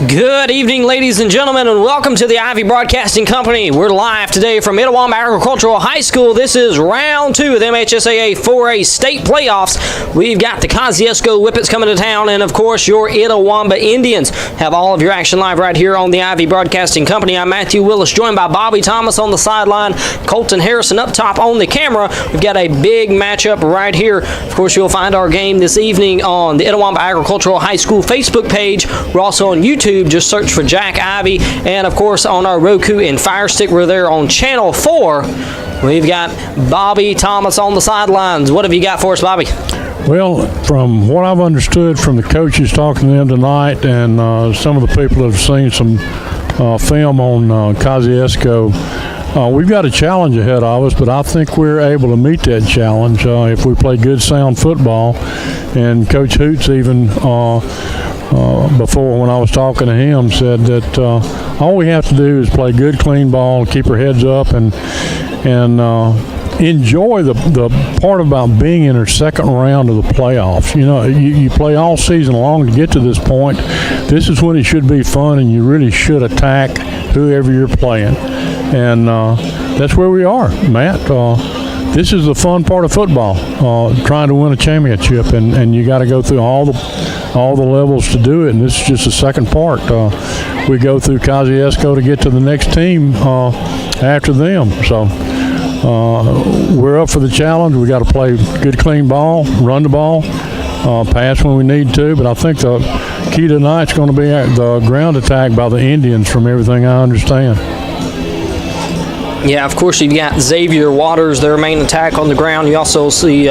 Good evening, ladies and gentlemen, and welcome to the Ivy Broadcasting Company. We're live today from Itawamba Agricultural High School. This is round 2 of the MHSAA 4A state playoffs. We've got the Kosciuszko Whippets coming to town, and of course, your Itawamba Indians. Have all of your action live right here on the Ivy Broadcasting Company. I'm Matthew Willis, joined by Bobby Thomas on the sideline, Colton Harrison up top on the camera. We've got a big matchup right here. Of course, you'll find our game this evening on the Itawamba Agricultural High School Facebook page. We're also on YouTube. Just search for Jack Ivy, and of course on our Roku and Fire Stick, we're there on Channel 4. We've got Bobby Thomas on the sidelines. What have you got for us, Bobby? Well, from what I've understood from the coaches talking to them tonight, and some of the people that have seen some film on Kosciuszko, we've got a challenge ahead of us, but I think we're able to meet that challenge if we play good, sound football. And Coach Hoots even before, when I was talking to him, said that all we have to do is play good, clean ball, keep our heads up, and enjoy the part about being in our second round of the playoffs. You know, you play all season long to get to this point. This is when it should be fun, and you really should attack whoever you're playing. And that's where we are, Matt. This is the fun part of football, trying to win a championship, and you got to go through all the levels to do it, and this is just the second part. We go through Kosciuszko to get to the next team after them. So we're up for the challenge. We got to play good, clean ball, run the ball, pass when we need to, but I think the key tonight is going to be the ground attack by the Indians, from everything I understand. Yeah, of course, you've got Xavier Waters, their main attack on the ground. You also see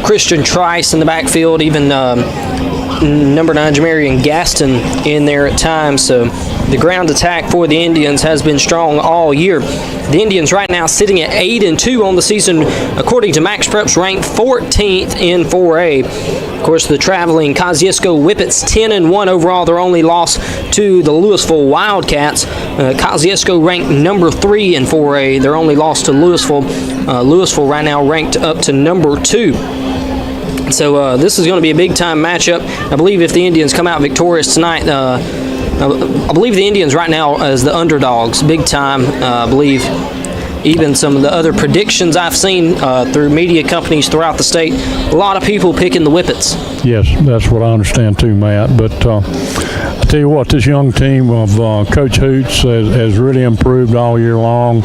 Christian Trice in the backfield, even number 9 Jamarian Gaston in there at times. So the ground attack for the Indians has been strong all year. The Indians right now sitting at 8-2 on the season, according to Max Preps, ranked 14th in 4A. Of course, the traveling Kosciuszko Whippets 10-1 overall. Their only loss to the Louisville Wildcats. Kosciuszko ranked number 3 in 4A. Their only loss to Louisville. Louisville right now ranked up to number 2. So this is going to be a big-time matchup. I believe if the Indians come out victorious tonight, I believe the Indians right now as the underdogs, big time. I believe even some of the other predictions I've seen through media companies throughout the state, a lot of people picking the Whippets. Yes, that's what I understand too, Matt. But I tell you what, this young team of Coach Hoots has really improved all year long.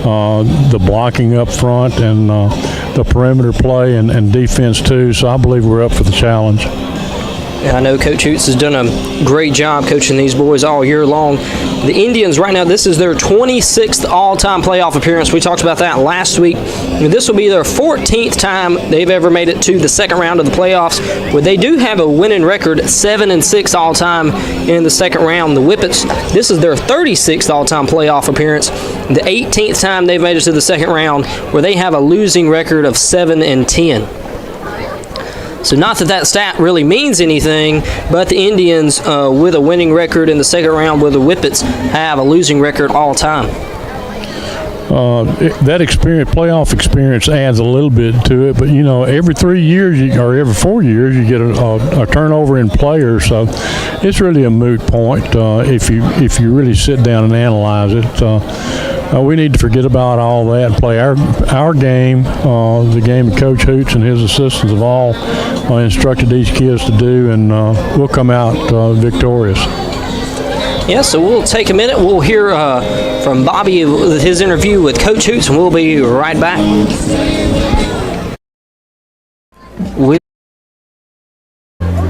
The blocking up front and the perimeter play and defense too. So I believe we're up for the challenge. And I know Coach Hoots has done a great job coaching these boys all year long. The Indians right now, this is their 26th all-time playoff appearance. We talked about that last week. This will be their 14th time they've ever made it to the second round of the playoffs. Where they do have a winning record, 7-6 all-time in the second round. The Whippets, this is their 36th all-time playoff appearance. The 18th time they've made it to the second round, where they have a losing record of 7-10. So not that stat really means anything, but the Indians with a winning record in the second round, where the Whippets have a losing record all time. That experience, playoff experience, adds a little bit to it. But you know, every 3 years or every 4 years, you get a turnover in players. So it's really a moot point if you really sit down and analyze it. We need to forget about all that and play our game, the game that Coach Hoots and his assistants have all instructed these kids to do, and we'll come out victorious. Yeah, so we'll take a minute. We'll hear from Bobby with his interview with Coach Hoots, and we'll be right back.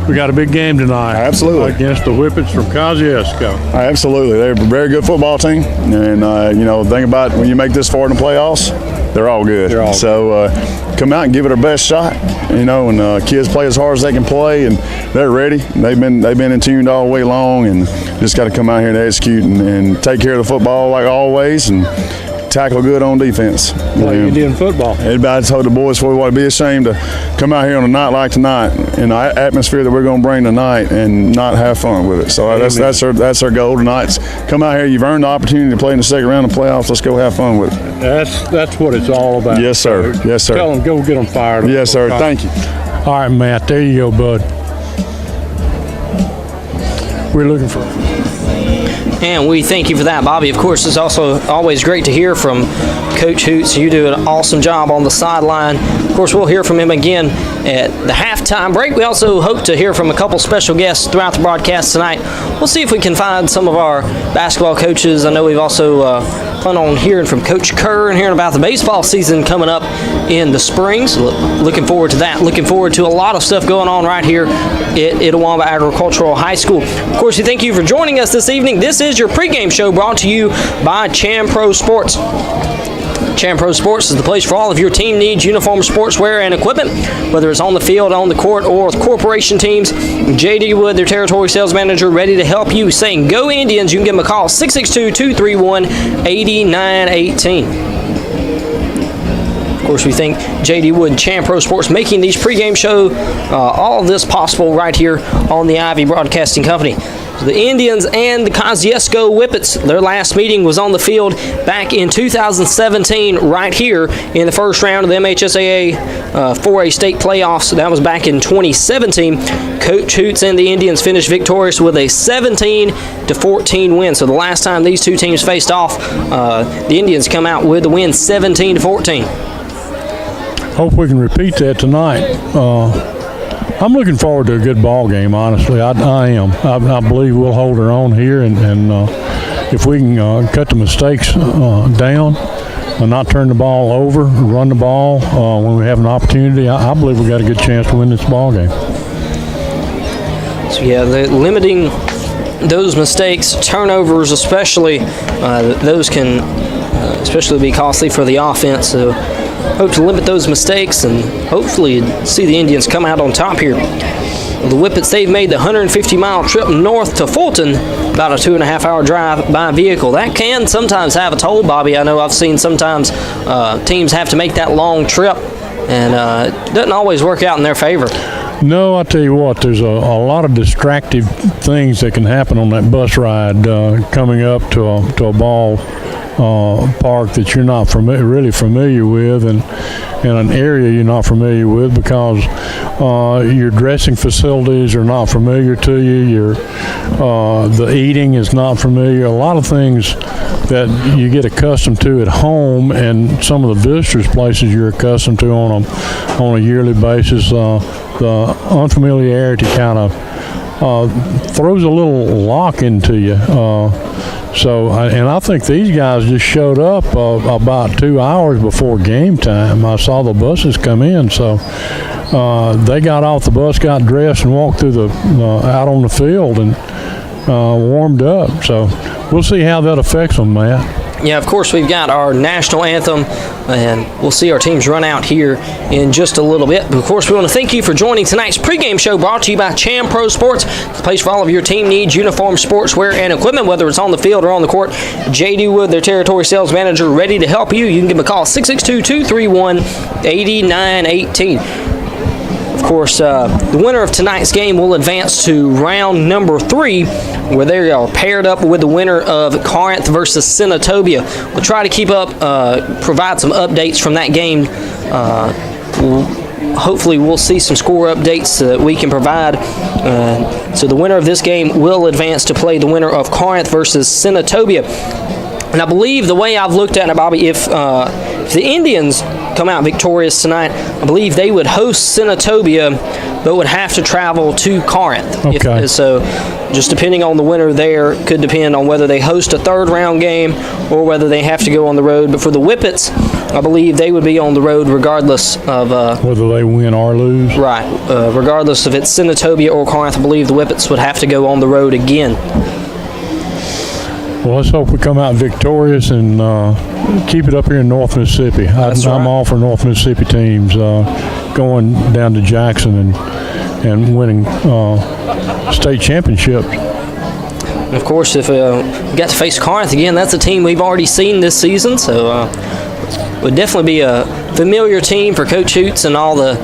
We got a big game tonight. Absolutely. Against the Whippets from Kosciuszko. Absolutely. They're a very good football team. And, the thing about when you make this far in the playoffs, they're all good. So come out and give it our best shot, and kids play as hard as they can play, and they're ready. They've been in tune all way long, and just got to come out here and execute and take care of the football like always, and tackle good on defense. Like you did in football. Everybody told the boys before we want to be ashamed to come out here on a night like tonight, in the atmosphere that we're going to bring tonight, and not have fun with it. So that's our goal tonight. Come out here. You've earned the opportunity to play in the second round of playoffs. Let's go have fun with it. That's what it's all about. Yes, sir. Yes, sir. Tell them, go get them fired up. Yes, sir. Thank you. All right, Matt. There you go, bud. we're looking for. And we thank you for that, Bobby. Of course, it's also always great to hear from Coach Hoots. You do an awesome job on the sideline. Of course, we'll hear from him again at the halftime break. We also hope to hear from a couple special guests throughout the broadcast tonight. We'll see if we can find some of our basketball coaches. I know we've also planned on hearing from Coach Kerr and hearing about the baseball season coming up in the spring. So looking forward to that. Looking forward to a lot of stuff going on right here at Itawamba Agricultural High School. Of course, we thank you for joining us this evening. This is your pregame show brought to you by Champro Sports. Champro Sports is the place for all of your team needs, uniform, sportswear, and equipment, whether it's on the field, on the court, or with corporation teams. J.D. Wood, their territory sales manager, ready to help you. Saying go Indians, you can give them a call, 662-231-8918. Of course, we thank J.D. Wood, Champro Sports, making these pregame show, all of this possible right here on the Ivy Broadcasting Company. The Indians and the Kosciuszko Whippets, their last meeting was on the field back in 2017 right here in the first round of the MHSAA 4A state playoffs. That was back in 2017. Coach Hoots and the Indians finished victorious with a 17-14 win. So the last time these two teams faced off, the Indians come out with the win 17-14. Hope we can repeat that tonight. I'm looking forward to a good ball game, honestly. I am. I believe we'll hold our own here, and if we can cut the mistakes down and not turn the ball over, run the ball when we have an opportunity, I believe we got a good chance to win this ball game. So yeah, limiting those mistakes, turnovers especially, those can especially be costly for the offense. So hope to limit those mistakes and hopefully see the Indians come out on top here. The Whippets, they've made the 150-mile trip north to Fulton, about a 2.5-hour drive by vehicle. That can sometimes have a toll, Bobby. I know I've seen sometimes teams have to make that long trip, and it doesn't always work out in their favor. No, I tell you what, there's a lot of distractive things that can happen on that bus ride coming up to a ball park that you're not really familiar with, and an area you're not familiar with because your dressing facilities are not familiar to you. The eating is not familiar. A lot of things that you get accustomed to at home, and some of the visitors' places you're accustomed to on a yearly basis. The unfamiliarity kind of throws a little lock into you. And I think these guys just showed up about 2 hours before game time. I saw the buses come in, so they got off the bus, got dressed, and walked through out on the field and warmed up. So we'll see how that affects them, Matt. Yeah, of course, we've got our national anthem, and we'll see our teams run out here in just a little bit. But of course, we want to thank you for joining tonight's pregame show brought to you by Champro Sports, the place for all of your team needs, uniform, sportswear, and equipment, whether it's on the field or on the court. J.D. Wood, their territory sales manager, ready to help you. You can give them a call, 662-231-8918. Of course, the winner of tonight's game will advance to round number 3, where they are paired up with the winner of Corinth versus Senatobia. We'll try to keep up, provide some updates from that game. Hopefully we'll see some score updates that we can provide. So the winner of this game will advance to play the winner of Corinth versus Senatobia. And I believe the way I've looked at it, Bobby, if the Indians come out victorious tonight, I believe they would host Senatobia, but would have to travel to Corinth. Okay. So just depending on the winner there, could depend on whether they host a third-round game or whether they have to go on the road. But for the Whippets, I believe they would be on the road regardless of whether they win or lose. Right. Regardless if it's Senatobia or Corinth, I believe the Whippets would have to go on the road again. Well, let's hope we come out victorious and keep it up here in North Mississippi. I'm all for North Mississippi teams going down to Jackson and winning state championships. And of course, if we got to face Corinth again, that's a team we've already seen this season, so it would definitely be a familiar team for Coach Hoots and all the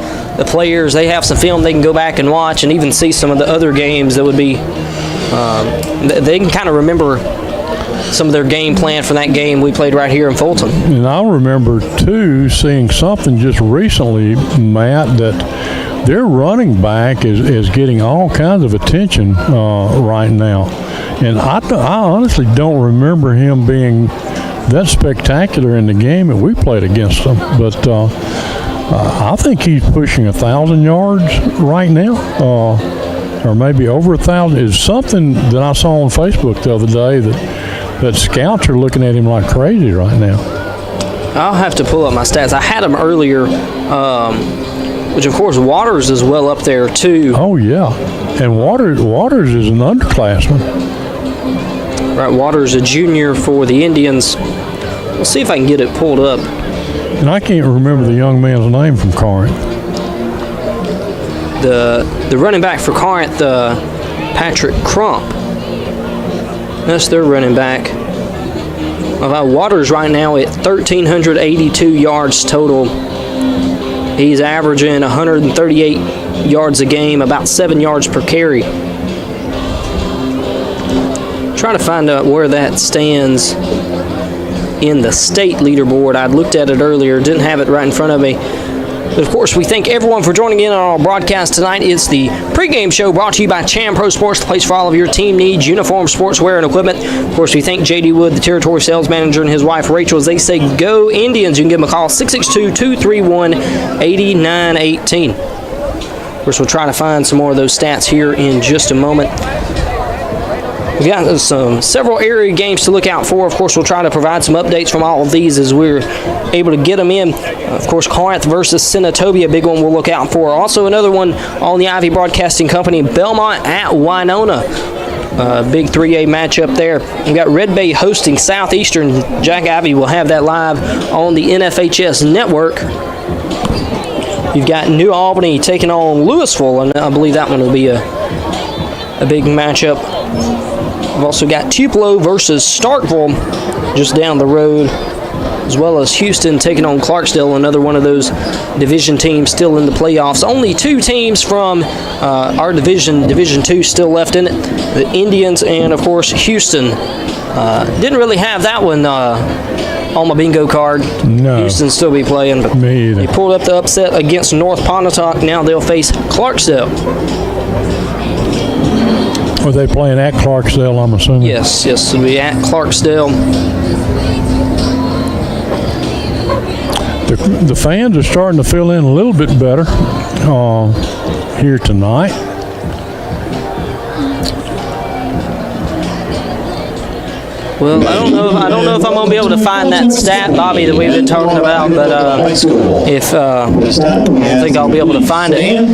players. They have some film they can go back and watch and even see some of the other games that would be they can kind of remember some of their game plan for that game we played right here in Fulton. And I remember, too, seeing something just recently, Matt, that their running back is getting all kinds of attention right now. And I honestly don't remember him being that spectacular in the game that we played against them. But I think he's pushing 1,000 yards right now, or maybe over 1,000. Is something that I saw on Facebook the other day that scouts are looking at him like crazy right now. I'll have to pull up my stats. I had him earlier, which of course Waters is well up there too. Oh yeah, and Waters is an underclassman. Right, Waters, a junior for the Indians. We'll see if I can get it pulled up. And I can't remember the young man's name from Corinth. The running back for Corinth, Patrick Crump. That's their running back. Waters right now at 1,382 yards total. He's averaging 138 yards a game, about 7 yards per carry. Trying to find out where that stands in the state leaderboard. I'd looked at it earlier, didn't have it right in front of me. But of course, we thank everyone for joining in on our broadcast tonight. It's the pregame show brought to you by Chan Pro Sports, the place for all of your team needs, uniforms, sportswear, and equipment. Of course, we thank J.D. Wood, the territory sales manager, and his wife, Rachel, as they say, go Indians. You can give them a call, 662-231-8918. Of course, we'll try to find some more of those stats here in just a moment. We've got several area games to look out for. Of course, we'll try to provide some updates from all of these as we're able to get them in. Of course, Corinth versus Senatobia, big one we'll look out for. Also, another one on the Ivy Broadcasting Company, Belmont at Winona. Big 3A matchup there. We've got Red Bay hosting Southeastern. Jack Ivy will have that live on the NFHS network. You've got New Albany taking on Louisville, and I believe that one will be a big matchup. We've also got Tupelo versus Starkville just down the road, as well as Houston taking on Clarksdale, another one of those division teams still in the playoffs. Only two teams from our division, Division II, still left in it, the Indians and, of course, Houston. Didn't really have that one on my bingo card. No. Houston still be playing, but Me either. they pulled up the upset against North Pontotoc. Now they'll face Clarksdale. Are they playing at Clarksdale, I'm assuming? Yes, it'll be at Clarksdale. The fans are starting to fill in a little bit better here tonight. Well, I don't know if I'm going to be able to find that stat, Bobby, that we've been talking about, but I don't think I'll be able to find it.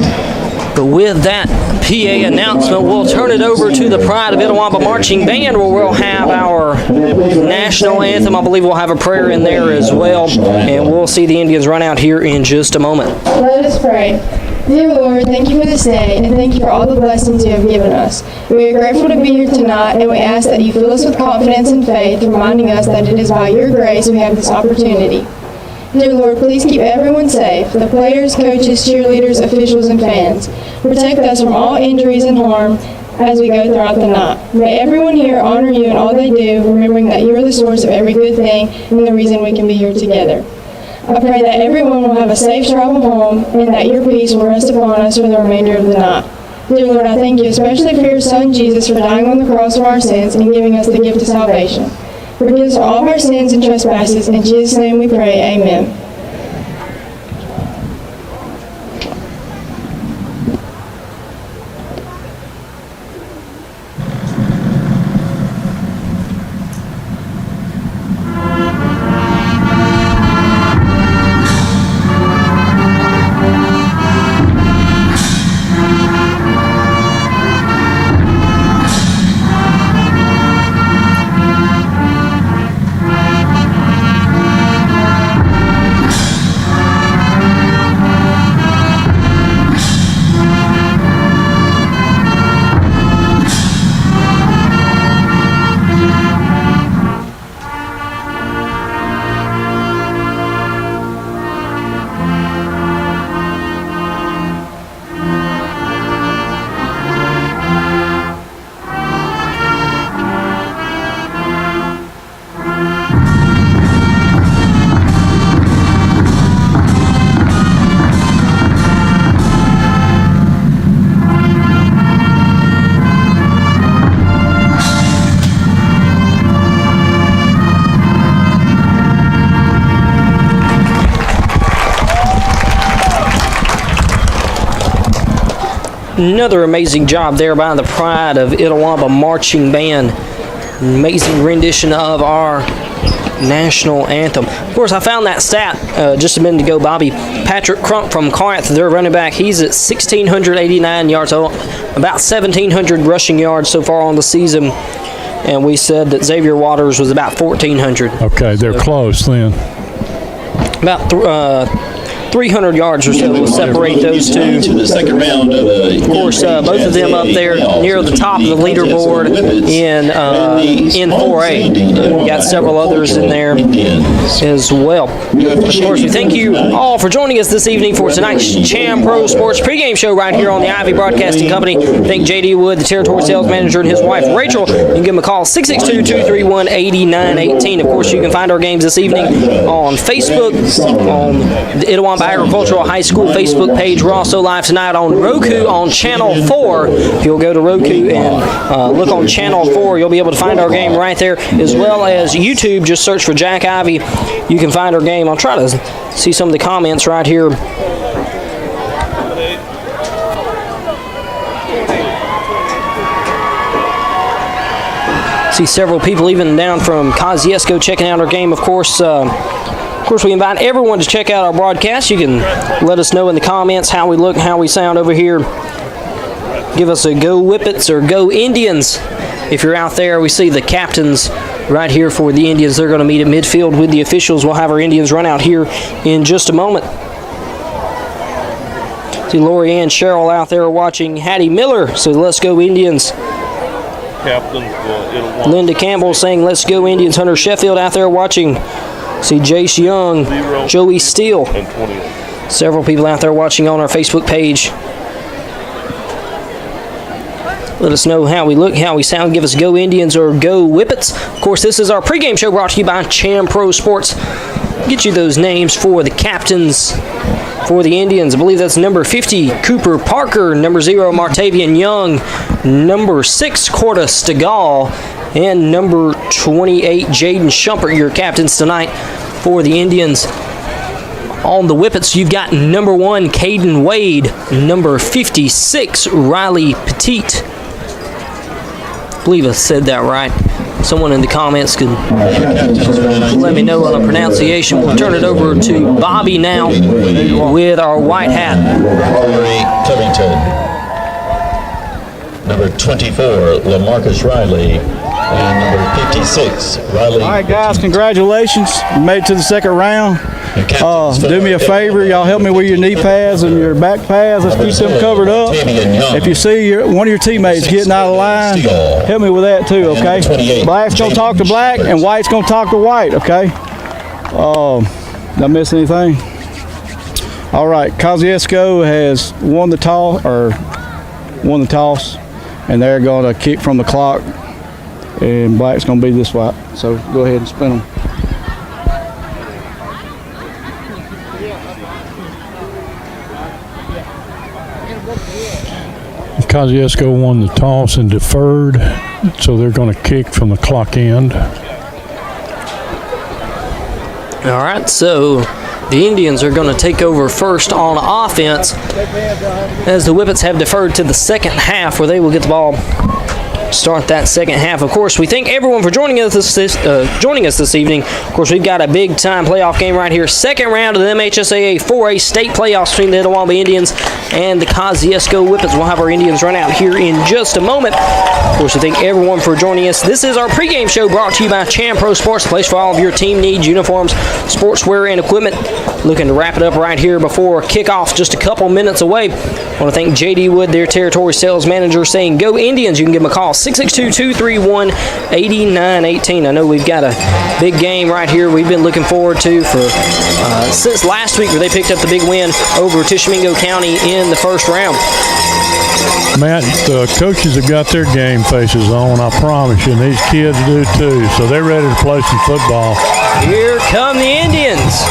But with that PA announcement, we'll turn it over to the Pride of Itawamba Marching Band, where we'll have our national anthem. I believe we'll have a prayer in there as well, and we'll see the Indians run out here in just a moment. Let us pray. Dear Lord, thank you for this day, and thank you for all the blessings you have given us. We are grateful to be here tonight, and we ask that you fill us with confidence and faith, reminding us that it is by your grace we have this opportunity. Dear Lord, please keep everyone safe, the players, coaches, cheerleaders, officials, and fans. Protect us from all injuries and harm as we go throughout the night. May everyone here honor you in all they do, remembering that you are the source of every good thing and the reason we can be here together. I pray that everyone will have a safe travel home and that your peace will rest upon us for the remainder of the night. Dear Lord, I thank you especially for your Son, Jesus, for dying on the cross for our sins and giving us the gift of salvation. Forgive us all of our sins and trespasses. In Jesus' name we pray, amen. Another amazing job there by the Pride of Itawamba Marching Band. Amazing rendition of our national anthem. Of course, I found that stat just a minute ago. Bobby Patrick Crump from Corinth, their running back, he's at 1,689 yards, so about 1,700 rushing yards so far on the season. And we said that Xavier Waters was about 1,400. Okay, they're close then. About 300 yards or so will separate those two. To the second round of course, both of them up there near the top of the leaderboard in 4A. We got several others in there as well. Of course, we thank you all for joining us this evening for tonight's Cham Pro Sports pregame show right here on the Ivy Broadcasting Company. Thank J.D. Wood, the territory sales manager, and his wife Rachel. You can give them a call, 662-231-8918. Of course, you can find our games this evening on Facebook, on the Itawamba Agricultural High School Facebook page. We're also live tonight on Roku on Channel 4. If you'll go to Roku and look on Channel 4, you'll be able to find our game right there, as well as YouTube. Just search for Jack Ivy. You can find our game. I'll try to see some of the comments right here. See several people even down from Kosciuszko checking out our game. Of course, we invite everyone to check out our broadcast. You can let us know in the comments how we look, how we sound over here. Give us a go Whippets or go Indians. If you're out there, we see the captains right here for the Indians. They're going to meet at midfield with the officials. We'll have our Indians run out here in just a moment. See Lori Ann Sherrill out there watching Hattie Miller. So let's go Indians. Captain, Linda Campbell saying let's go Indians. Hunter Sheffield out there watching. See Jace Young, Joey Steele. Several people out there watching on our Facebook page. Let us know how we look, how we sound. Give us go Indians or go Whippets. Of course, this is our pregame show brought to you by Cham Pro Sports. Get you those names for the captains for the Indians. I believe that's number 50, Cooper Parker, number 0, Martavian Young, number 6, Corda Stegall, and number 28, Jaden Shumpert, your captains tonight for the Indians. On the Whippets, you've got number 1, Caden Wade, number 56, Riley Petit. I believe I said that right. Someone in the comments could let me know on the pronunciation. We'll turn it over to Bobby now with our white hat. Covington. Number 24, LaMarcus Riley. And number 56, Riley. All right, guys, congratulations. You made it to the second round. Do me a favor. Y'all help me with your knee pads and your back pads. Let's keep them covered up. If you see one of your teammates getting out of line, help me with that too, okay? Black's going to talk to black and white's going to talk to white, okay? Did I miss anything? All right, Kosciuszko has won the toss, and they're going to kick from the clock. And black's going to be this white. So go ahead and spin them. Kosciuszko won the toss and deferred, so they're going to kick from the clock end. All right, so the Indians are going to take over first on offense as the Whippets have deferred to the second half where they will get the ball. Start that second half. Of course, we thank everyone for joining us this evening. Of course, we've got a big-time playoff game right here. Second round of the MHSAA 4A state playoffs between the Itawamba Indians and the Kosciuszko Whippets. We'll have our Indians run out here in just a moment. Of course, we thank everyone for joining us. This is our pregame show brought to you by Cham Pro Sports, the place for all of your team needs, uniforms, sportswear, and equipment. Looking to wrap it up right here before kickoff, just a couple minutes away. I want to thank J.D. Wood, their territory sales manager, saying go Indians. You can give them a call, 662-231-8918. I know we've got a big game right here we've been looking forward to for since last week where they picked up the big win over Tishomingo County in the first round. Matt, the coaches have got their game faces on, I promise you, and these kids do too, so they're ready to play some football. Here come the Indians.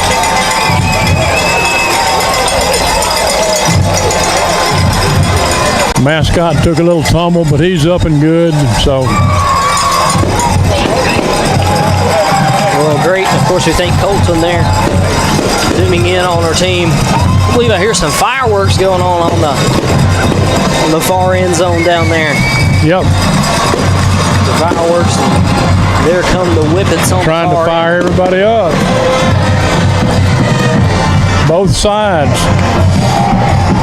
Mascot took a little tumble, but he's up and good, so. Well, great. Of course, we thank Colton there, zooming in on our team. I believe I hear some fireworks going on the far end zone down there. Yep. The fireworks. And there come the Whippets on Trying the to far fire end. everybody up. Both sides.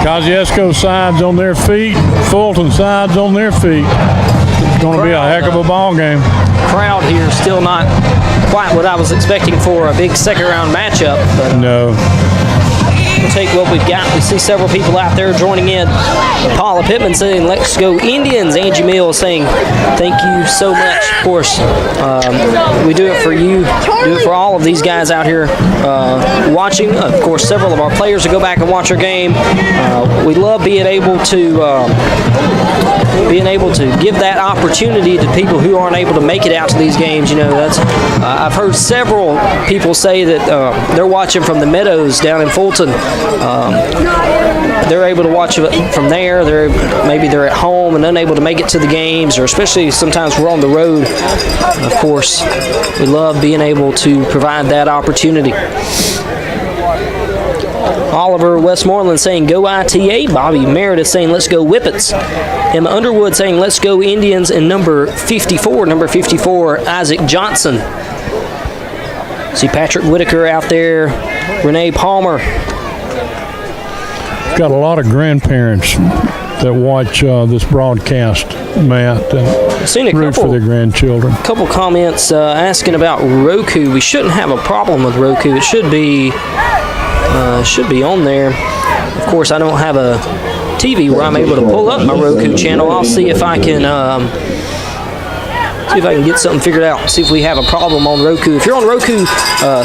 Kosciuszko sides on their feet. Fulton sides on their feet. It's going to be a heck of a ball game. Crowd here still not quite what I was expecting for a big second round matchup. But No. we'll take what we've got. We see several people out there joining in. Paula Pittman saying, "Let's go Indians." Angie Mills saying, "Thank you so much." Of course, we do it for you. Do it for all of these guys out here watching. Of course, several of our players will go back and watch our game. We love being able to give that opportunity to people who aren't able to make it out to these games. You know, that's I've heard several people say that they're watching from the Meadows down in Fulton. They're able to watch it from there. Maybe they're at home and unable to make it to the games, or especially sometimes we're on the road. Of course, we love being able to provide that opportunity. Oliver Westmoreland saying, "Go ITA." Bobby Meredith saying, "Let's go Whippets." Emma Underwood saying, "Let's go Indians." And number 54, Isaac Johnson. See Patrick Whitaker out there, Renee Palmer. Got a lot of grandparents that watch this broadcast, Matt, and I've seen a root for couple their grandchildren. comments asking about Roku. We shouldn't have a problem with Roku. It should be on there. Of course, I don't have a TV where I'm able to pull up my Roku channel. I'll see if I can get something figured out. See if we have a problem on Roku. If you're on Roku,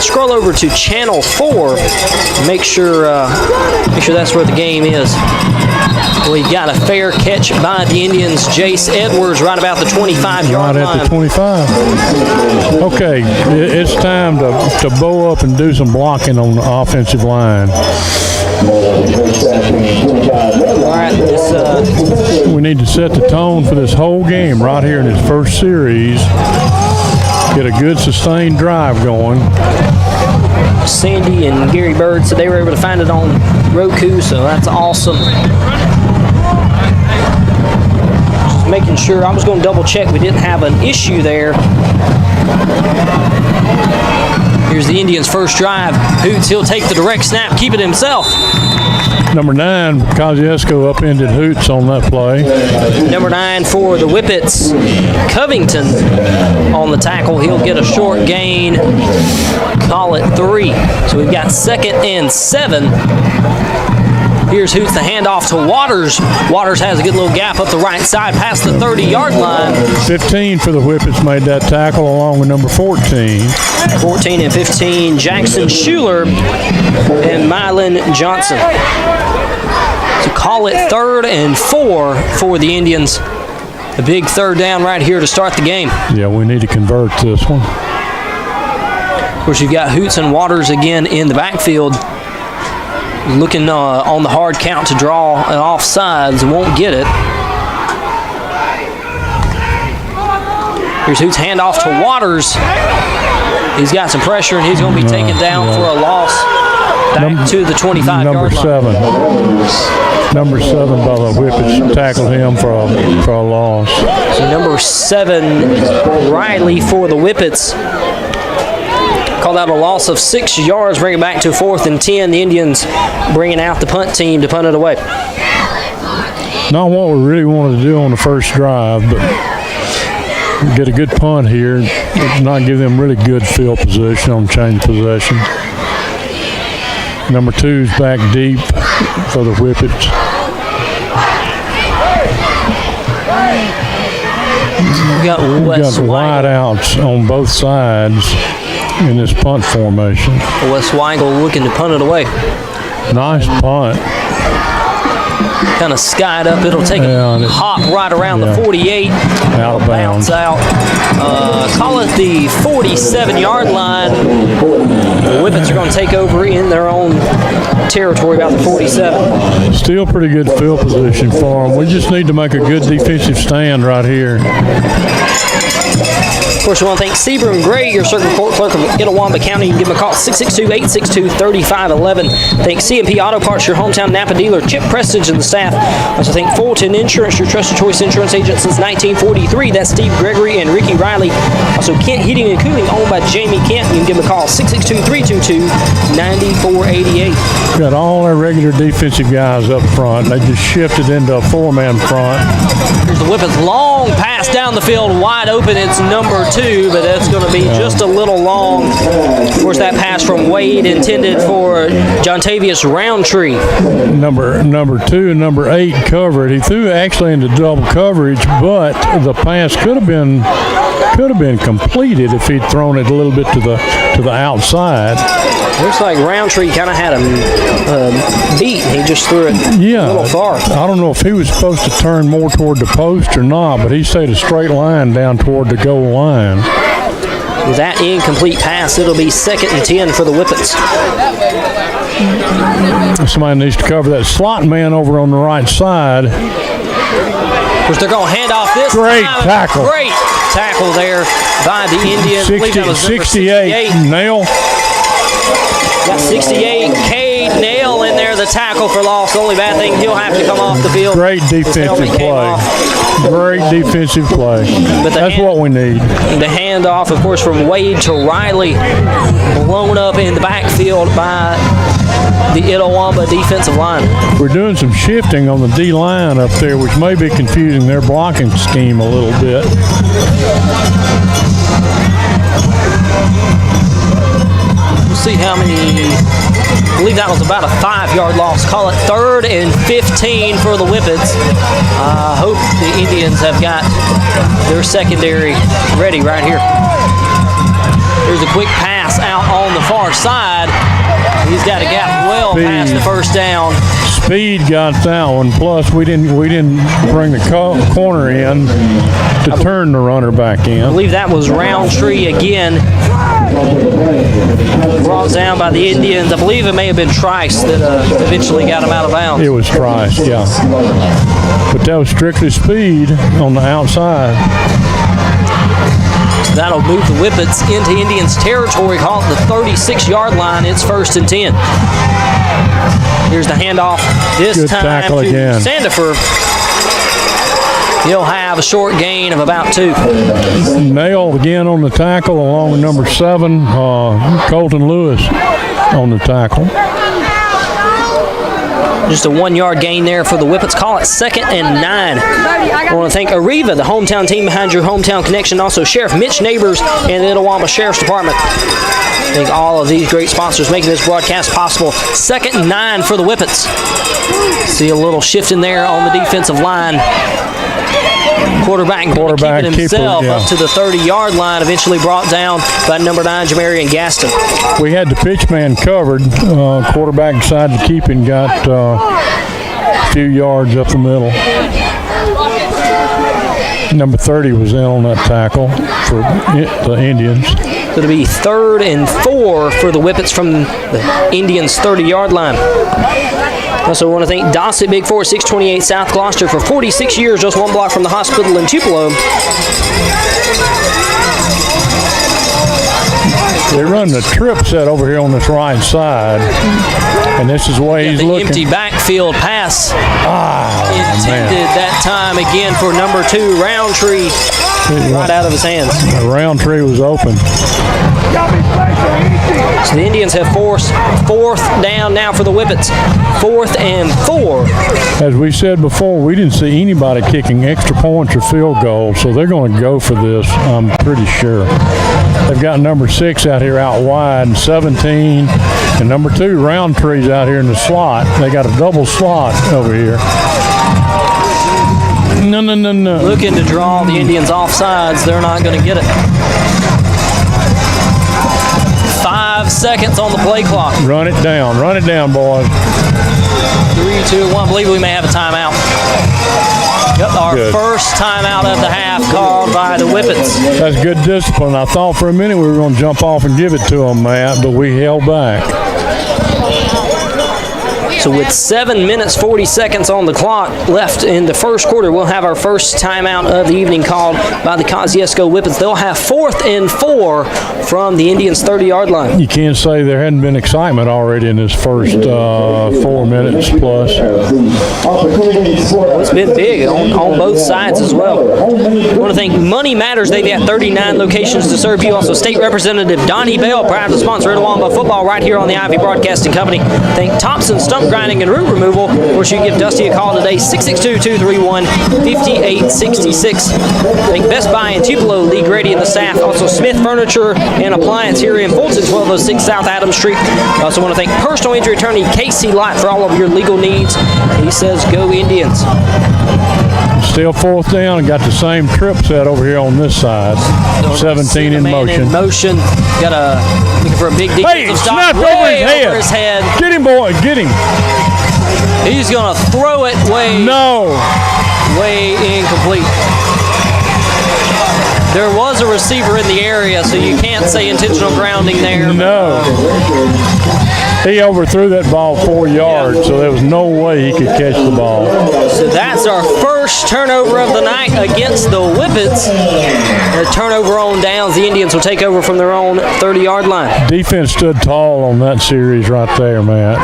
scroll over to channel 4. Make sure that's where the game is. We've got a fair catch by the Indians. Jace Edwards right about the 25-yard line. Right at the 25. Okay, it's time to bow up and do some blocking on the offensive line. All right, We need to set the tone for this whole game right here in this first series. Get a good sustained drive going. Sandy and Gary Bird said they were able to find it on Roku, so that's awesome. Just making sure, I was going to double check we didn't have an issue there. Here's the Indians' first drive. Hoots, he'll take the direct snap, keep it himself. Number 9, Kosciuszko upended Hoots on that play. Number 9 for the Whippets, Covington on the tackle. He'll get a short gain. Call it 3. So we've got 2nd and 7. Here's Hoots, the handoff to Waters. Waters has a good little gap up the right side past the 30-yard line. 15 for the Whippets made that tackle along with number 14. 14 and 15, Jackson Schuler and Mylan Johnson. So call it 3rd and 4 for the Indians. A big third down right here to start the game. Yeah, we need to convert this one. Of course, you've got Hoots and Waters again in the backfield. Looking on the hard count to draw an offsides, won't get it. Here's Hoots, handoff to Waters. He's got some pressure and he's going to be taken down for a loss back to the 25-yard line. Number 7 by the Whippets tackled him for a loss. So number 7, Riley for the Whippets. Called out a loss of 6 yards, bring it back to 4th and 10. The Indians bringing out the punt team to punt it away. Not what we really wanted to do on the first drive, but get a good punt here. Not give them really good field position on change possession. Number 2's back deep for the Whippets. We've got Wes wide outs on both sides in this punt formation. Wes Weigel looking to punt it away. Nice punt. Kind of skied up. It'll take a hop right around the 48. Out of bounds. Bounce out. Call it the 47-yard line. The Whippets are going to take over in their own territory, about the 47. Still pretty good field position for them. We just need to make a good defensive stand right here. Of course, we want to thank Sebring Gray, your circuit court clerk of Itawamba County. You can give them a call at 662-862-3511. Thank CMP Auto Parts, your hometown Napa dealer, Chip Prestige and the staff. Also thank Fulton Insurance, your trusted choice insurance agent since 1943. That's Steve Gregory and Ricky Riley. Also Kent Heating and Cooling, owned by Jamie Kent. You can give them a call 662-322-9488. Got all their regular defensive guys up front. They just shifted into a four-man front. Here's the Whippets long pass down the field, wide open. It's number 2, but that's going to be just a little long. Of course, that pass from Wade intended for Jontavius Roundtree. Number 2 and number 8 covered. He threw actually into double coverage, but the pass could have been completed if he'd thrown it a little bit to the outside. Looks like Roundtree kind of had him beat. He just threw it a little far. I don't know if he was supposed to turn more toward the post or not, but he stayed a straight line down toward the goal line. With that incomplete pass, it'll be 2nd and 10 for the Whippets. Somebody needs to cover that slot man over on the right side. Of course, they're going to hand off this Great time. tackle. Great tackle there by the Indians. 68. Nail. Got 68. Cade Nail in there, the tackle for loss. The only bad thing, he'll have to come off the field. Great defensive play. Great defensive play. That's what we need. The handoff, of course, from Wade to Riley. Blown up in the backfield by the Itawamba defensive line. We're doing some shifting on the D-line up there, which may be confusing their blocking scheme a little bit. We'll see how many. I believe that was about a 5-yard loss. Call it 3rd and 15 for the Whippets. I hope the Indians have got their secondary ready right here. There's a quick pass out on the far side. He's got a gap well past the first down. Speed got that one. Plus, we didn't bring the corner in to turn the runner back in. I believe that was Roundtree again. Brought down by the Indians. I believe it may have been Trice that eventually got him out of bounds. It was Trice, yeah. But that was strictly speed on the outside. That'll move the Whippets into Indians territory, call it the 36-yard line. It's 1st and 10. Here's the handoff. This Good time tackle to again. Sandifer. He'll have a short gain of about 2. Nail again on the tackle, along with number 7, Colton Lewis on the tackle. Just a 1-yard gain there for the Whippets. Call it 2nd and 9. I want to thank Arriva, the hometown team behind your hometown connection. Also Sheriff Mitch Neighbors and the Itawamba Sheriff's Department. Thank all of these great sponsors making this broadcast possible. 2nd and 9 for the Whippets. See a little shift in there on the defensive line. Quarterback keeping himself up to the 30-yard line, eventually brought down by number 9, Jamarian Gaston. We had the pitch man covered. Quarterback decided to keep and got a few yards up the middle. Number 30 was in on that tackle for the Indians. It'll be 3rd and 4 for the Whippets from the Indians' 30-yard line. Also want to thank Dossett Big 4, 628 South Gloucester for 46 years, just 1 block from the hospital in Tupelo. They run the trip set over here on this right side, and this is the way he's looking. Empty backfield pass intended that time again for number 2, Roundtree, right out of his hands. Roundtree was open. So the Indians have forced 4th down now for the Whippets. 4th and 4. As we said before, we didn't see anybody kicking extra points or field goals, so they're going to go for this, I'm pretty sure. They've got number 6 out here out wide, and 17, and number 2, Roundtree's out here in the slot. They got a double slot over here. No. Looking to draw the Indians off sides. They're not going to get it. 5 seconds on the play clock. Run it down, boys. 3, 2, 1. I believe we may have a timeout. Yep, our first timeout of the half called by the Whippets. That's good discipline. I thought for a minute we were going to jump off and give it to them, Matt, but we held back. So with 7 minutes 40 seconds on the clock left in the first quarter, we'll have our first timeout of the evening called by the Kosciuszko Whippets. They'll have 4th and 4 from the Indians' 30-yard line. You can't say there hadn't been excitement already in this first 4 minutes plus. Well, it's been big on both sides as well. I want to thank Money Matters. They've got 39 locations to serve you. Also, State Representative Donnie Bell, proud to sponsor Itawamba football right here on the Ivy Broadcasting Company. Thank Thompson Stump Grinding and Root Removal. Of course, you can give Dusty a call today, 662-231-5866. Thank Best Buy in Tupelo, Lee Grady and the staff. Also, Smith Furniture and Appliance here in Fulton, 1206 South Adams Street. I also want to thank personal injury attorney Casey Lott for all of your legal needs. He says, go Indians. Still 4th down and got the same trip set over here on this side. 17 in motion. Looking for a big defensive stop. Snapped over his head. Get him, boy. Get him. He's going to throw it way incomplete. There was a receiver in the area, so you can't say intentional grounding there. No. He overthrew that ball 4 yards, so there was no way he could catch the ball. So that's our first turnover of the night against the Whippets. A turnover on downs. The Indians will take over from their own 30-yard line. Defense stood tall on that series right there, Matt.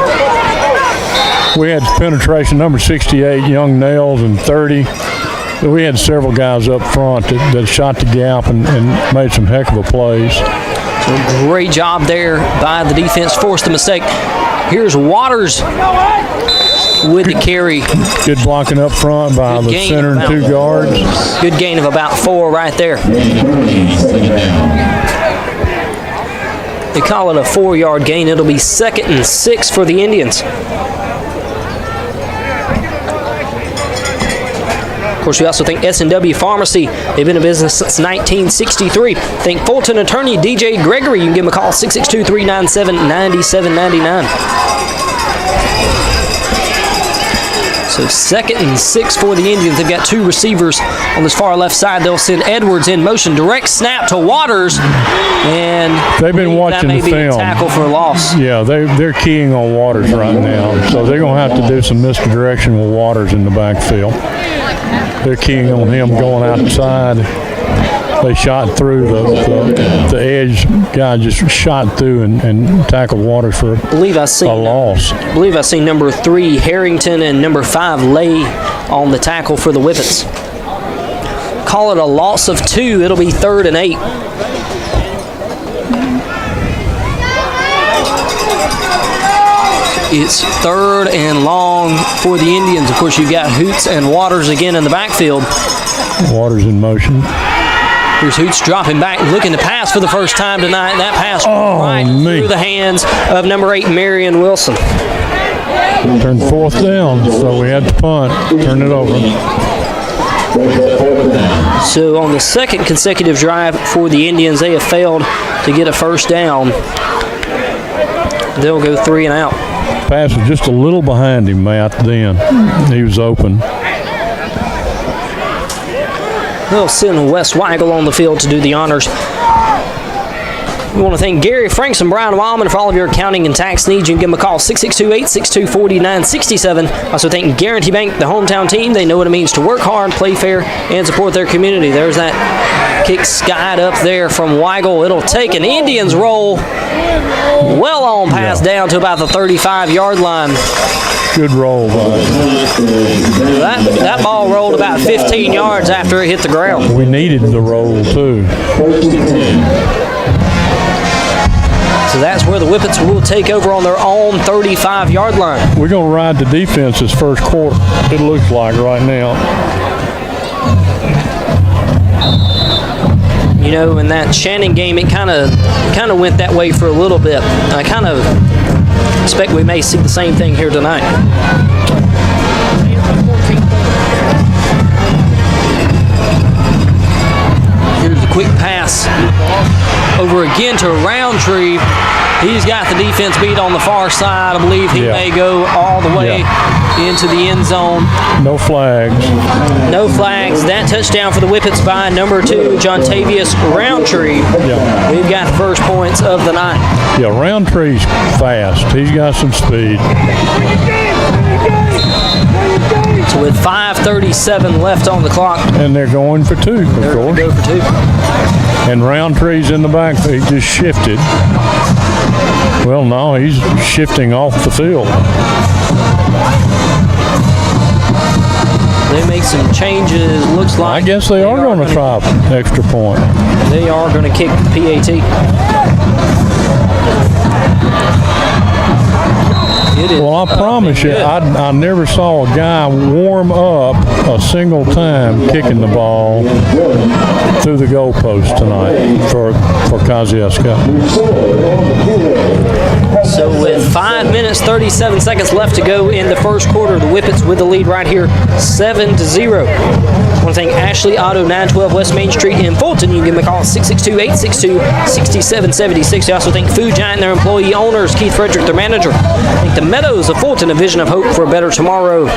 We had penetration, number 68, Young Nails, and 30. We had several guys up front that shot the gap and made some heck of a plays. So great job there by the defense. Forced the mistake. Here's Waters with the carry. Good blocking up front by the center and 2 guards. Good gain of about 4 right there. They call it a 4-yard gain. It'll be 2nd and 6 for the Indians. Of course, we also thank S&W Pharmacy. They've been in business since 1963. Thank Fulton attorney DJ Gregory. You can give him a call, 662-397-9799. So 2nd and 6 for the Indians. They've got 2 receivers on this far left side. They'll send Edwards in motion. Direct snap to Waters. And they've been watching the film. That may be a tackle for a loss. Yeah, they're keying on Waters right now. So they're going to have to do some misdirection with Waters in the backfield. They're keying on him going outside. They shot through the edge. Guy just shot through and tackled Waters for a loss. I believe I seen number 3 Harrington and number 5 Lay on the tackle for the Whippets. Call it a loss of 2. It'll be 3rd and 8. It's 3rd and long for the Indians. Of course, you've got Hoots and Waters again in the backfield. Waters in motion. Here's Hoots dropping back, looking to pass for the first time tonight. That pass through the hands of number 8, Marion Wilson. Turned 4th down, so we had to punt. Turn it over. So on the 2nd consecutive drive for the Indians, they have failed to get a first down. They'll go 3 and out. Pass was just a little behind him, Matt, then. He was open. They'll send Wes Weigel on the field to do the honors. We want to thank Gary Franks and Brian Wildman for all of your accounting and tax needs. You can give them a call, 662-862-4967. Also thank Guarantee Bank, the hometown team. They know what it means to work hard, play fair, and support their community. There's that kick skied up there from Weigel. It'll take an Indians roll well on past down to about the 35-yard line. Good roll, bud. That ball rolled about 15 yards after it hit the ground. We needed the roll, too. So that's where the Whippets will take over on their own 35-yard line. We're going to ride the defense this first quarter, it looks like right now. You know, in that Shannon game, it kind of went that way for a little bit. I kind of expect we may see the same thing here tonight. Here's the quick pass over again to Roundtree. He's got the defense beat on the far side. I believe he may go all the way into the end zone. No flags. No flags. That touchdown for the Whippets by number 2, Jontavius Roundtree. Yeah. We've got the first points of the night. Yeah, Roundtree's fast. He's got some speed. So with 5:37 left on the clock. And they're going for 2, of They're going course. to go for 2. And Roundtree's in the backfield. He just shifted. Well, no, he's shifting off the field. They make some changes. Looks like I guess they are going to try an extra point. They are going to kick the PAT. Well, I promise you, I never saw a guy warm up a single time kicking the ball through the goalpost tonight for Kosciuszko. So with 5 minutes, 37 seconds left to go in the first quarter, the Whippets with the lead right here, 7-0. I want to thank Ashley Auto, 912 West Main Street in Fulton. You can give them a call at 662-862-6776. I also thank Food Giant, their employee owners, Keith Frederick, their manager. Thank the Meadows of Fulton, a vision of hope for a better tomorrow.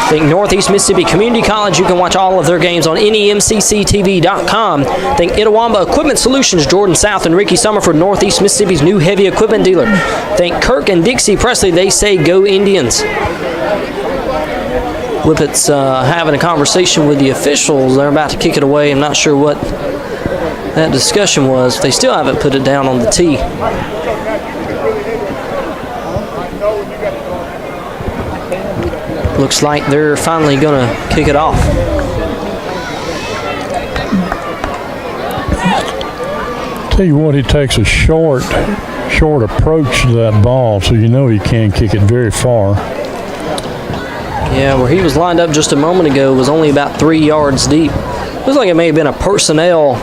Think Northeast Mississippi Community College. You can watch all of their games on NEMCCTV.com. Think Itawamba Equipment Solutions, Jordan South and Ricky Summerford, Northeast Mississippi's new heavy equipment dealer. Think Kirk and Dixie Presley. They say go Indians. Whippets having a conversation with the officials. They're about to kick it away. I'm not sure what that discussion was. They still haven't put it down on the tee. Looks like they're finally going to kick it off. Tell you what, he takes a short approach to that ball, so you know he can't kick it very far. Yeah, where he was lined up just a moment ago was only about 3 yards deep. Looks like it may have been a personnel,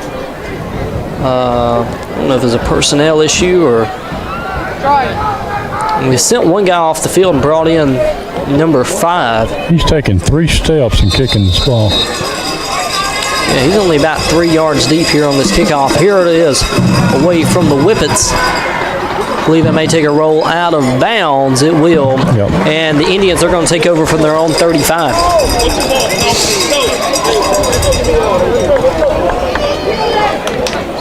I don't know if it was a personnel issue or... We sent one guy off the field and brought in number 5. He's taking 3 steps and kicking this ball. Yeah, he's only about 3 yards deep here on this kickoff. Here it is, away from the Whippets. I believe it may take a roll out of bounds. It will. Yep. And the Indians are going to take over from their own 35.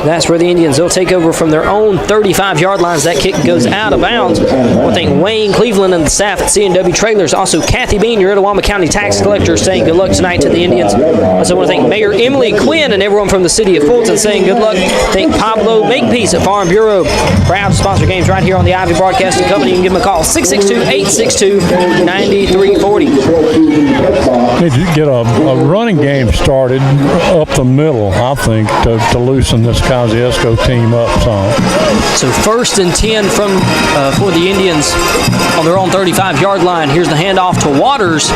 That's where the Indians, they'll take over from their own 35-yard lines. That kick goes out of bounds. I want to thank Wayne Cleveland and the staff at C&W Trailers. Also, Kathy Bean, your Itawamba County tax collector, saying good luck tonight to the Indians. Also want to thank Mayor Emily Quinn and everyone from the city of Fulton saying good luck. Thank Pablo Makepeace at Farm Bureau. Proud to sponsor games right here on the Ivy Broadcasting Company. You can give them a call, 662-862-9340. Need to get a running game started up the middle, I think, to loosen this Kosciuszko team up some. So 1st and 10 for the Indians on their own 35-yard line. Here's the handoff to Waters.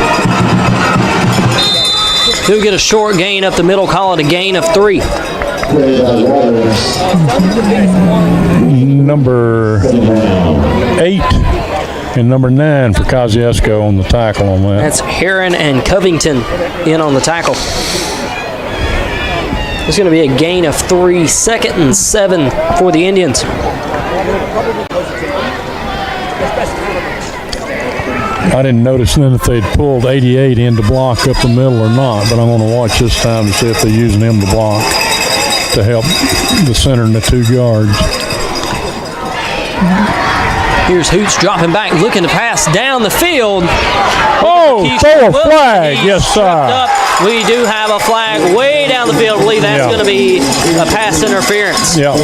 He'll get a short gain up the middle, call it a gain of 3. Number 8 and number 9 for Kosciuszko on the tackle on that. That's Heron and Covington in on the tackle. It's going to be a gain of 3, 2nd and 7 for the Indians. I didn't notice then if they'd pulled 88 in to block up the middle or not, but I'm going to watch this time to see if they're using him to block to help the center and the 2 guards. Here's Hoots dropping back, looking to pass down the field. Oh, throw a flag. Yes, sir. We do have a flag way down the field. I believe that's going to be a pass interference. Yeah.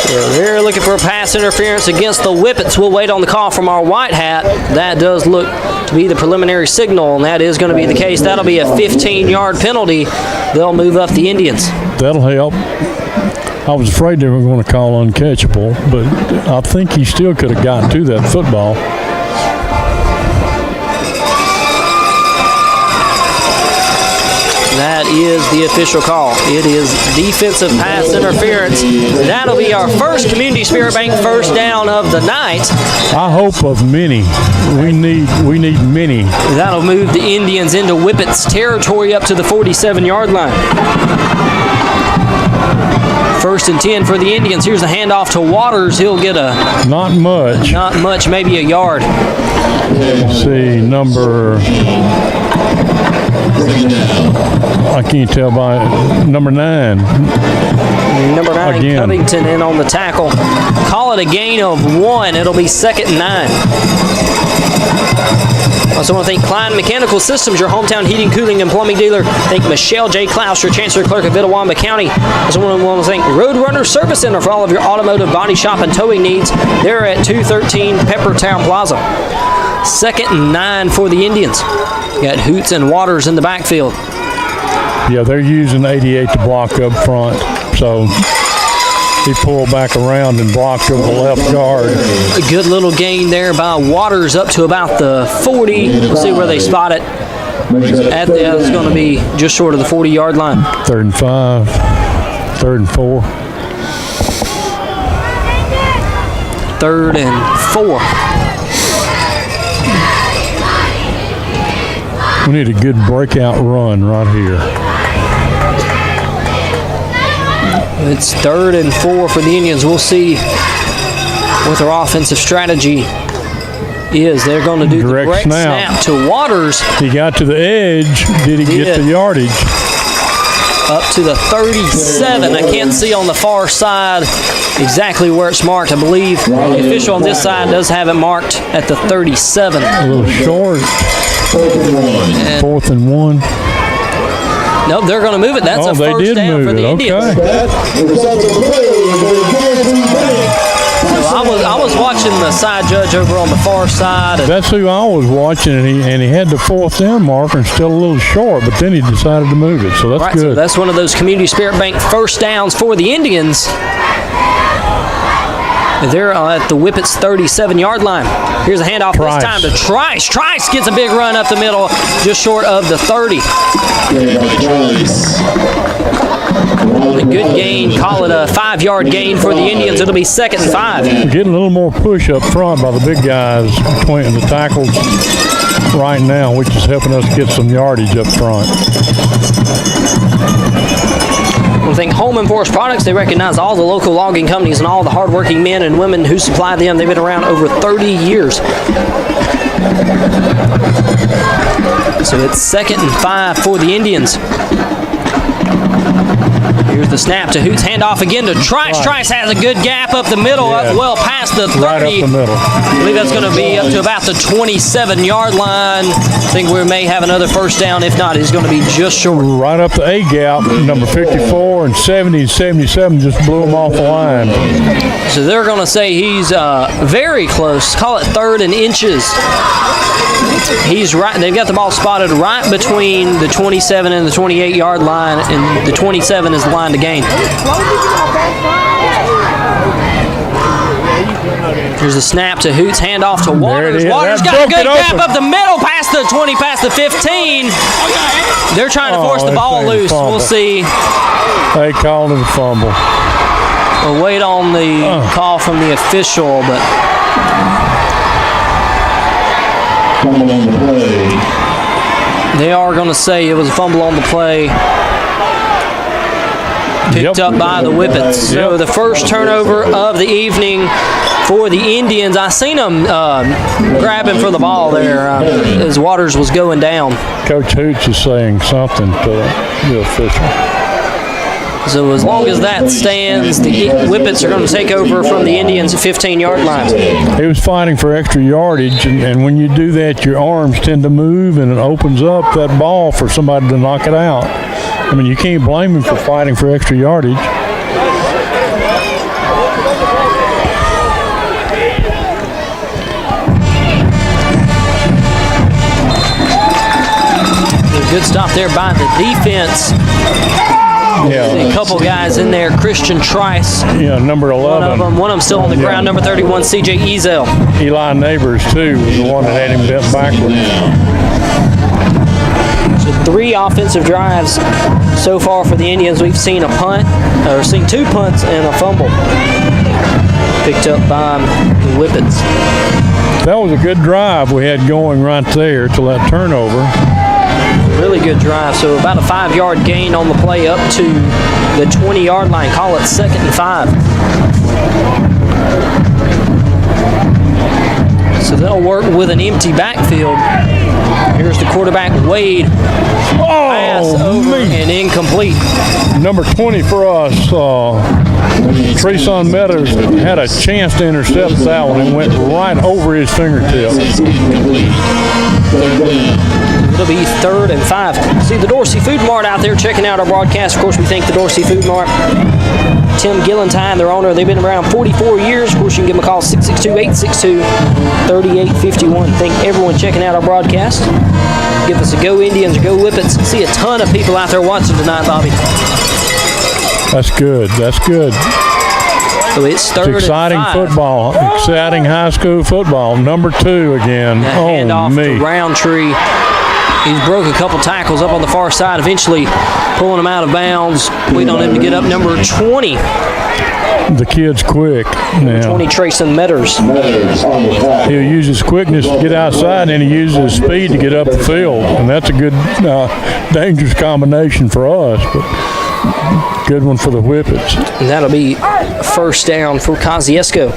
So they're looking for a pass interference against the Whippets. We'll wait on the call from our white hat. That does look to be the preliminary signal, and that is going to be the case. That'll be a 15-yard penalty. They'll move up the Indians. That'll help. I was afraid they were going to call uncatchable, but I think he still could have gotten to that football. That is the official call. It is defensive pass interference. That'll be our first Community Spirit Bank first down of the night. I hope of many. We need many. That'll move the Indians into Whippet's territory up to the 47-yard line. 1st and 10 for the Indians. Here's the handoff to Waters. He'll get not much, maybe a yard. Let's see, I can't tell by number 9. Number 9, again. Covington in on the tackle. Call it a gain of 1. It'll be 2nd and 9. I also want to thank Klein Mechanical Systems, your hometown heating, cooling, and plumbing dealer. Thank Michelle J. Klaus, your Chancellor Clerk of Itawamba County. I also want to thank Roadrunner Service Center for all of your automotive body shop and towing needs. They're at 213 Peppertown Plaza. 2nd and 9 for the Indians. You got Hoots and Waters in the backfield. Yeah, they're using 88 to block up front, so he pulled back around and blocked over the left guard. A good little gain there by Waters up to about the 40. We'll see where they spot it. It's going to be just short of the 40-yard line. 3rd and 5, 3rd and 4. 3rd and 4. We need a good breakout run right here. It's 3rd and 4 for the Indians. We'll see what their offensive strategy is. They're going to do the direct snap to Waters. He got to the edge. Did he get the yardage? Up to the 37. I can't see on the far side exactly where it's marked. I believe the official on this side does have it marked at the 37. A little short. 4th and 1. Nope, they're going to move it. That's a first down for the Indians. Okay. So I was watching the side judge over on the far side. That's who I was watching, and he had the 4th down marker and still a little short, but then he decided to move it, so that's good. So that's one of those Community Spirit Bank first downs for the Indians. They're at the Whippet's 37-yard line. Here's a handoff this time to Trice. Trice gets a big run up the middle, just short of the 30. A good gain. Call it a 5-yard gain for the Indians. It'll be 2nd and 5. We're getting a little more push up front by the big guys between the tackles right now, which is helping us get some yardage up front. I want to thank Home and Forest Products. They recognize all the local logging companies and all the hardworking men and women who supply them. They've been around over 30 years. So it's 2nd and 5 for the Indians. Here's the snap to Hoots. Handoff again to Trice. Trice has a good gap up the middle, up well past the 30. Right up the middle. I believe that's going to be up to about the 27-yard line. I think we may have another first down. If not, it's going to be just short. Right up the A gap. Number 54 and 70 and 77 just blew him off the line. So they're going to say he's very close. Call it 3rd and inches. He's right. They've got the ball spotted right between the 27 and the 28-yard line, and the 27 is the line to gain. Here's a snap to Hoots. Handoff to Waters. Waters got a good gap up the middle, past the 20, past the 15. They're trying to force the ball loose. We'll see. They called it a fumble. We'll wait on the call from the official, but. Fumble on the play. They are going to say it was a fumble on the play. Picked up by the Whippets. So the first turnover of the evening for the Indians. I seen them grabbing for the ball there as Waters was going down. Coach Hoots is saying something to the official. So as long as that stands, the Whippets are going to take over from the Indians at 15-yard line. He was fighting for extra yardage, and when you do that, your arms tend to move, and it opens up that ball for somebody to knock it out. I mean, you can't blame him for fighting for extra yardage. Good stop there by the defense. Yeah. A couple guys in there. Christian Trice. Yeah, number 11. One of them still on the ground. Number 31, C.J. Ezel. Eli Neighbors, too, was the one that had him bent backward. So 3 offensive drives so far for the Indians. We've seen a punt, or seen 2 punts and a fumble picked up by the Whippets. That was a good drive we had going right there till that turnover. Really good drive. So about a 5-yard gain on the play up to the 20-yard line. Call it 2nd and 5. So they'll work with an empty backfield. Here's the quarterback, Wade. Pass over and incomplete. Number 20 for us, Treson Meadows had a chance to intercept that one and went right over his fingertip. It'll be 3rd and 5. See the Dorsey Food Mart out there checking out our broadcast. Of course, we thank the Dorsey Food Mart. Tim Gillentine, their owner, they've been around 44 years. Of course, you can give them a call, 662-862-3851. Thank everyone checking out our broadcast. Give us a Go Indians or Go Whippets. See a ton of people out there watching tonight, Bobby. That's good. That's good. So it's 3rd and 5. Exciting football. Exciting high school football. Number 2 again. Handoff to Roundtree. He's broke a couple tackles up on the far side, eventually pulling him out of bounds. Waiting on him to get up. Number 20. The kid's quick. Now, 20, Treson Meadows. He'll use his quickness to get outside, and he uses his speed to get up the field. And that's a good, dangerous combination for us, but good one for the Whippets. And that'll be 1st down for Kosciuszko.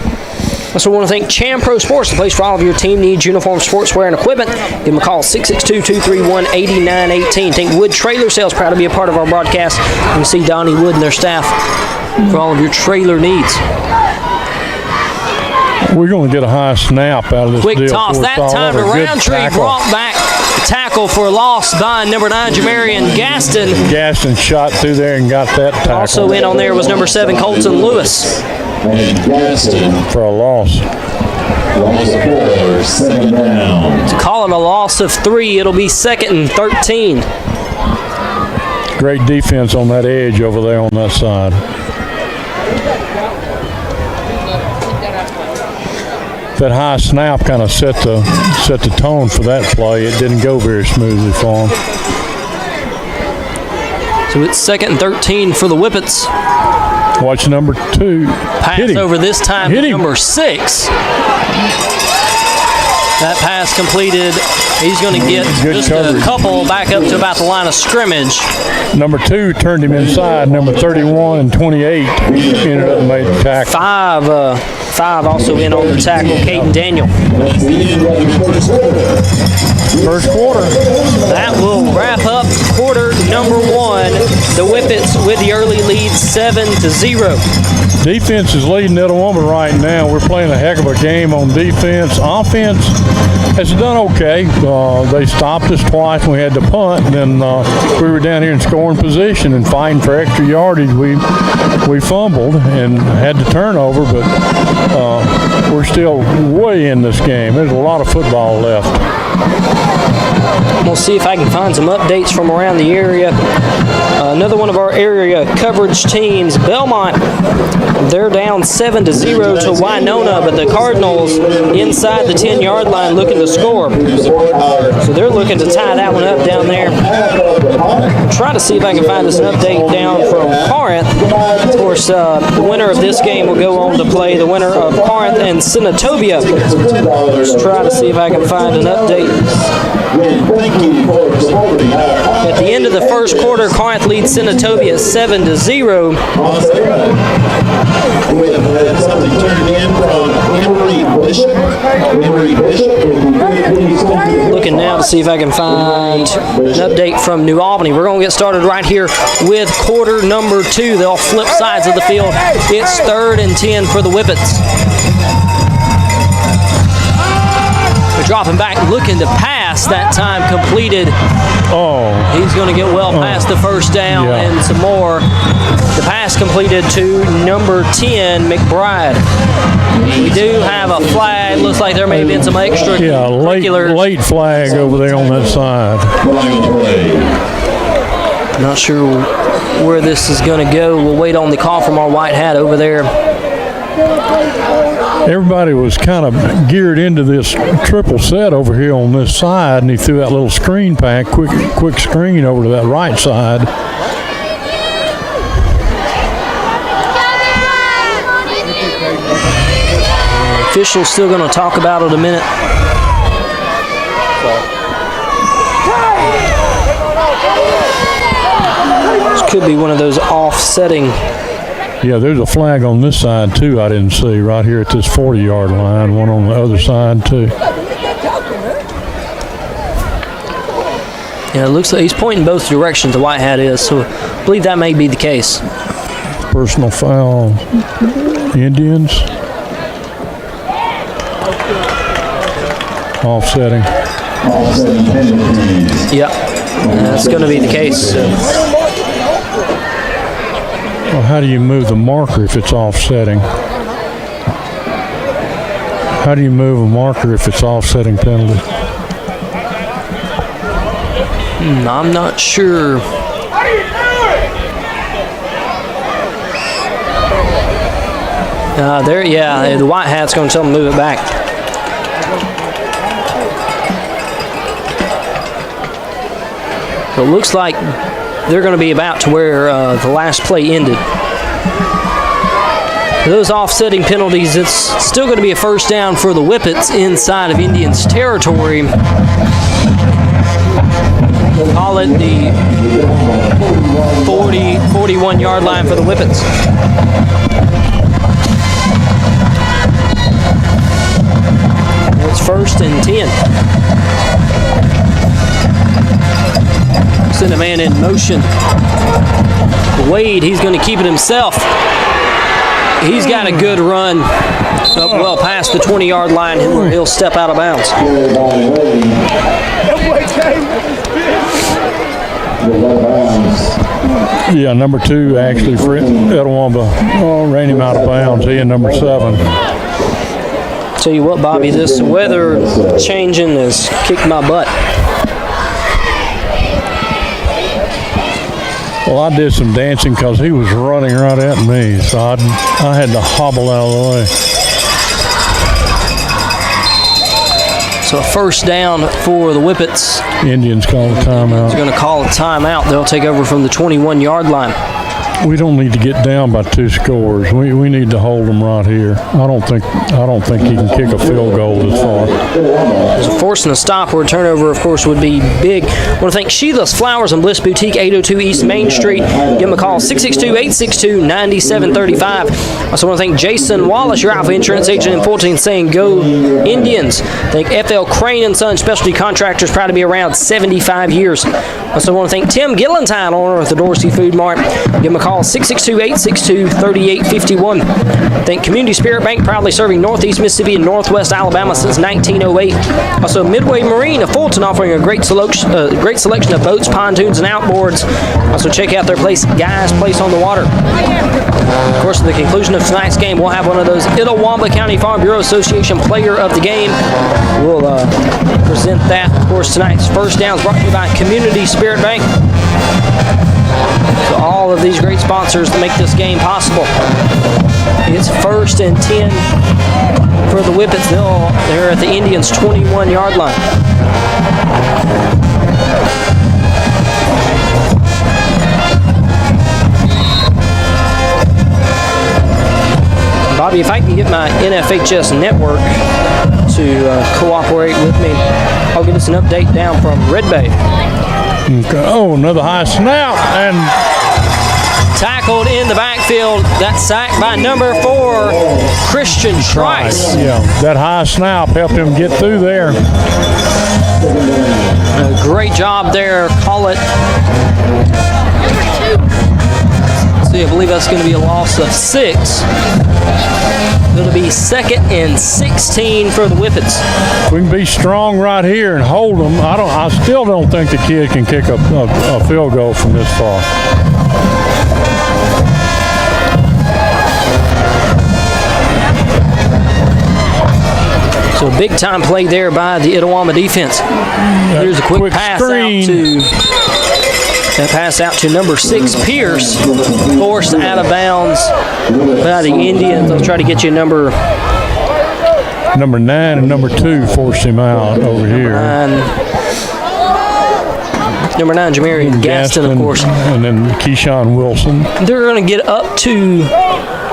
Also, want to thank Cham Pro Sports, the place for all of your team needs, uniform, sportswear, and equipment. Give them a call, 662-231-8918. Thank Wood Trailer Sales, proud to be a part of our broadcast. You can see Donnie Wood and their staff for all of your trailer needs. We're going to get a high snap out of this Quick deal. toss, that time to Roundtree, brought back tackle for a loss by number 9, Jamarian Gaston. Gaston shot through there and got that tackle. Also in on there was number 7, Colton Lewis. For a loss. Loss 4, 2nd down. To call it a loss of 3, it'll be 2nd and 13. Great defense on that edge over there on that side. That high snap kind of set the tone for that play. It didn't go very smoothly for him. So it's 2nd and 13 for the Whippets. Watch number 2. Pass over this time to number 6. That pass completed. He's going to get just a couple back up to about the line of scrimmage. Number 2 turned him inside. Number 31 and 28 ended up made the tackle. 5 also in on the tackle, Caden Daniel. First quarter. That will wrap up quarter number 1. The Whippets with the early lead, 7-0. Defense is leading Itawamba right now. We're playing a heck of a game on defense. Offense has done okay. They stopped us twice when we had to punt. Then we were down here in scoring position and fighting for extra yardage. We fumbled and had the turnover, but we're still way in this game. There's a lot of football left. We'll see if I can find some updates from around the area. Another one of our area coverage teams, Belmont, they're down 7-0 to Winona, but the Cardinals inside the 10-yard line looking to score. So they're looking to tie that one up down there. Try to see if I can find us an update down from Corinth. Of course, the winner of this game will go on to play the winner of Corinth and Senatobia. Let's try to see if I can find an update. At the end of the first quarter, Corinth leads Senatobia 7-0. We have had something turned in from Emory Bishop. Looking now to see if I can find an update from New Albany. We're going to get started right here with quarter number 2. They'll flip sides of the field. It's 3rd and 10 for the Whippets. They're dropping back, looking to pass. That time completed. He's going to get well past the first down and some more. The pass completed to number 10, McBride. We do have a flag. Looks like there may have been some extra. Yeah, late flag over there on that side. Not sure where this is going to go. We'll wait on the call from our white hat over there everybody was kind of geared into this triple set over here on this side, and he threw that little screen pack, quick screen over to that right side. Official's still going to talk about it a minute. This could be one of those offsetting. Yeah, there's a flag on this side too I didn't see, right here at this 40-yard line, one on the other side too. Yeah, it looks like he's pointing both directions, the white hat is, so I believe that may be the case. Personal foul, Indians. Offsetting. Yep, that's going to be the case. Well, how do you move the marker if it's offsetting? How do you move a marker if it's offsetting penalty? I'm not sure. The white hat's going to tell him to move it back. So it looks like they're going to be about to where the last play ended. For those offsetting penalties, it's still going to be a first down for the Whippets inside of Indians territory. We'll call it the 41-yard line for the Whippets. It's 1st and 10. Send a man in motion. Wade, he's going to keep it himself. He's got a good run up well past the 20-yard line where he'll step out of bounds. Yeah, number 2 actually for Etowamba ran him out of bounds. He and number 7. Tell you what, Bobby, this weather changing has kicked my butt. Well, I did some dancing because he was running right at me, so I had to hobble out of the way. So a first down for the Whippets. Indians call a timeout. They're going to call a timeout. They'll take over from the 21-yard line. We don't need to get down by 2 scores. We need to hold them right here. I don't think he can kick a field goal this far. So forcing a stop or a turnover, of course, would be big. I want to thank Sheila's Flowers and Bliss Boutique, 802 East Main Street. Give them a call, 662-862-9735. Also want to thank Jason Wallace, your Alpha Insurance agent in Fulton, saying go Indians. Thank FL Crane & Son Specialty Contractors, proud to be around 75 years. Also want to thank Tim Gillentine, owner of the Dorsey Food Mart. Give him a call, 662-862-3851. Thank Community Spirit Bank, proudly serving Northeast Mississippi and Northwest Alabama since 1908. Also, Midway Marine of Fulton, offering a great selection of boats, pontoons, and outboards. Also, check out their place, Guys Place on the Water. Of course, at the conclusion of tonight's game, we'll have one of those Itawamba County Farm Bureau Association Player of the Game. We'll present that. Of course, tonight's first down is brought to you by Community Spirit Bank. So all of these great sponsors to make this game possible. It's 1st and 10 for the Whippets. They're at the Indians' 21-yard line. Bobby, if I can get my NFHS network to cooperate with me, I'll get us an update down from Red Bay. Okay. Oh, another high snap and tackled in the backfield. That sack by number 4, Christian Trice. Yeah, that high snap helped him get through there. A great job there. Call it. See, I believe that's going to be a loss of 6. Going to be 2nd and 16 for the Whippets. We can be strong right here and hold them. I still don't think the kid can kick a field goal from this far. So a big time play there by the Itawamba defense. Here's a quick pass screen out to That pass out to number 6, Pierce, forced out of bounds by the Indians. They'll try to get you number 9 and number 2 forced him out over here. Number 9, Jamarian Gaston, of course. And then Keyshawn Wilson. They're going to get up to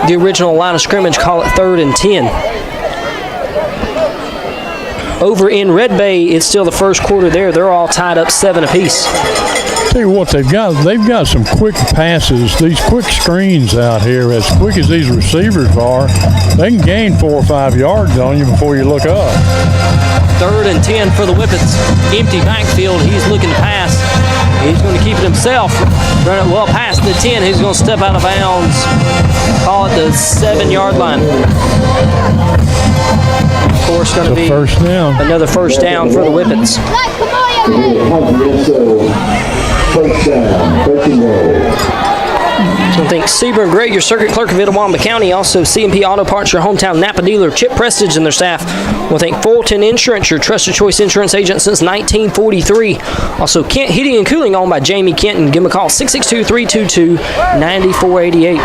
the original line of scrimmage, call it 3rd and 10. Over in Red Bay, it's still the first quarter there. They're all tied up 7 apiece. Tell you what, they've got some quick passes, these quick screens out here. As quick as these receivers are, they can gain 4 or 5 yards on you before you look up. 3rd and 10 for the Whippets. Empty backfield. He's looking to pass. He's going to keep it himself. Run it well past the 10. He's going to step out of bounds. Call it the 7-yard line. Of course, going to be first down. Another first down for the Whippets. First down, 13 yards. So I think Sebring Gray, your circuit clerk of Itawamba County, also CMP Auto Parts, your hometown Napa dealer, Chip Prestige and their staff. We'll thank Fulton Insurance, your trusted choice insurance agent since 1943. Also Kent Heating and Cooling, owned by Jamie Kenton. Give them a call, 662-322-9488.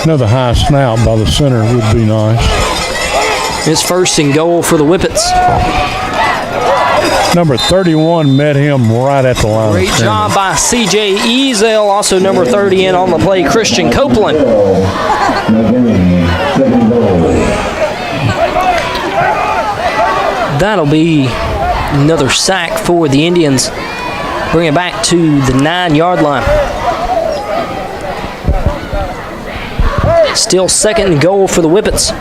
Another high snap by the center would be nice. It's 1st and goal for the Whippets. Number 31 met him right at the line. Great job by C.J. Ezel. Also number 30 in on the play, Christian Copeland. That'll be another sack for the Indians. Bring it back to the 9-yard line. Still 2nd and goal for the Whippets.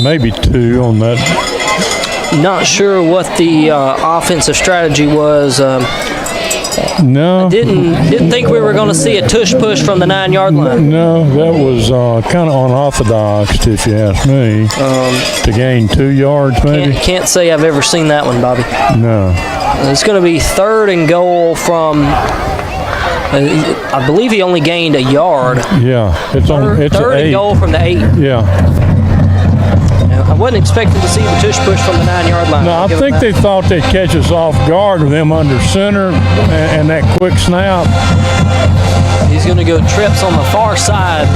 Maybe 2 on that. Not sure what the offensive strategy was. No. Didn't think we were going to see a tush push from the 9-yard line. No, that was kind of unorthodox, if you ask me. To gain 2 yards, maybe. Can't say I've ever seen that one, Bobby. No. It's going to be 3rd and goal from. I believe he only gained a yard. Yeah, it's 3rd and goal from the 8. Yeah. I wasn't expecting to see the tush push from the 9-yard line. No, I think they thought they'd catch us off guard with them under center and that quick snap. He's going to go trips on the far side.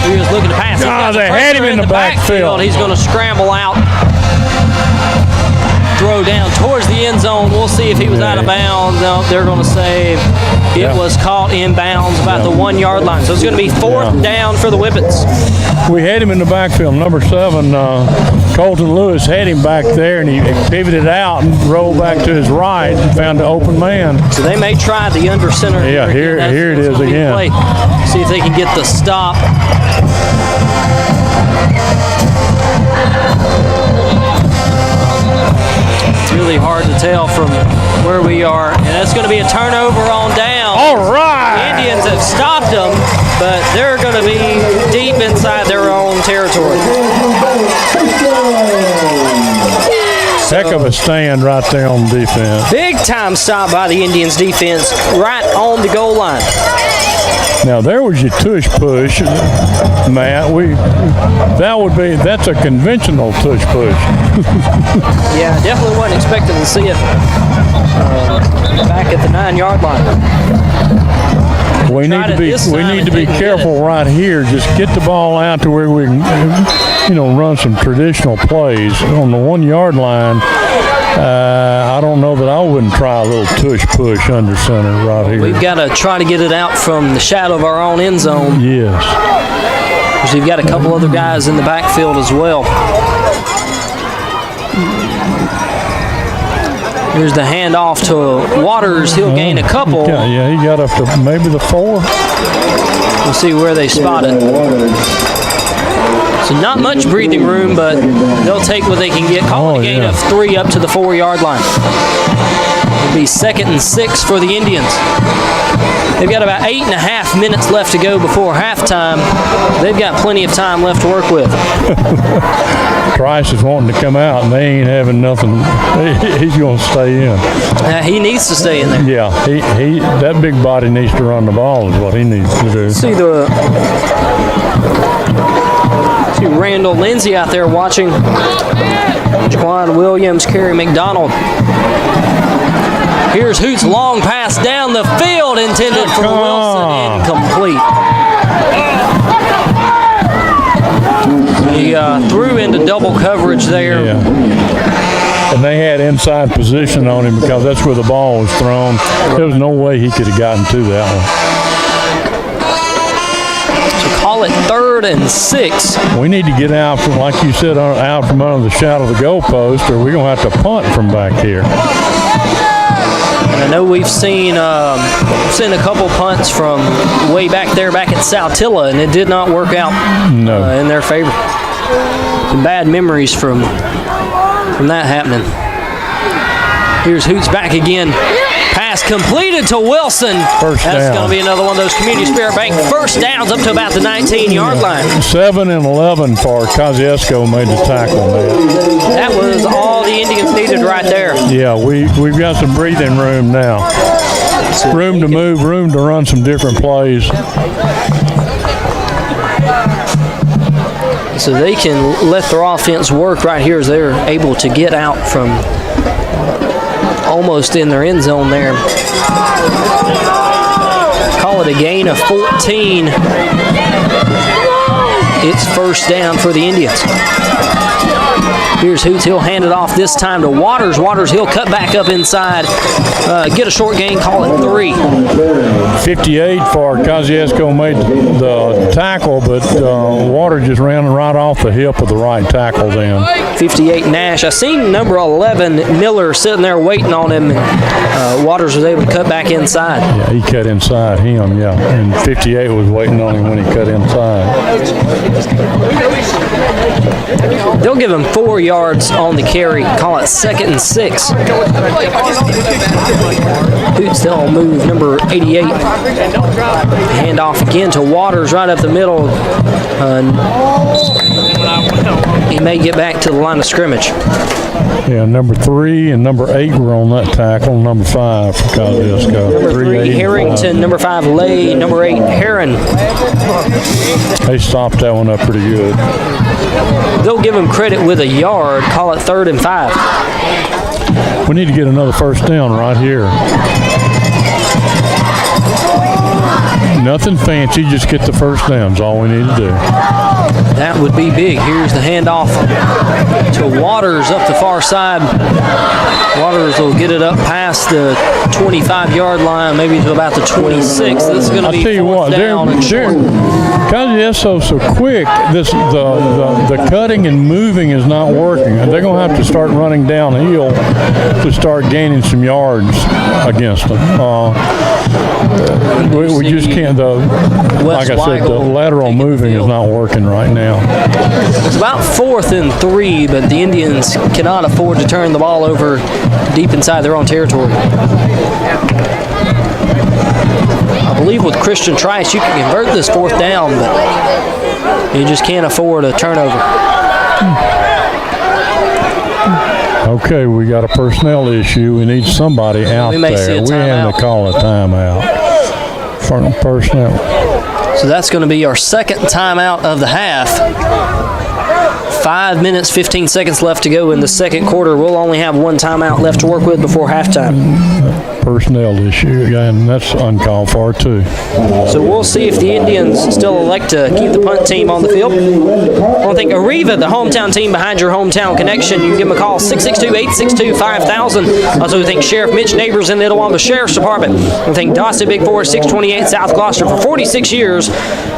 He was looking to pass. They had him in the backfield. He's going to scramble out. Throw down towards the end zone. We'll see if he was out of bounds. No, they're going to say it was caught in bounds about the 1-yard line. So it's going to be 4th down for the Whippets. We had him in the backfield. Number 7, Colton Lewis had him back there, and he pivoted out and rolled back to his right and found an open man. So they may try the under center. Yeah, here it is again. See if they can get the stop. It's really hard to tell from where we are. And that's going to be a turnover on down. All right. The Indians have stopped them, but they're going to be deep inside their own territory. Heck of a stand right there on defense. Big time stop by the Indians defense right on the goal line. Now there was your tush push, Matt. That's a conventional tush push. Yeah, definitely wasn't expecting to see it back at the 9-yard line. We need to be careful right here. Just get the ball out to where we can, run some traditional plays on the 1-yard line. I don't know that I wouldn't try a little tush push under center right here. We've got to try to get it out from the shadow of our own end zone. Yes. Because we've got a couple other guys in the backfield as well. Here's the handoff to Waters. He'll gain a couple. Yeah, he got up to maybe the 4. We'll see where they spot it. So not much breathing room, but they'll take what they can get. Calling a gain of 3 up to the 4-yard line. It'll be 2nd and 6 for the Indians. They've got about 8.5 minutes left to go before halftime. They've got plenty of time left to work with. Trice is wanting to come out, and they ain't having nothing. He's going to stay in. He needs to stay in there. Yeah, he that big body needs to run the ball is what he needs to do. See Randall Lindsay out there watching. Jaquan Williams, Kerry McDonald. Here's Hoot's long pass down the field, intended for Wilson, incomplete. He threw into double coverage there. Yeah. And they had inside position on him because that's where the ball was thrown. There was no way he could have gotten to that one. So call it 3rd and 6. We need to get out from, like you said, out from under the shadow of the goalpost, or we're going to have to punt from back here. And I know we've seen a couple punts from way back there, back at Saltilla, and it did not work out in their favor. Some bad memories from that happening. Here's Hoots back again. Pass completed to Wilson. First down. That's going to be another one of those Community Spirit Bank first downs up to about the 19-yard line. 7 and 11 for Kosciuszko made the tackle there. That was all the Indians needed right there. Yeah, we've got some breathing room now. Room to move, room to run some different plays. So they can let their offense work right here as they're able to get out from almost in their end zone there. Call it a gain of 14. It's first down for the Indians. Here's Hoots. He'll hand it off this time to Waters. Waters, he'll cut back up inside. Get a short gain, call it 3. 58 for Kosciuszko made the tackle, but Waters just ran right off the hip of the right tackle then. 58 Nash. I seen number 11 Miller sitting there waiting on him. Waters was able to cut back inside. Yeah, he cut inside him, yeah. And 58 was waiting on him when he cut inside. They'll give him 4 yards on the carry. Call it 2nd and 6. Hoots, they'll move number 88. Hand off again to Waters right up the middle. He may get back to the line of scrimmage. Yeah, number 3 and number 8 were on that tackle. Number 5 for Kosciuszko. Number 3 Harrington, number 5 Lay, number 8 Heron. They stopped that one up pretty good. They'll give him credit with a yard. Call it 3rd and 5. We need to get another first down right here. Nothing fancy, just get the first down is all we need to do. That would be big. Here's the handoff to Waters up the far side. Waters will get it up past the 25-yard line, maybe to about the 26. This is going to be fourth down and short. Kosciuszko's so quick, the cutting and moving is not working. They're going to have to start running downhill to start gaining some yards against them. We just can't, like I said, the lateral moving is not working right now. It's about 4th and 3, but the Indians cannot afford to turn the ball over deep inside their own territory. I believe with Christian Trice, you can convert this 4th down, but you just can't afford a turnover. Okay, we got a personnel issue. We need somebody out there. We have to call a timeout for personnel. So that's going to be our second timeout of the half. 5 minutes, 15 seconds left to go in the second quarter. We'll only have one timeout left to work with before halftime. Personnel issue, and that's uncalled for too. So we'll see if the Indians still elect to keep the punt team on the field. I want to thank Arriva, the hometown team behind your hometown connection. You can give them a call, 662-862-5000. Also thank Sheriff Mitch Neighbors in the Itawamba Sheriff's Department. I want to thank Dawson Big Four, 628 South Gloucester for 46 years.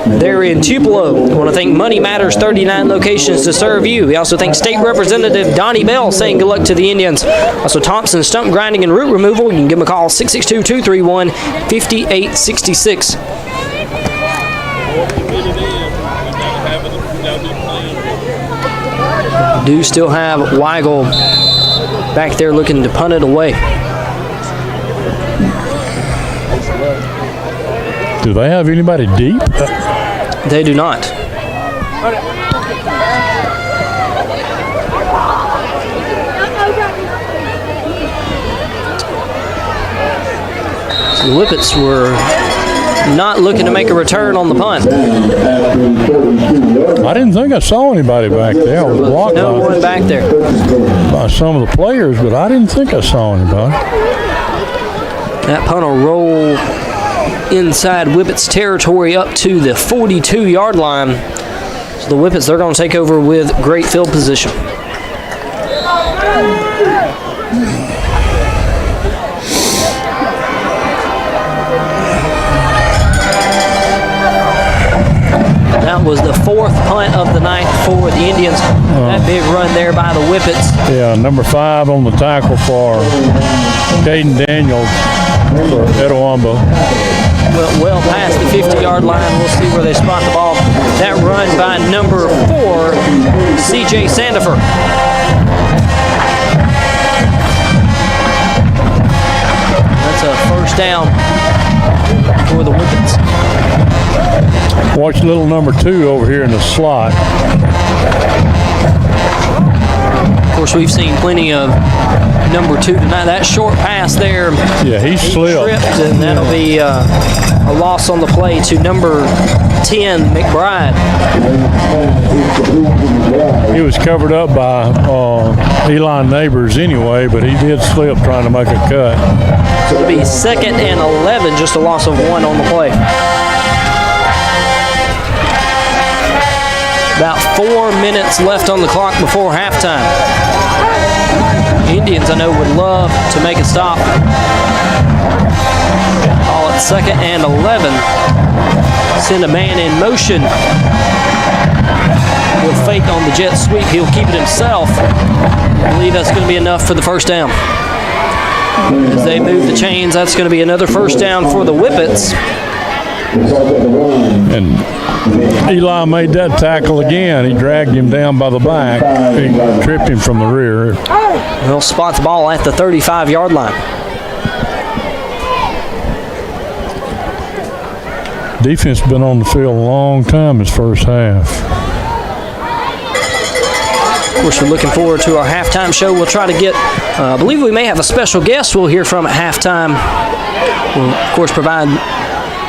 They're in Tupelo. I want to thank Money Matters, 39 locations to serve you. We also thank State Representative Donnie Bell saying good luck to the Indians. Also Thompson Stump Grinding and Root Removal. You can give them a call, 662-231-5866. Do still have Weigel back there looking to punt it away. Do they have anybody deep? They do not. The Whippets were not looking to make a return on the punt. I didn't think I saw anybody back there. I was blocked No one back there. by some of the players, but I didn't think I saw anybody. That punt will roll inside Whippets territory up to the 42-yard line. So the Whippets, they're going to take over with great field position. That was the fourth punt of the night for the Indians. That big run there by the Whippets. Yeah, number 5 on the tackle for Caden Daniels for Etowamba. Well past the 50-yard line. We'll see where they spot the ball. That run by number 4, C.J. Sandifer. That's a first down for the Whippets. Watch little number 2 over here in the slot. Of course, we've seen plenty of number 2 tonight. That short pass there. Yeah, he slipped. Tripped, and that'll be a loss on the play to number 10, McBride. He was covered up by Eli Neighbors anyway, but he did slip trying to make a cut. So it'll be 2nd and 11, just a loss of 1 on the play. About 4 minutes left on the clock before halftime. Indians, I know, would love to make a stop. Call it 2nd and 11. Send a man in motion. He'll fake on the jet sweep. He'll keep it himself. I believe that's going to be enough for the first down. As they move the chains, that's going to be another first down for the Whippets. And Eli made that tackle again. He dragged him down by the back. He tripped him from the rear. He'll spot the ball at the 35-yard line. Defense been on the field a long time this first half. Of course, we're looking forward to our halftime show. We'll try to get, I believe we may have a special guest we'll hear from at halftime. We'll, of course, provide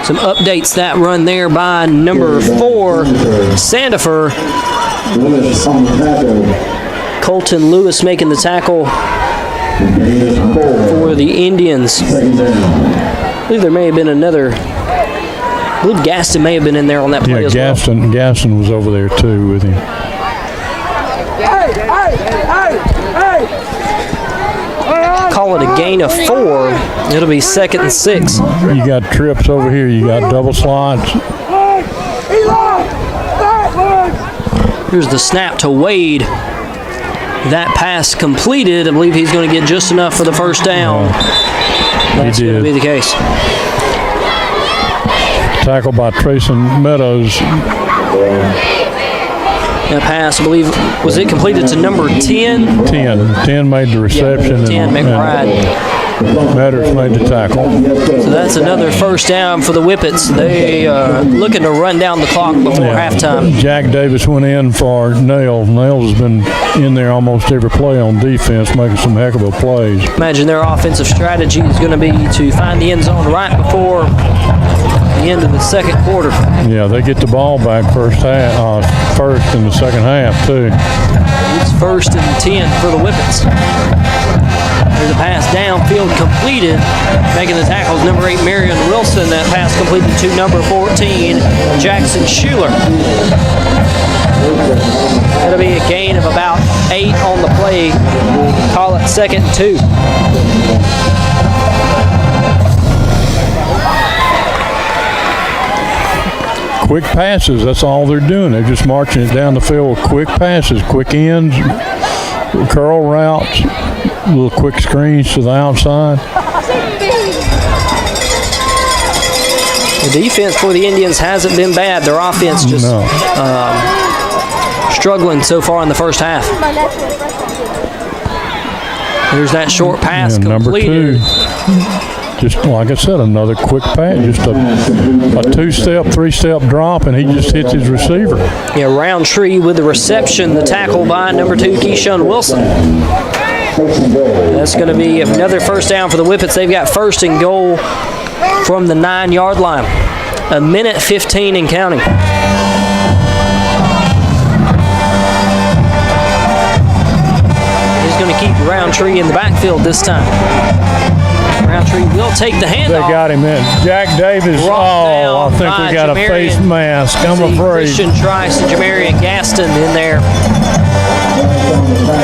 some updates. That run there by number 4, Sandifer. Colton Lewis making the tackle for the Indians. I believe there may have been another. I believe Gaston may have been in there on that play as well. Gaston was over there too with him. Call it a gain of 4. It'll be 2nd and 6. You got trips over here. You got double slots. Here's the snap to Wade. That pass completed. I believe he's going to get just enough for the first down. That's going to be the case. Tackle by Trayson Meadows. That pass, I believe, was it completed to number 10? 10 made the reception. 10, McBride. Matters made the tackle. So that's another first down for the Whippets. They looking to run down the clock before halftime. Jack Davis went in for Nails. Nails has been in there almost every play on defense, making some heck of a plays. Imagine their offensive strategy is going to be to find the end zone right before the end of the second quarter. Yeah, they get the ball back first in the second half too. It's 1st and 10 for the Whippets. There's a pass downfield completed. Making the tackles, number 8, Marion Wilson. That pass completed to number 14, Jackson Schuler. That'll be a gain of about 8 on the play. Call it 2nd and 2. Quick passes, that's all they're doing. They're just marching it down the field with quick passes, quick ends, curl routes, little quick screens to the outside. The defense for the Indians hasn't been bad. Their offense just struggling so far in the first half. There's that short pass completed. Number 2. Just like I said, another quick pass, just a 2-step, 3-step drop, and he just hits his receiver. Yeah, Roundtree with the reception, the tackle by number 2, Keyshawn Wilson. That's going to be another first down for the Whippets. They've got first and goal from the 9-yard line. 1:15 and counting. He's going to keep Roundtree in the backfield this time. Roundtree will take the handoff. They got him in. Jack Davis. I think we got a face mask. I'm afraid. Christian Trice and Jamarian Gaston in there.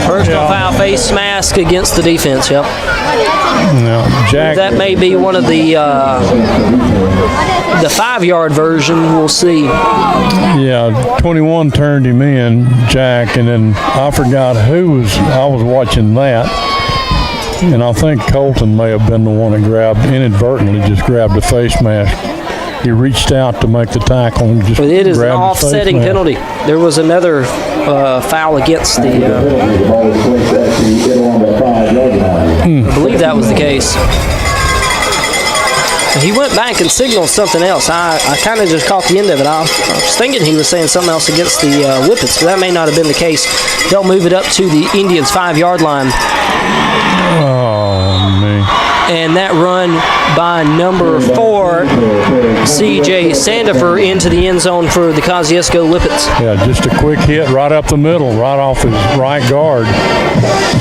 Personal foul face mask against the defense. Yep. No, Jack. That may be one of the 5-yard version. We'll see. Yeah, 21 turned him in, Jack, and then I forgot who was. I was watching that. And I think Colton may have been the one that inadvertently just grabbed the face mask. He reached out to make the tackle and just grabbed the face mask. It is an offsetting penalty. There was another foul against the... I believe that was the case. He went back and signaled something else. I kind of just caught the end of it. I was thinking he was saying something else against the Whippets, but that may not have been the case. They'll move it up to the Indians' 5-yard line. Oh, man. And that run by number 4, C.J. Sandifer, into the end zone for the Kosciuszko Whippets. Yeah, just a quick hit right up the middle, right off his right guard.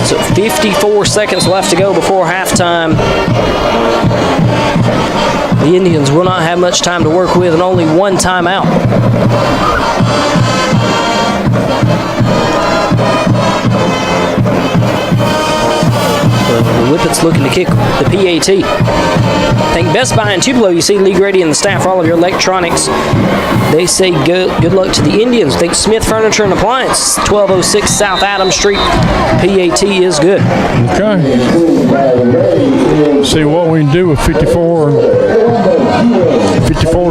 So 54 seconds left to go before halftime. The Indians will not have much time to work with and only one timeout. The Whippets looking to kick the PAT. Thank Best Buy and Tupelo. You see Lee Grady and the staff for all of your electronics. They say good luck to the Indians. Thank Smith Furniture and Appliance, 1206 South Adams Street. PAT is good. Okay. See what we can do with 54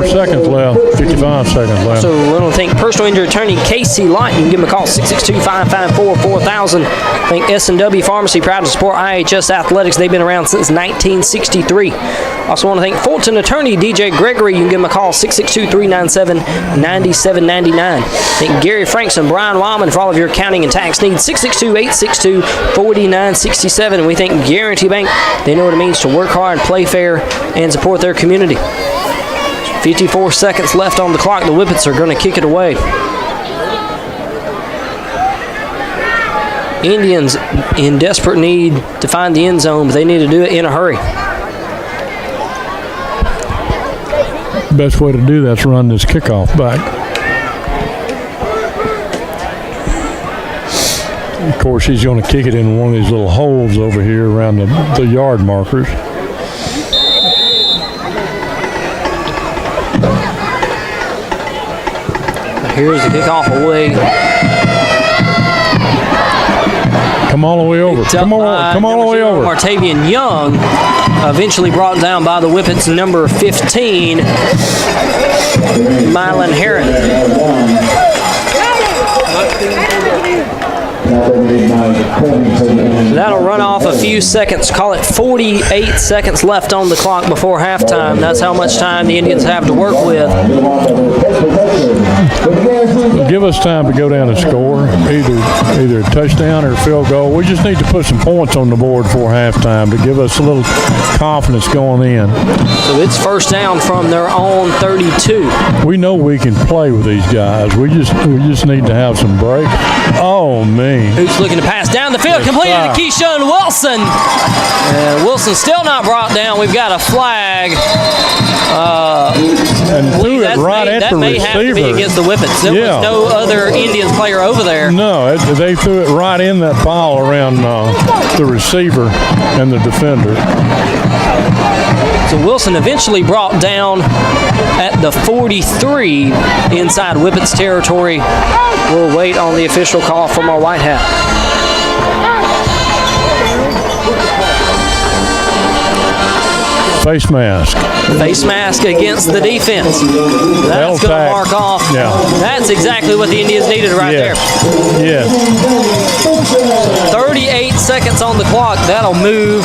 seconds left, 55 seconds left. So we want to thank personal injury attorney Casey Light. You can give him a call, 662-554-4000. Thank S&W Pharmacy, proud to support IHS Athletics. They've been around since 1963. Also want to thank Fulton attorney DJ Gregory. You can give him a call, 662-397-9799. Thank Gary Franks and Brian Wyman for all of your accounting and tax needs, 662-862-4967. And we thank Guarantee Bank. They know what it means to work hard, play fair, and support their community. 54 seconds left on the clock. The Whippets are going to kick it away. Indians in desperate need to find the end zone, but they need to do it in a hurry. Best way to do that is run this kickoff back. Of course, he's going to kick it in one of these little holes over here around the yard markers. Here's the kickoff away. Come all the way over. Come all the way over. Martavian Young, eventually brought down by the Whippets, number 15, Mylan Herron. That'll run off a few seconds. Call it 48 seconds left on the clock before halftime. That's how much time the Indians have to work with. Give us time to go down and score, either a touchdown or a field goal. We just need to put some points on the board before halftime to give us a little confidence going in. So it's first down from their own 32. We know we can play with these guys. We just need to have some break. Oh, me. Who's looking to pass down the field, completed to Keyshawn Wilson. Wilson still not brought down. We've got a flag. And threw it right at the receiver. That may have to be against the Whippets. There was no other Indians player over there. No, they threw it right in that pile around the receiver and the defender. So Wilson eventually brought down at the 43 inside Whippets territory. We'll wait on the official call from our white hat. Face mask. Face mask against the defense. That's going to mark off. Yeah. That's exactly what the Indians needed right there. Yeah. 38 seconds on the clock. That'll move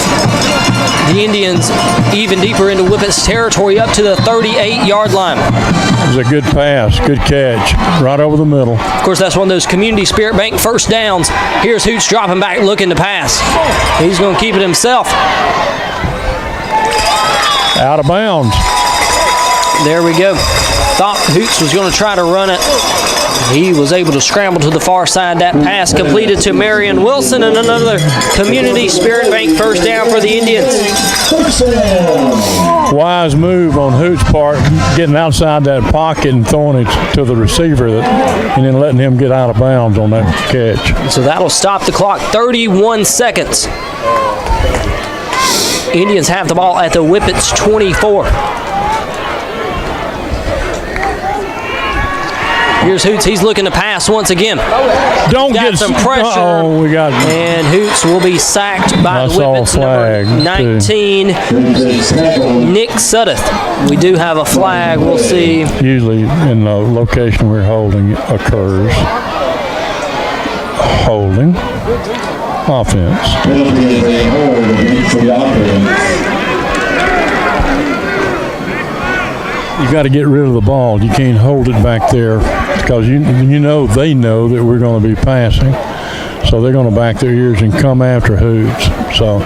the Indians even deeper into Whippets territory up to the 38-yard line. It was a good pass, good catch, right over the middle. Of course, that's one of those Community Spirit Bank first downs. Here's Hoots dropping back, looking to pass. He's going to keep it himself. Out of bounds. There we go. Thought Hoots was going to try to run it. He was able to scramble to the far side. That pass completed to Marion Wilson, and another Community Spirit Bank first down for the Indians. Wise move on Hoots' part, getting outside that pocket and throwing it to the receiver, and then letting him get out of bounds on that catch. So that'll stop the clock. 31 seconds. Indians have the ball at the Whippets 24. Here's Hoots. He's looking to pass once again. Don't got get some pressure. Oh, we got. And Hoots will be sacked by the Whippets flag, number 19, Nick Suddeth. We do have a flag. We'll see. Usually in the location we're holding occurs. Holding. Offense. You got to get rid of the ball. You can't hold it back there because you know they know that we're going to be passing, so they're going to back their ears and come after Hoots. So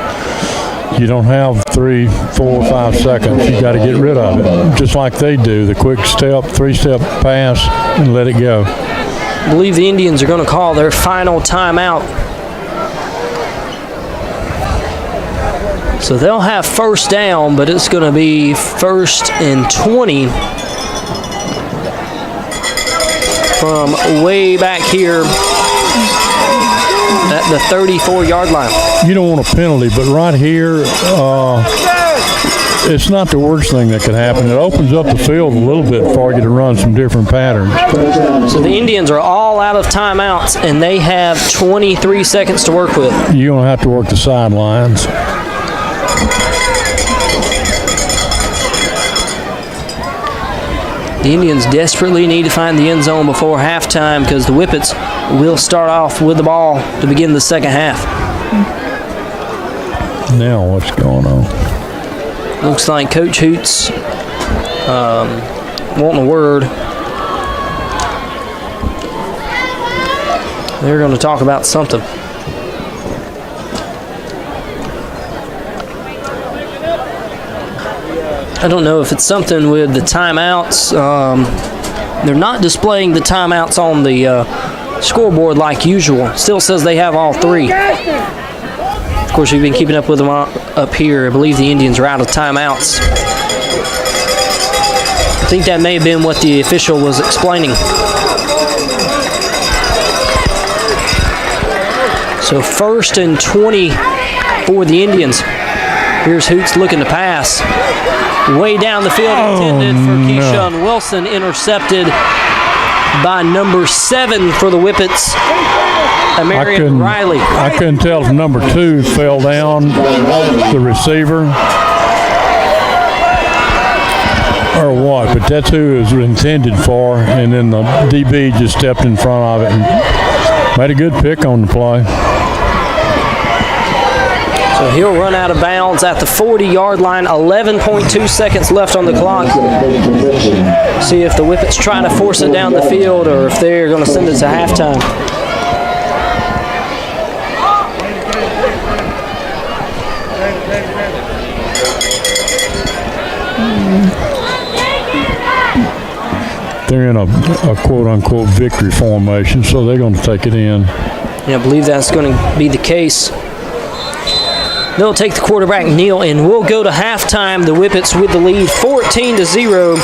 you don't have 3, 4, 5 seconds. You got to get rid of it, just like they do. The quick step, 3-step pass, and let it go. I believe the Indians are going to call their final timeout. So they'll have first down, but it's going to be 1st and 20 from way back here at the 34-yard line. You don't want a penalty, but right here, it's not the worst thing that could happen. It opens up the field a little bit for you to run some different patterns. So the Indians are all out of timeouts, and they have 23 seconds to work with. You're going to have to work the sidelines. The Indians desperately need to find the end zone before halftime because the Whippets will start off with the ball to begin the second half. Now what's going on? Looks like Coach Hoots wanting a word. They're going to talk about something. I don't know if it's something with the timeouts. They're not displaying the timeouts on the scoreboard like usual. Still says they have all 3. Of course, we've been keeping up with them up here. I believe the Indians are out of timeouts. I think that may have been what the official was explaining. So 1st and 20 for the Indians. Here's Hoots looking to pass. Way down the field, intended for Keyshawn Wilson, intercepted by number 7 for the Whippets, Marion Riley. I couldn't tell if number 2 fell down, the receiver, or what, but that's who it was intended for, and then the DB just stepped in front of it and made a good pick on the play. So he'll run out of bounds at the 40-yard line. 11.2 seconds left on the clock. See if the Whippets try to force it down the field or if they're going to send it to halftime. They're in a quote-unquote victory formation, so they're going to take it in. Yeah, I believe that's going to be the case. They'll take the quarterback kneel, and we'll go to halftime. The Whippets with the lead 14-0.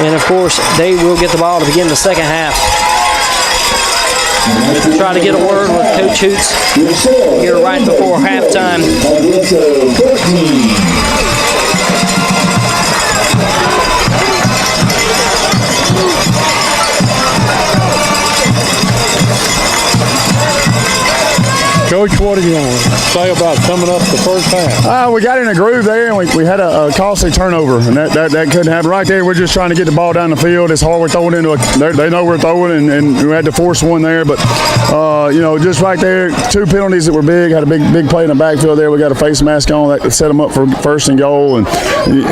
And, of course, they will get the ball to begin the second half. Try to get a word with Coach Hoots here right before halftime. Coach, what do you want to say about coming up the first half? We got in a groove there, and we had a costly turnover, and that couldn't happen. Right there, we're just trying to get the ball down the field. It's hard. We're throwing into they know we're throwing, and we had to force one there. But, just right there, 2 penalties that were big. Had a big play in the backfield there. We got a face mask on that set them up for first and goal. And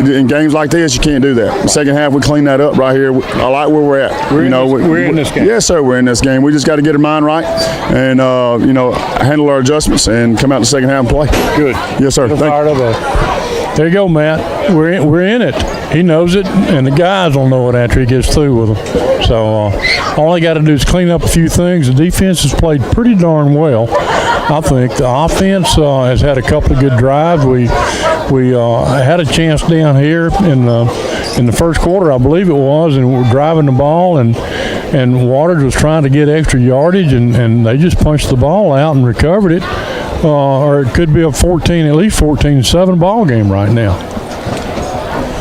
in games like this, you can't do that. The second half, we cleaned that up right here. I like where we're at. We're in this game. Yes, sir, we're in this game. We just got to get our mind right and, handle our adjustments and come out in the second half and play. Good. Yes, sir. There you go, Matt. We're in it. He knows it, and the guys will know it after he gets through with them. So all they got to do is clean up a few things. The defense has played pretty darn well. I think the offense has had a couple of good drives. We had a chance down here in the first quarter, I believe it was, and we're driving the ball, and Waters was trying to get extra yardage, and they just punched the ball out and recovered it. Or it could be at least 14-7 ball game right now.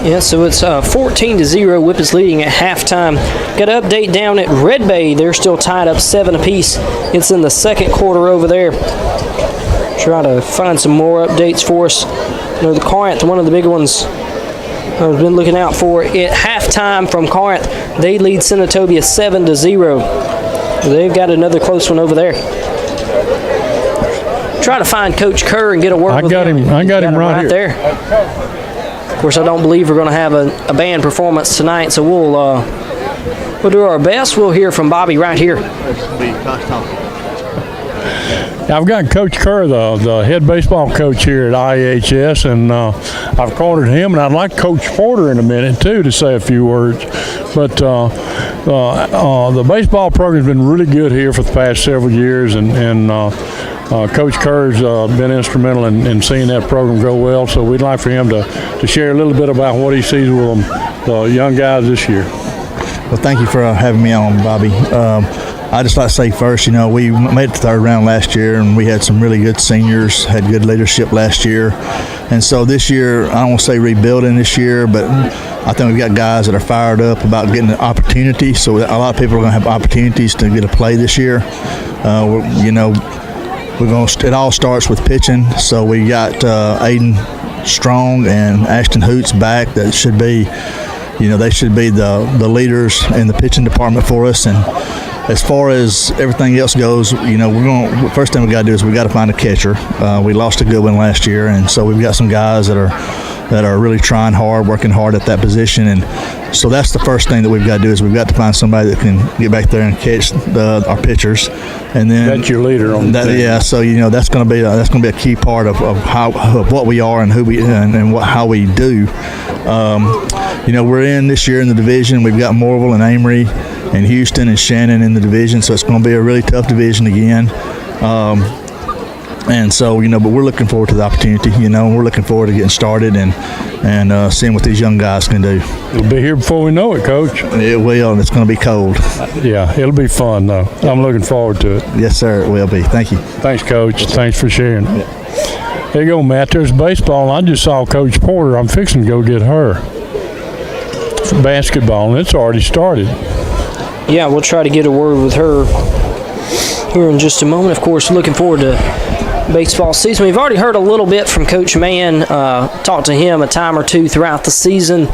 Yeah, so it's 14-0. Whippets leading at halftime. Got an update down at Red Bay. They're still tied up 7 apiece. It's in the second quarter over there. Try to find some more updates for us. The Corinth, one of the big ones I've been looking out for at halftime from Corinth. They lead Senatobia 7-0. They've got another close one over there. Try to find Coach Kerr and get a word with him. I got him right there. Of course, I don't believe we're going to have a band performance tonight, so we'll do our best. We'll hear from Bobby right here. I've got Coach Kerr, the head baseball coach here at IHS, and I've cornered him, and I'd like Coach Porter in a minute, too, to say a few words. But the baseball program's been really good here for the past several years, and Coach Kerr's been instrumental in seeing that program go well, so we'd like for him to share a little bit about what he sees with the young guys this year. Well, thank you for having me on, Bobby. I'd just like to say first, we made it to the third round last year, and we had some really good seniors, had good leadership last year. And so this year, I don't want to say rebuilding this year, but I think we've got guys that are fired up about getting an opportunity. So a lot of people are going to have opportunities to get a play this year. It all starts with pitching. So we got Aiden Strong and Ashton Hoots back. That should be, they should be the leaders in the pitching department for us. And as far as everything else goes, first thing we got to do is we got to find a catcher. We lost a good one last year, and so we've got some guys that are really trying hard, working hard at that position. And so that's the first thing that we've got to do is we've got to find somebody that can get back there and catch our pitchers. And then that's your leader on that. Yeah, so that's going to be a key part of what we are and who we and how we do. We're in this year in the division. We've got Morville and Amory and Houston and Shannon in the division, so it's going to be a really tough division again. And so, but we're looking forward to the opportunity, we're looking forward to getting started and seeing what these young guys can do. We'll be here before we know it, Coach. It will, and it's going to be cold. Yeah, it'll be fun, though. I'm looking forward to it. Yes, sir, it will be. Thank you. Thanks, Coach. Thanks for sharing. Yeah. There you go, Matt. There's baseball. I just saw Coach Porter. I'm fixing to go get her for basketball, and it's already started. Yeah, we'll try to get a word with her here in just a moment. Of course, looking forward to baseball season. We've already heard a little bit from Coach Mann, talked to him a time or two throughout the season.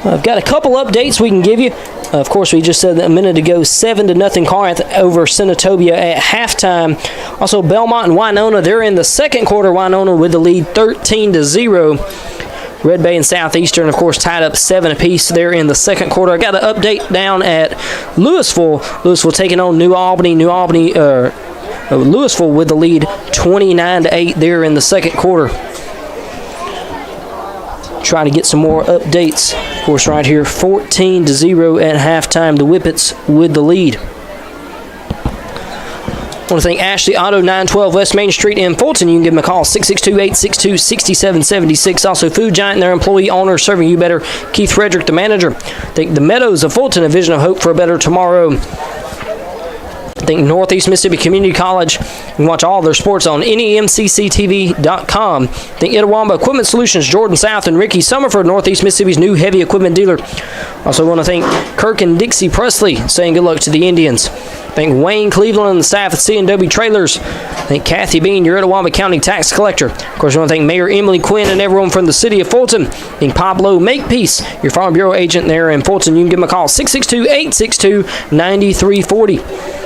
I've got a couple updates we can give you. Of course, we just said a minute ago, 7-0 Corinth over Senatobia at halftime. Also, Belmont and Winona, they're in the second quarter. Winona with the lead 13-0. Red Bay and Southeastern, of course, tied up 7 apiece there in the second quarter. I got an update down at Louisville. Louisville taking on New Albany. Louisville with the lead 29-8 there in the second quarter. Try to get some more updates. Of course, right here, 14-0 at halftime. The Whippets with the lead. I want to thank Ashley Auto, 912 West Main Street in Fulton. You can give them a call, 662-862-6776. Also, Food Giant and their employee owner serving you better, Keith Frederick, the manager. Thank the Meadows of Fulton, a vision of hope for a better tomorrow. I think Northeast Mississippi Community College. You can watch all their sports on nemcctv.com. I think Itawamba Equipment Solutions, Jordan South and Ricky Summerford, Northeast Mississippi's new heavy equipment dealer. Also want to thank Kirk and Dixie Presley, saying good luck to the Indians. Thank Wayne Cleveland and the staff at C&W Trailers. Thank Kathy Bean, your Itawamba County tax collector. Of course, we want to thank Mayor Emily Quinn and everyone from the city of Fulton. Thank Pablo Makepeace, your Farm Bureau agent there in Fulton. You can give them a call, 662-862-9340.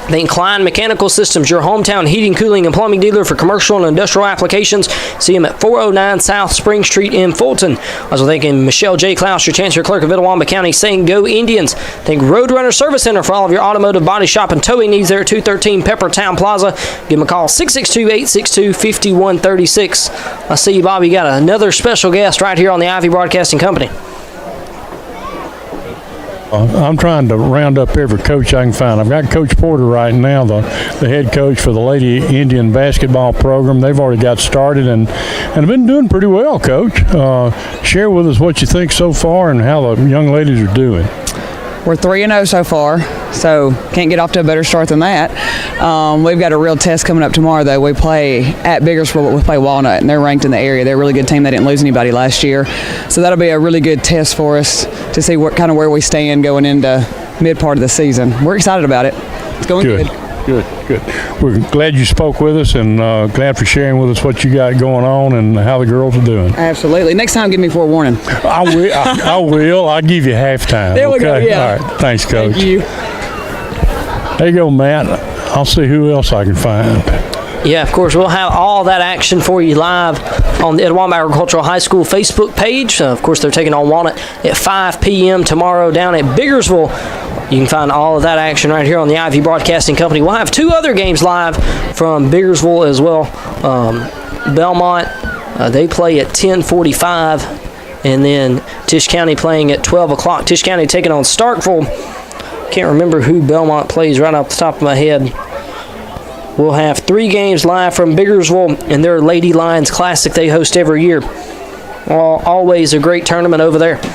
Thank Klein Mechanical Systems, your hometown heating, cooling, and plumbing dealer for commercial and industrial applications. See them at 409 South Spring Street in Fulton. Also thanking Michelle J. Klaus, your Chancellor Clerk of Itawamba County, saying go Indians. Thank Roadrunner Service Center for all of your automotive body shop and towing needs there at 213 Peppertown Plaza. Give them a call, 662-862-5136. I see you, Bobby. You got another special guest right here on the Ivy Broadcasting Company. I'm trying to round up every coach I can find. I've got Coach Porter right now, the head coach for the Lady Indian basketball program. They've already got started and have been doing pretty well, Coach. Share with us what you think so far and how the young ladies are doing. We're 3-0 so far, so can't get off to a better start than that. We've got a real test coming up tomorrow, though. We play at Biggersville, but we play Walnut, and they're ranked in the area. They're a really good team. They didn't lose anybody last year. So that'll be a really good test for us to see what kind of where we stand going into mid part of the season. We're excited about it. It's going good. Good. We're glad you spoke with us and glad for sharing with us what you got going on and how the girls are doing. Absolutely. Next time, give me forewarning. I will. I'll give you halftime. There we go, yeah. All right. Thanks, Coach. Thank you. There you go, Matt. I'll see who else I can find. Yeah, of course, we'll have all that action for you live on the Itawamba Agricultural High School Facebook page. Of course, they're taking on Walnut at 5 p.m. tomorrow down at Biggersville. You can find all of that action right here on the Ivy Broadcasting Company. We'll have two other games live from Biggersville as well. Belmont, they play at 10:45, and then Tisch County playing at 12 o'clock. Tisch County taking on Starkville. Can't remember who Belmont plays right off the top of my head. We'll have 3 games live from Biggersville and their Lady Lions Classic they host every year. Always a great tournament over there. I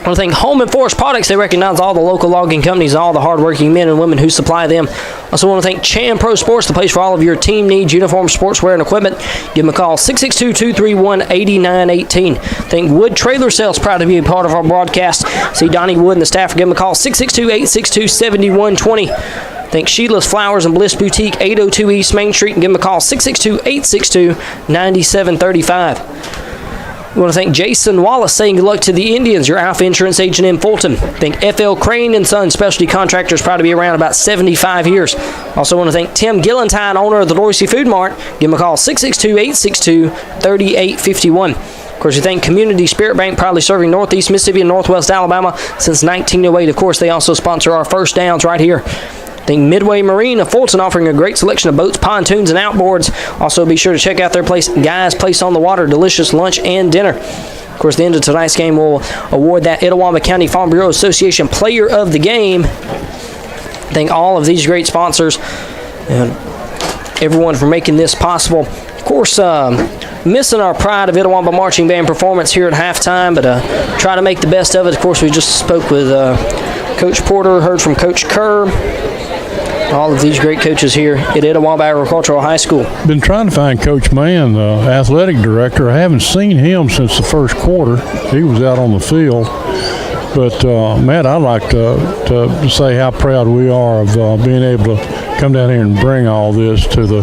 want to thank Home and Forest Products. They recognize all the local logging companies and all the hardworking men and women who supply them. I also want to thank Chan Pro Sports, the place for all of your team needs, uniforms, sportswear, and equipment. Give them a call, 662-231-8918. Thank Wood Trailer Sales, proud to be a part of our broadcast. See Donnie Wood and the staff. Give them a call, 662-862-7120. Thank Sheila's Flowers and Bliss Boutique, 802 East Main Street, and give them a call, 662-862-9735. We want to thank Jason Wallace, saying good luck to the Indians, your Alpha Insurance agent in Fulton. Thank F.L. Crane & Son Specialty Contractors, proud to be around about 75 years. Also want to thank Tim Gillentine, owner of the Dorsey Food Mart. Give him a call, 662-862-3851. Of course, we thank Community Spirit Bank, proudly serving Northeast Mississippi and Northwest Alabama since 1908. Of course, they also sponsor our First Downs right here. Thank Midway Marine of Fulton, offering a great selection of boats, pontoons, and outboards. Also, be sure to check out their place on the Water, delicious lunch and dinner. Of course, the end of tonight's game will award that Itawamba County Farm Bureau Association Player of the Game. Thank all of these great sponsors and everyone for making this possible. Of course, missing our Pride of Itawamba Marching Band performance here at halftime, but try to make the best of it. Of course, we just spoke with Coach Porter, heard from Coach Kerr. All of these great coaches here at Itawamba Agricultural High School. Been trying to find Coach Mann, the athletic director. I haven't seen him since the first quarter. He was out on the field. But, Matt, I'd like to say how proud we are of being able to come down here and bring all this to the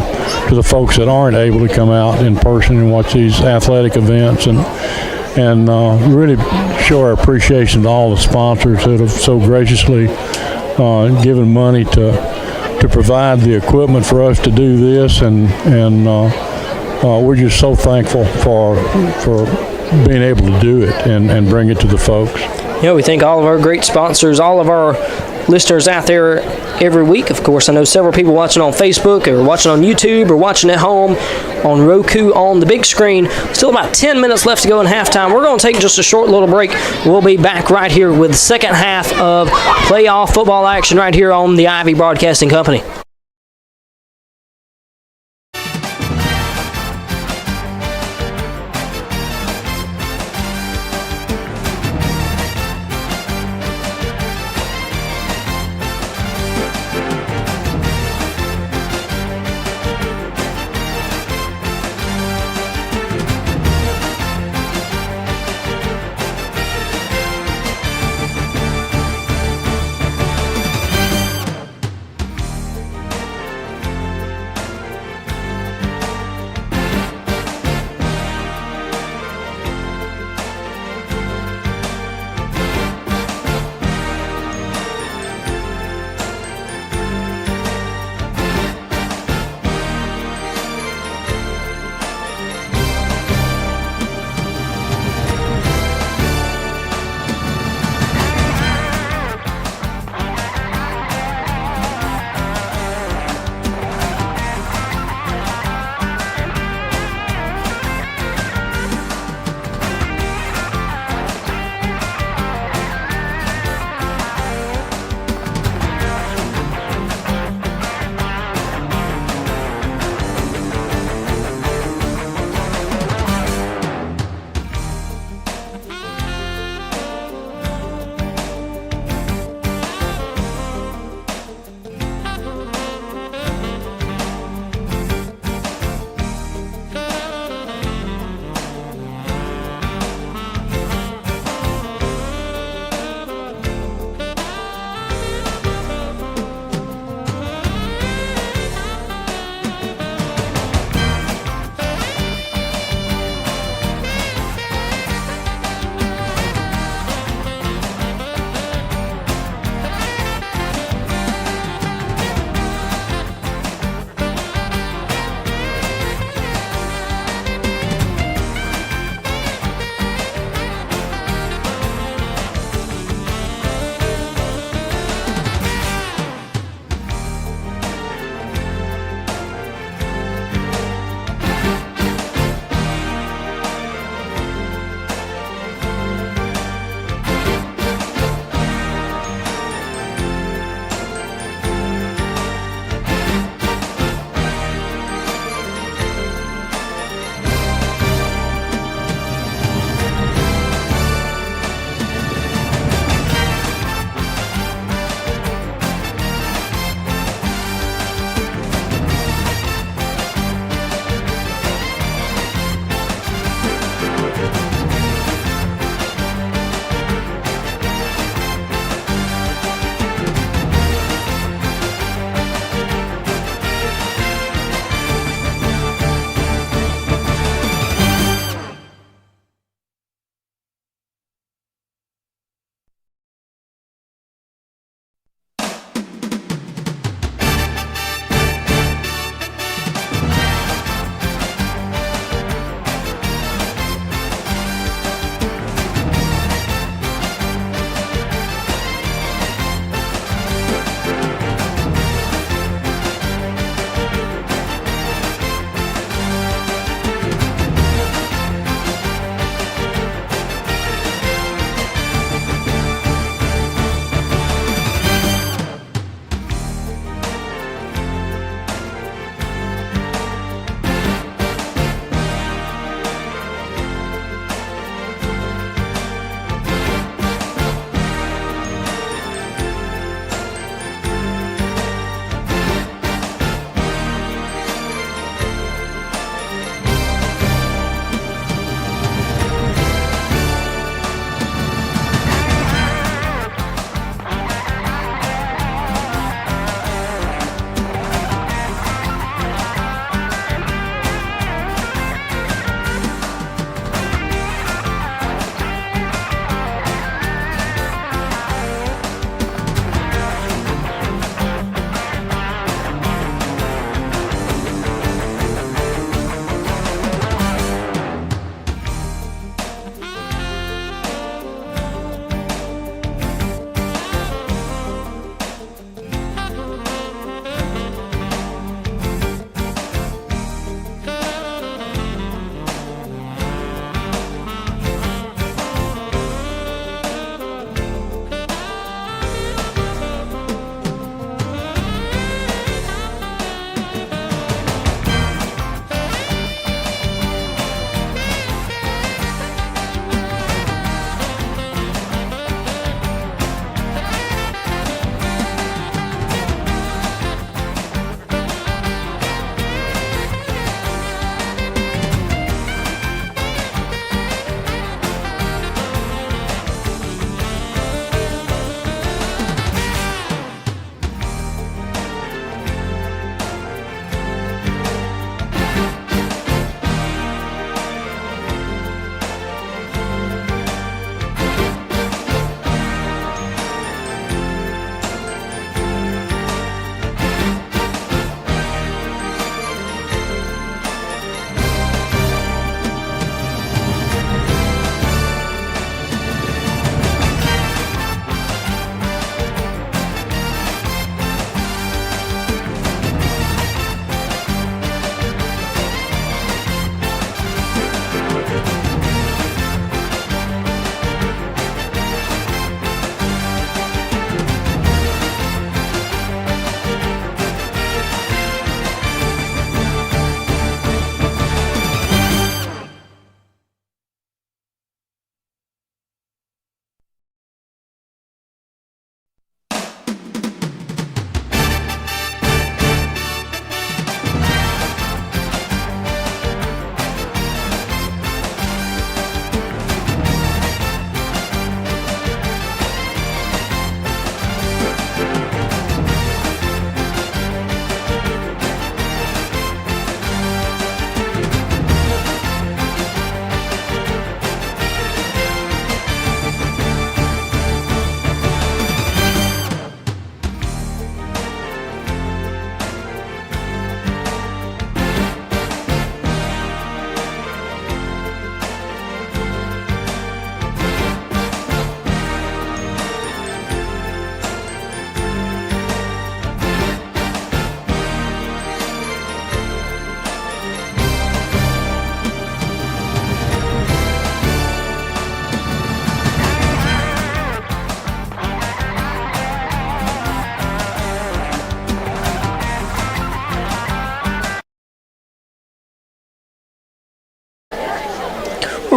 folks that aren't able to come out in person and watch these athletic events and really show our appreciation to all the sponsors that have so graciously given money to provide the equipment for us to do this, and we're just so thankful for being able to do it and bring it to the folks. Yeah, we thank all of our great sponsors, all of our listeners out there every week. Of course, I know several people watching on Facebook or watching on YouTube or watching at home on Roku on the big screen. Still about 10 minutes left to go in halftime. We're going to take just a short little break. We'll be back right here with the second half of playoff football action right here on the Ivy Broadcasting Company.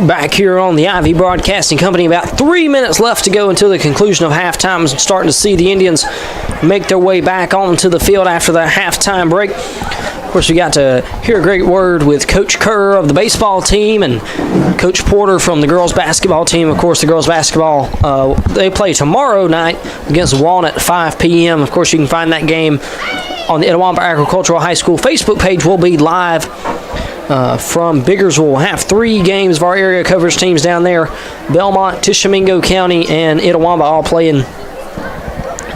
back here on the Ivy Broadcasting Company. About 3 minutes left to go until the conclusion of halftime. Starting to see the Indians make their way back onto the field after the halftime break. Of course, we got to hear a great word with Coach Kerr of the baseball team and Coach Porter from the girls basketball team. Of course, the girls basketball, they play tomorrow night against Walnut at 5 p.m. Of course, you can find that game on the Itawamba Agricultural High School Facebook page. Will be live from Biggersville. We'll have 3 games of our area coverage teams down there. Belmont, Tishomingo County, and Itawamba all playing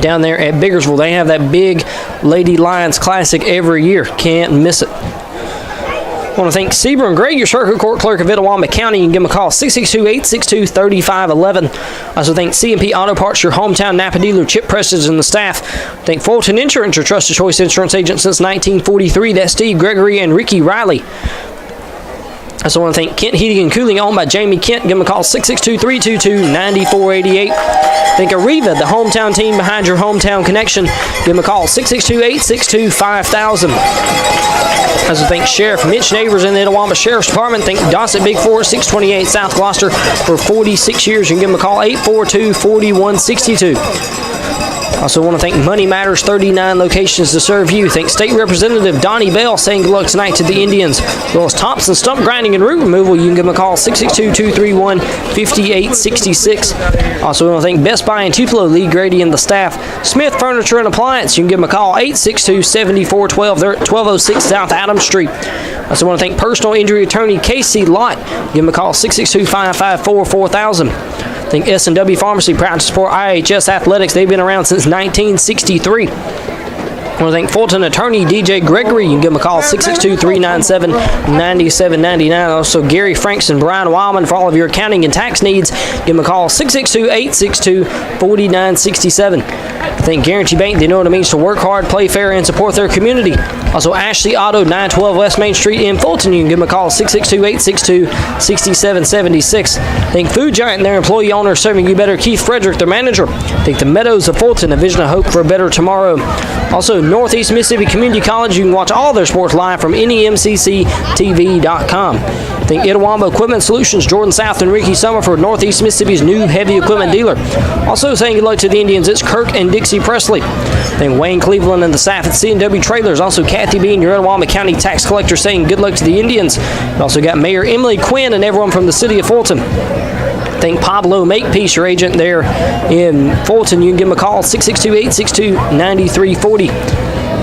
down there at Biggersville. They have that big Lady Lions Classic every year. Can't miss it. I want to thank Sebring Gray, your circuit court clerk of Itawamba County. You can give them a call, 662-862-3511. Also thank C&P Auto Parts, your hometown Napa dealer, Chip Prestage and the staff. Thank Fulton Insurance, your trusted choice insurance agent since 1943. That's Steve Gregory and Ricky Riley. I also want to thank Kent Heating and Cooling, owned by Jamie Kent. Give them a call, 662-322-9488. Thank Arriva, the hometown team behind your hometown connection. Give them a call, 662-862-5000. I also thank Sheriff Mitch Neighbors in the Itawamba Sheriff's Department. Thank Dossett Big Four, 628 South Gloucester for 46 years. You can give them a call, 842-4162. Also want to thank Money Matters, 39 locations to serve you. Thank State Representative Donnie Bell, saying good luck tonight to the Indians. As well as Thompson Stump Grinding and Root Removal. You can give them a call, 662-231-5866. Also want to thank Best Buy and Tupelo, Lee Grady and the staff. Smith Furniture and Appliance. You can give them a call, 862-7412. They're at 1206 South Adams Street. Also want to thank Personal Injury Attorney Casey Lott. Give them a call, 662-554-4000. Thank S&W Pharmacy, proud to support IHS Athletics. They've been around since 1963. I want to thank Fulton attorney DJ Gregory. You can give him a call, 662-397-9799. Also, Gary Franks and Brian Wildman for all of your accounting and tax needs. Give them a call, 662-862-4967. Thank Guarantee Bank. They know what it means to work hard, play fair, and support their community. Also, Ashley Auto, 912 West Main Street in Fulton. You can give them a call, 662-862-6776. Thank Food Giant and their employee owner serving you better, Keith Frederick, their manager. Thank the Meadows of Fulton, a vision of hope for a better tomorrow. Also, Northeast Mississippi Community College. You can watch all their sports live from NEMCCTV.com. Thank Itawamba Equipment Solutions, Jordan South and Ricky Summerford, Northeast Mississippi's new heavy equipment dealer. Also saying good luck to the Indians, it's Kirk and Dixie Presley. Thank Wayne Cleveland and the staff at C&W Trailers. Also Kathy Bean, your Itawamba County tax collector, saying good luck to the Indians. We also got Mayor Emily Quinn and everyone from the city of Fulton. Thank Pablo Makepeace, your agent there in Fulton. You can give him a call, 662-862-9340.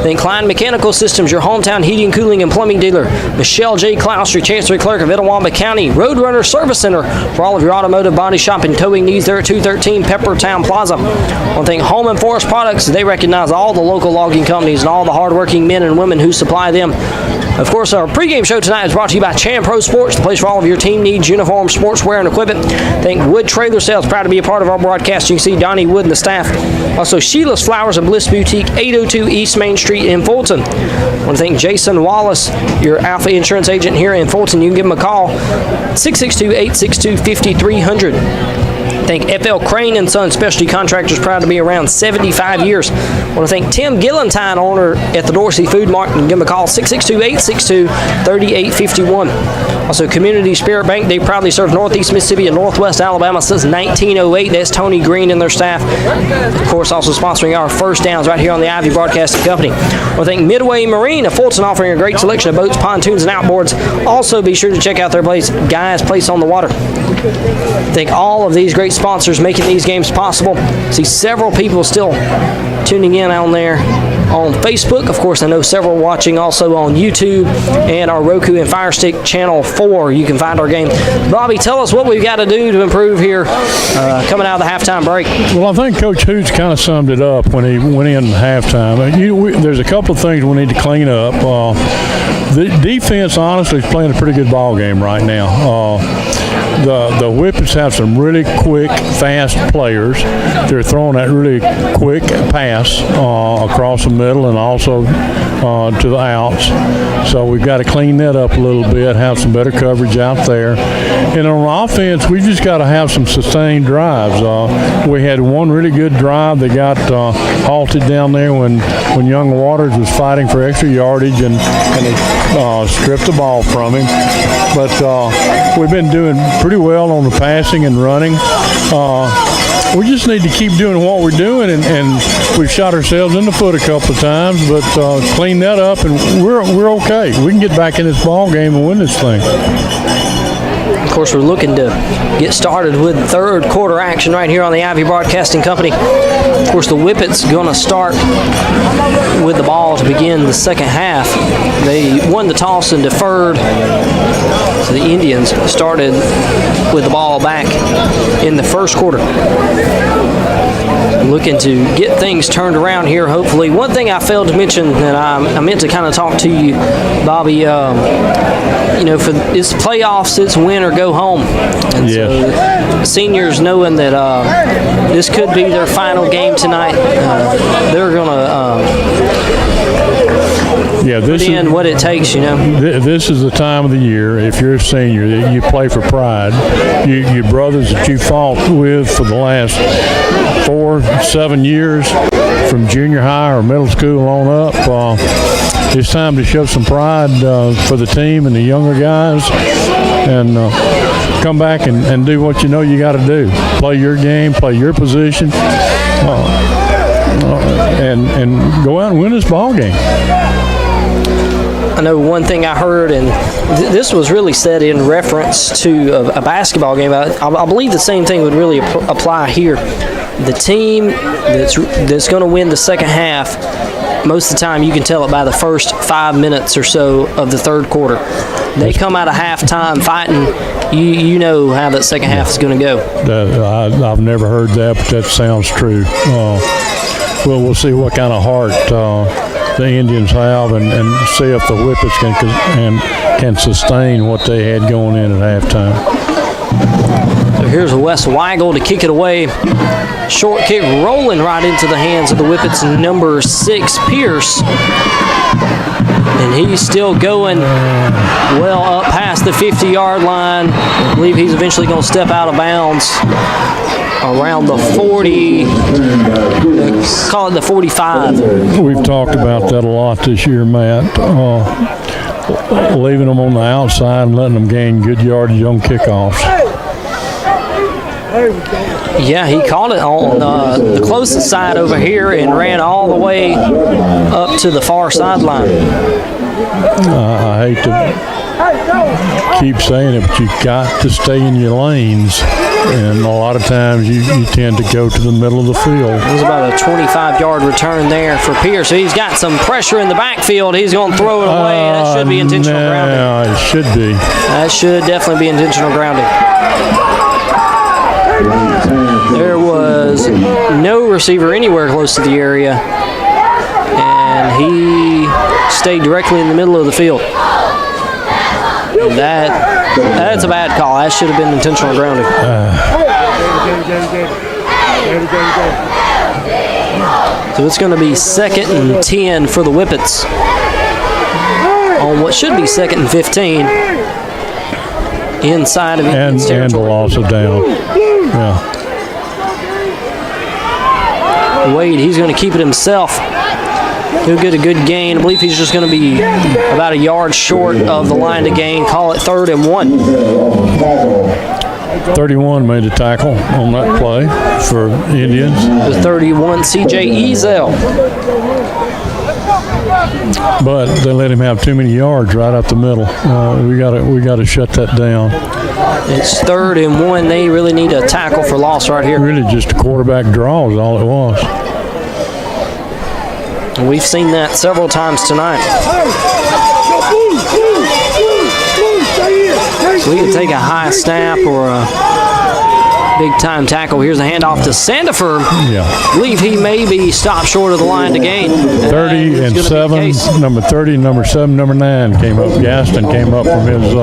Thank Klein Mechanical Systems, your hometown heating, cooling, and plumbing dealer. Michelle J. Klaus, your Chancery Clerk of Itawamba County. Roadrunner Service Center for all of your automotive body shop and towing needs there at 213 Peppertown Plaza. I want to thank Home and Forest Products. They recognize all the local logging companies and all the hardworking men and women who supply them. Of course, our pregame show tonight is brought to you by Chan Pro Sports, the place for all of your team needs, uniforms, sportswear, and equipment. Thank Wood Trailer Sales, proud to be a part of our broadcast. You can see Donnie Wood and the staff. Also, Sheila's Flowers and Bliss Boutique, 802 East Main Street in Fulton. I want to thank Jason Wallace, your Alpha Insurance agent here in Fulton. You can give him a call, 662-862-5300. Thank FL Crane and Son Specialty Contractors, proud to be around 75 years. I want to thank Tim Gillentine, owner at the Dorsey Food Mart. You can give him a call, 662-862-3851. Also, Community Spirit Bank. They proudly serve Northeast Mississippi and Northwest Alabama since 1908. That's Tony Green and their staff. Of course, also sponsoring our first downs right here on the Ivy Broadcasting Company. I want to thank Midway Marine of Fulton, offering a great selection of boats, pontoons, and outboards. Also, be sure to check out their place, Guy's Place on the Water. Thank all of these great sponsors making these games possible. See several people still tuning in on there on Facebook. Of course, I know several watching also on YouTube and our Roku and Fire Stick Channel 4. You can find our game. Bobby, tell us what we've got to do to improve here coming out of the halftime break. Well, I think Coach Hoots kind of summed it up when he went in halftime. There's a couple of things we need to clean up. The defense, honestly, is playing a pretty good ball game right now. The Whippets have some really quick, fast players. They're throwing that really quick pass across the middle and also to the outs. So we've got to clean that up a little bit, have some better coverage out there. And on offense, we just got to have some sustained drives. We had one really good drive that got halted down there when Young Waters was fighting for extra yardage and they stripped the ball from him. But we've been doing pretty well on the passing and running. We just need to keep doing what we're doing, and we've shot ourselves in the foot a couple of times, but clean that up, and we're okay. We can get back in this ball game and win this thing. Of course, we're looking to get started with third quarter action right here on the Ivy Broadcasting Company. Of course, the Whippets going to start with the ball to begin the second half. They won the toss and deferred. So the Indians started with the ball back in the first quarter. Looking to get things turned around here, hopefully. One thing I failed to mention that I meant to kind of talk to you, Bobby, for it's playoffs, it's win or go home. And so seniors knowing that this could be their final game tonight, they're going to put in what it takes, This is the time of the year, if you're a senior, that you play for pride. Your brothers that you fought with for the last 4-7 years, from junior high or middle school on up, it's time to show some pride for the team and the younger guys, and come back and do what you know you got to do. Play your game, play your position, and go out and win this ball game. I know one thing I heard, and this was really said in reference to a basketball game. I believe the same thing would really apply here. The team that's going to win the second half, most of the time you can tell it by the first 5 minutes or so of the third quarter. They come out of halftime fighting, you know how that second half is going to go. I've never heard that, but that sounds true. We'll see what kind of heart the Indians have, and see if the Whippets can sustain what they had going in at halftime. So here's Wes Weigel to kick it away. Short kick rolling right into the hands of the Whippets, number 6, Pierce. And he's still going well up past the 50-yard line. I believe he's eventually going to step out of bounds around the 40, call it the 45. We've talked about that a lot this year, Matt. Leaving them on the outside and letting them gain good yardage on kickoffs. Yeah, he caught it on the closest side over here and ran all the way up to the far sideline. I hate to keep saying it, but you got to stay in your lanes. And a lot of times you tend to go to the middle of the field. It was about a 25-yard return there for Pierce. So he's got some pressure in the backfield. He's going to throw it away. That should be intentional grounding. Yeah, it should be. That should definitely be intentional grounding. There was no receiver anywhere close to the area, and he stayed directly in the middle of the field. That's a bad call. That should have been intentional grounding. So it's going to be 2nd and 10 for the Whippets on what should be 2nd and 15 inside of Indians territory. And the loss of down. Yeah. Wade, he's going to keep it himself. He'll get a good gain. I believe he's just going to be about a yard short of the line to gain. Call it 3rd and 1. 31 made the tackle on that play for Indians. The 31, C.J. Ezel. But they let him have too many yards right up the middle. We got to shut that down. It's 3rd and 1. They really need a tackle for loss right here. Really just a quarterback draw is all it was. We've seen that several times tonight. So we can take a high snap or a big-time tackle. Here's a handoff to Sandifer. Yeah. I believe he may be stopped short of the line to gain. 30 and 7, number 30, number 7, number 9 came up. Gaston came up from his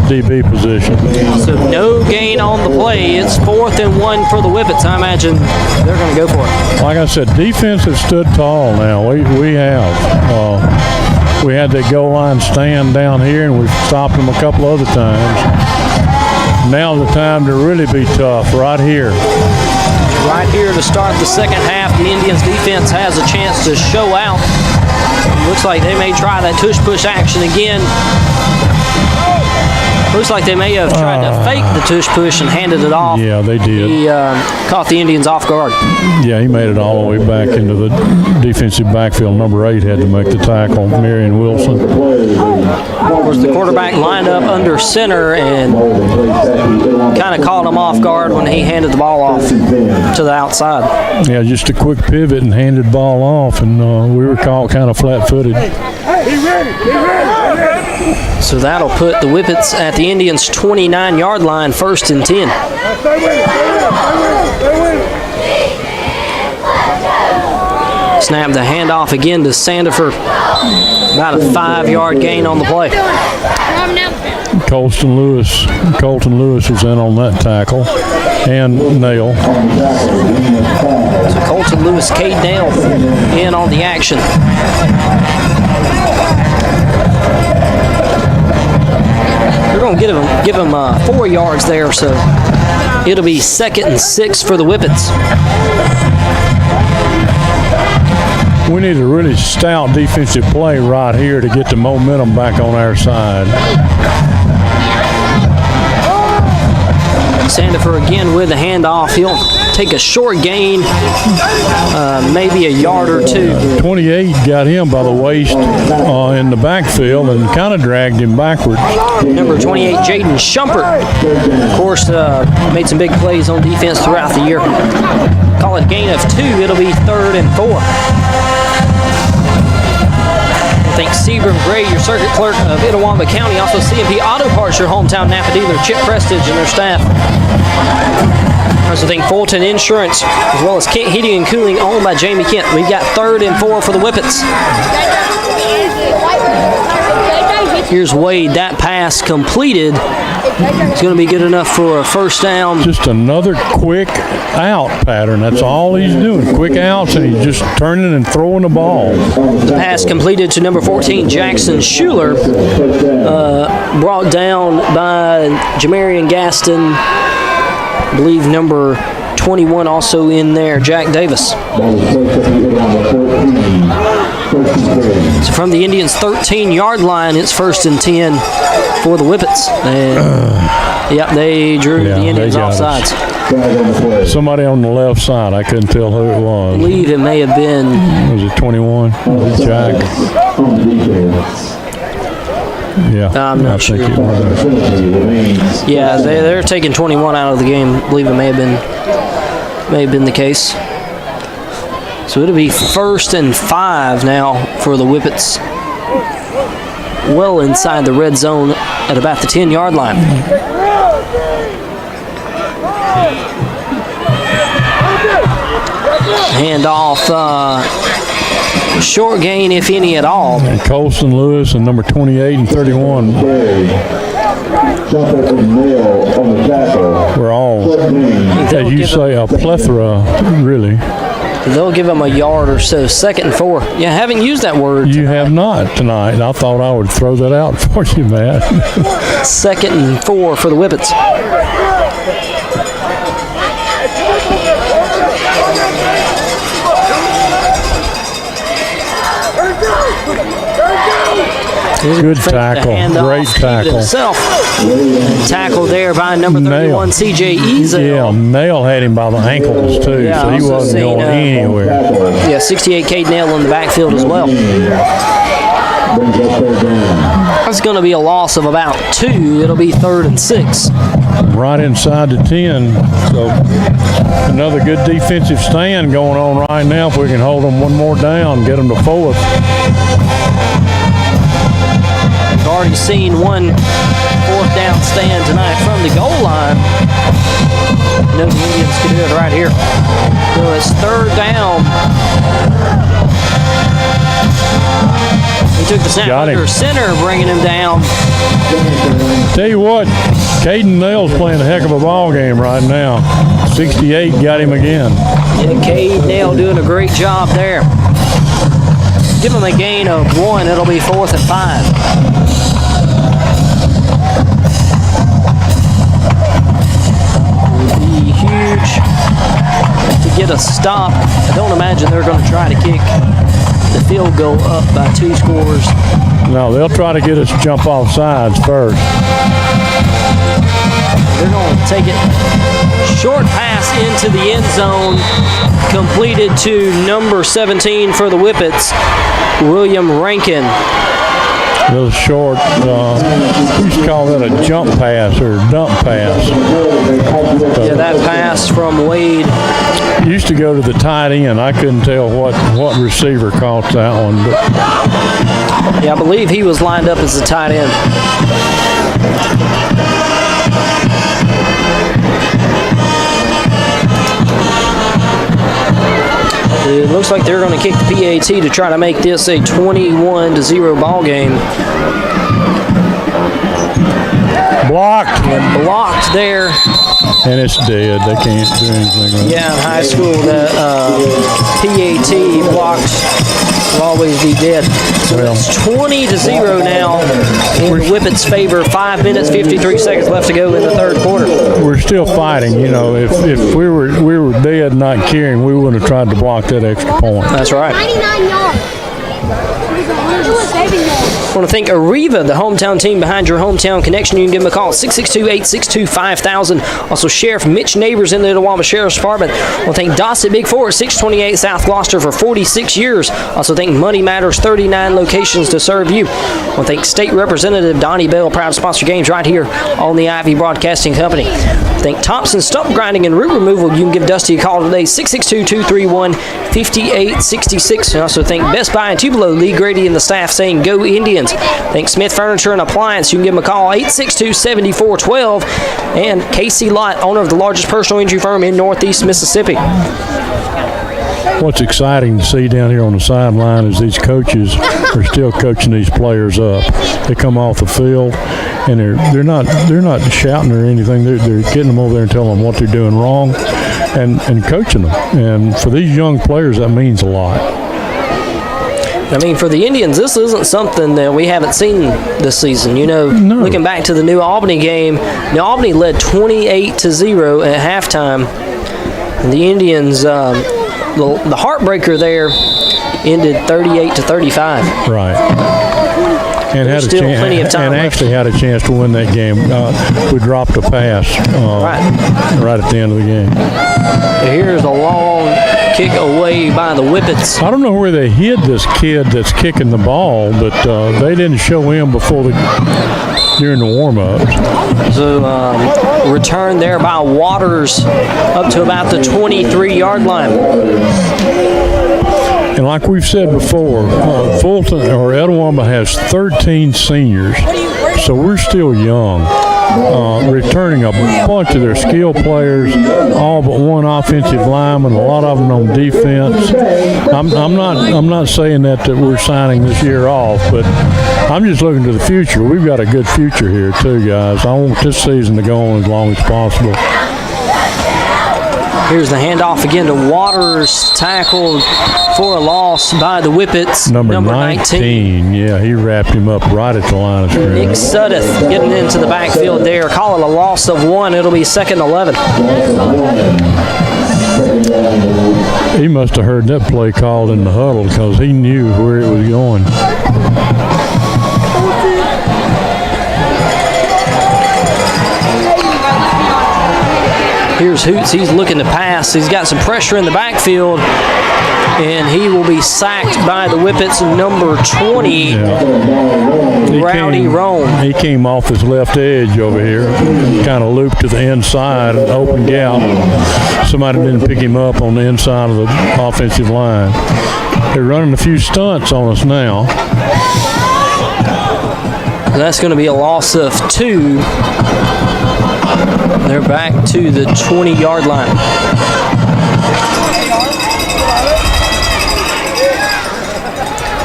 DB position. So no gain on the play. It's 4th and 1 for the Whippets. I imagine they're going to go for it. Like I said, defense has stood tall now. We have. We had that goal line stand down here, and we've stopped them a couple other times. Now's the time to really be tough right here. Right here to start the second half, the Indians defense has a chance to show out. Looks like they may try that tush-push action again. Looks like they may have tried to fake the tush push and handed it off. Yeah, they did. He caught the Indians off guard. Yeah, he made it all the way back into the defensive backfield. Number 8 had to make the tackle, Marion Wilson. Of course, the quarterback lined up under center and kind of caught him off guard when he handed the ball off to the outside. Yeah, just a quick pivot and handed the ball off, and we were caught kind of flat-footed. So that'll put the Whippets at the Indians' 29-yard line, 1st and 10. Snap the handoff again to Sandiford. About a 5-yard gain on the play. Colton Lewis was in on that tackle, and Nail. So Colton Lewis, Cade Nail in on the action. They're going to give him 4 yards there, so it'll be 2nd and 6 for the Whippets. We need a really stout defensive play right here to get the momentum back on our side. Sandiford again with the handoff. He'll take a short gain, maybe a yard or two. 28 got him by the waist in the backfield and kind of dragged him backwards. Number 28, Jaden Shumpert, of course, made some big plays on defense throughout the year. Call it a gain of 2. It'll be 3rd and 4. Thanks Sebring Gray, your circuit clerk of Itawamba County. Also CMP Auto Parts, your hometown Napa dealer, Chip Prestige and their staff. Also thank Fulton Insurance, as well as Kent Heating and Cooling, owned by Jamie Kent. We've got 3rd and 4 for the Whippets. Here's Wade. That pass completed. It's going to be good enough for a 1st down. Just another quick out pattern. That's all he's doing. Quick outs, and he's just turning and throwing the ball. The pass completed to number 14, Jackson Schuler. Brought down by Jamarian Gaston. I believe number 21 also in there, Jack Davis. So from the Indians' 13-yard line, it's 1st and 10 for the Whippets. Yep, they drew the Indians offsides. Somebody on the left side. I couldn't tell who it was. I believe it may have been. Was it 21? Was it Jack? Yeah, I'm not sure. Think it was. Yeah, they're taking 21 out of the game. I believe it may have been the case. So it'll be 1st and 5 now for the Whippets. Well inside the red zone at about the 10-yard line. Handoff, short gain, if any at all. And Colson Lewis and number 28 and 31. We're all, as you say, a plethora, really. They'll give them a yard or so. 2nd and 4. Yeah, haven't used that word tonight. You have not tonight. I thought I would throw that out for you, Matt. 2nd and 4 for the Whippets. Good tackle. Great tackle. Tackle there by number 31, C.J. Ezel. Yeah, Nail had him by the ankles, too, Yeah, so he also wasn't seen, going anywhere. Yeah, 68 Cade Nail in the backfield as well. That's going to be a loss of about 2. It'll be 3rd and 6. Right inside the 10. So another good defensive stand going on right now. If we can hold them one more down, get them to 4th. We've already seen one 4th down stand tonight from the goal line. No, the Indians can do it right here. So it's 3rd down. He took the snap under center, bringing him down. Tell you what, Caden Nail's playing a heck of a ball game right now. 68 got him again. Yeah, Cade Nail doing a great job there. Give him a gain of 1. It'll be 4th and 5. It'll be huge to get a stop. I don't imagine they're going to try to kick the field goal up by 2 scores. No, they'll try to get us to jump off sides first. They're going to take it. Short pass into the end zone, completed to number 17 for the Whippets, William Rankin. A little short. We used to call that a jump pass or dump pass. Yeah, that pass from Wade used to go to the tight end. I couldn't tell what receiver caught that one. But yeah, I believe he was lined up as the tight end. It looks like they're going to kick the PAT to try to make this a 21-0 ball game. Blocked. And blocked there. And it's dead. They can't do anything with it. Yeah, in high school, the PAT blocks will always be dead. So it's 20-0 now in the Whippets' favor. 5 minutes, 53 seconds left to go in the third quarter. We're still fighting. You know, if we were dead, not caring, we wouldn't have tried to block that extra point. That's right. 99 yards. I want to thank Arriva, the hometown team behind your hometown connection. You can give them a call at 662-862-5000. Also, Sheriff Mitch Neighbors in the Itawamba Sheriff's Department. I want to thank Dossett Big Four, 628 South Gloucester for 46 years. Also, thank Money Matters, 39 locations to serve you. I want to thank State Representative Donnie Bell, proud to sponsor games right here on the Ivy Broadcasting Company. Thank Thompson Stump Grinding and Root Removal. You can give Dusty a call today, 662-231-5866. And also thank Best Buy and Tupelo, Lee Grady and the staff saying go Indians. Thank Smith Furniture and Appliance. You can give them a call, 862-7412. And Casey Lott, owner of the largest personal injury firm in Northeast Mississippi. What's exciting to see down here on the sideline is these coaches are still coaching these players up. They come off the field and they're not shouting or anything. They're getting them over there and telling them what they're doing wrong and coaching them. And for these young players, that means a lot. I mean, for the Indians, this isn't something that we haven't seen this season. You know, looking back to the New Albany game, New Albany led 28-0 at halftime. And the Indians, the heartbreaker there ended 38-35. Right. And had still plenty of time and left. actually had a chance to win that game. We dropped a pass right at the end of the game. Here's a long kick away by the Whippets. I don't know where they hid this kid that's kicking the ball, but they didn't show him during the warm-ups. So return there by Waters up to about the 23-yard line. And like we've said before, Fulton or Etowamba has 13 seniors, so we're still young. Returning a bunch of their skill players, all but one offensive lineman, a lot of them on defense. I'm not saying that we're signing this year off, but I'm just looking to the future. We've got a good future here too, guys. I want this season to go on as long as possible. Here's the handoff again to Waters, tackled for a loss by the Whippets. Number 19. Yeah, he wrapped him up right at the line of scrimmage. Nick Suddeth getting into the backfield there. Call it a loss of 1. It'll be 2nd and 11. He must have heard that play called in the huddle because he knew where it was going. Here's Hoots. He's looking to pass. He's got some pressure in the backfield, and he will be sacked by the Whippets, number 20, Rowdy Rome. He came off his left edge over here, kind of looped to the inside, an open gap. Somebody didn't pick him up on the inside of the offensive line. They're running a few stunts on us now. That's going to be a loss of 2. They're back to the 20-yard line.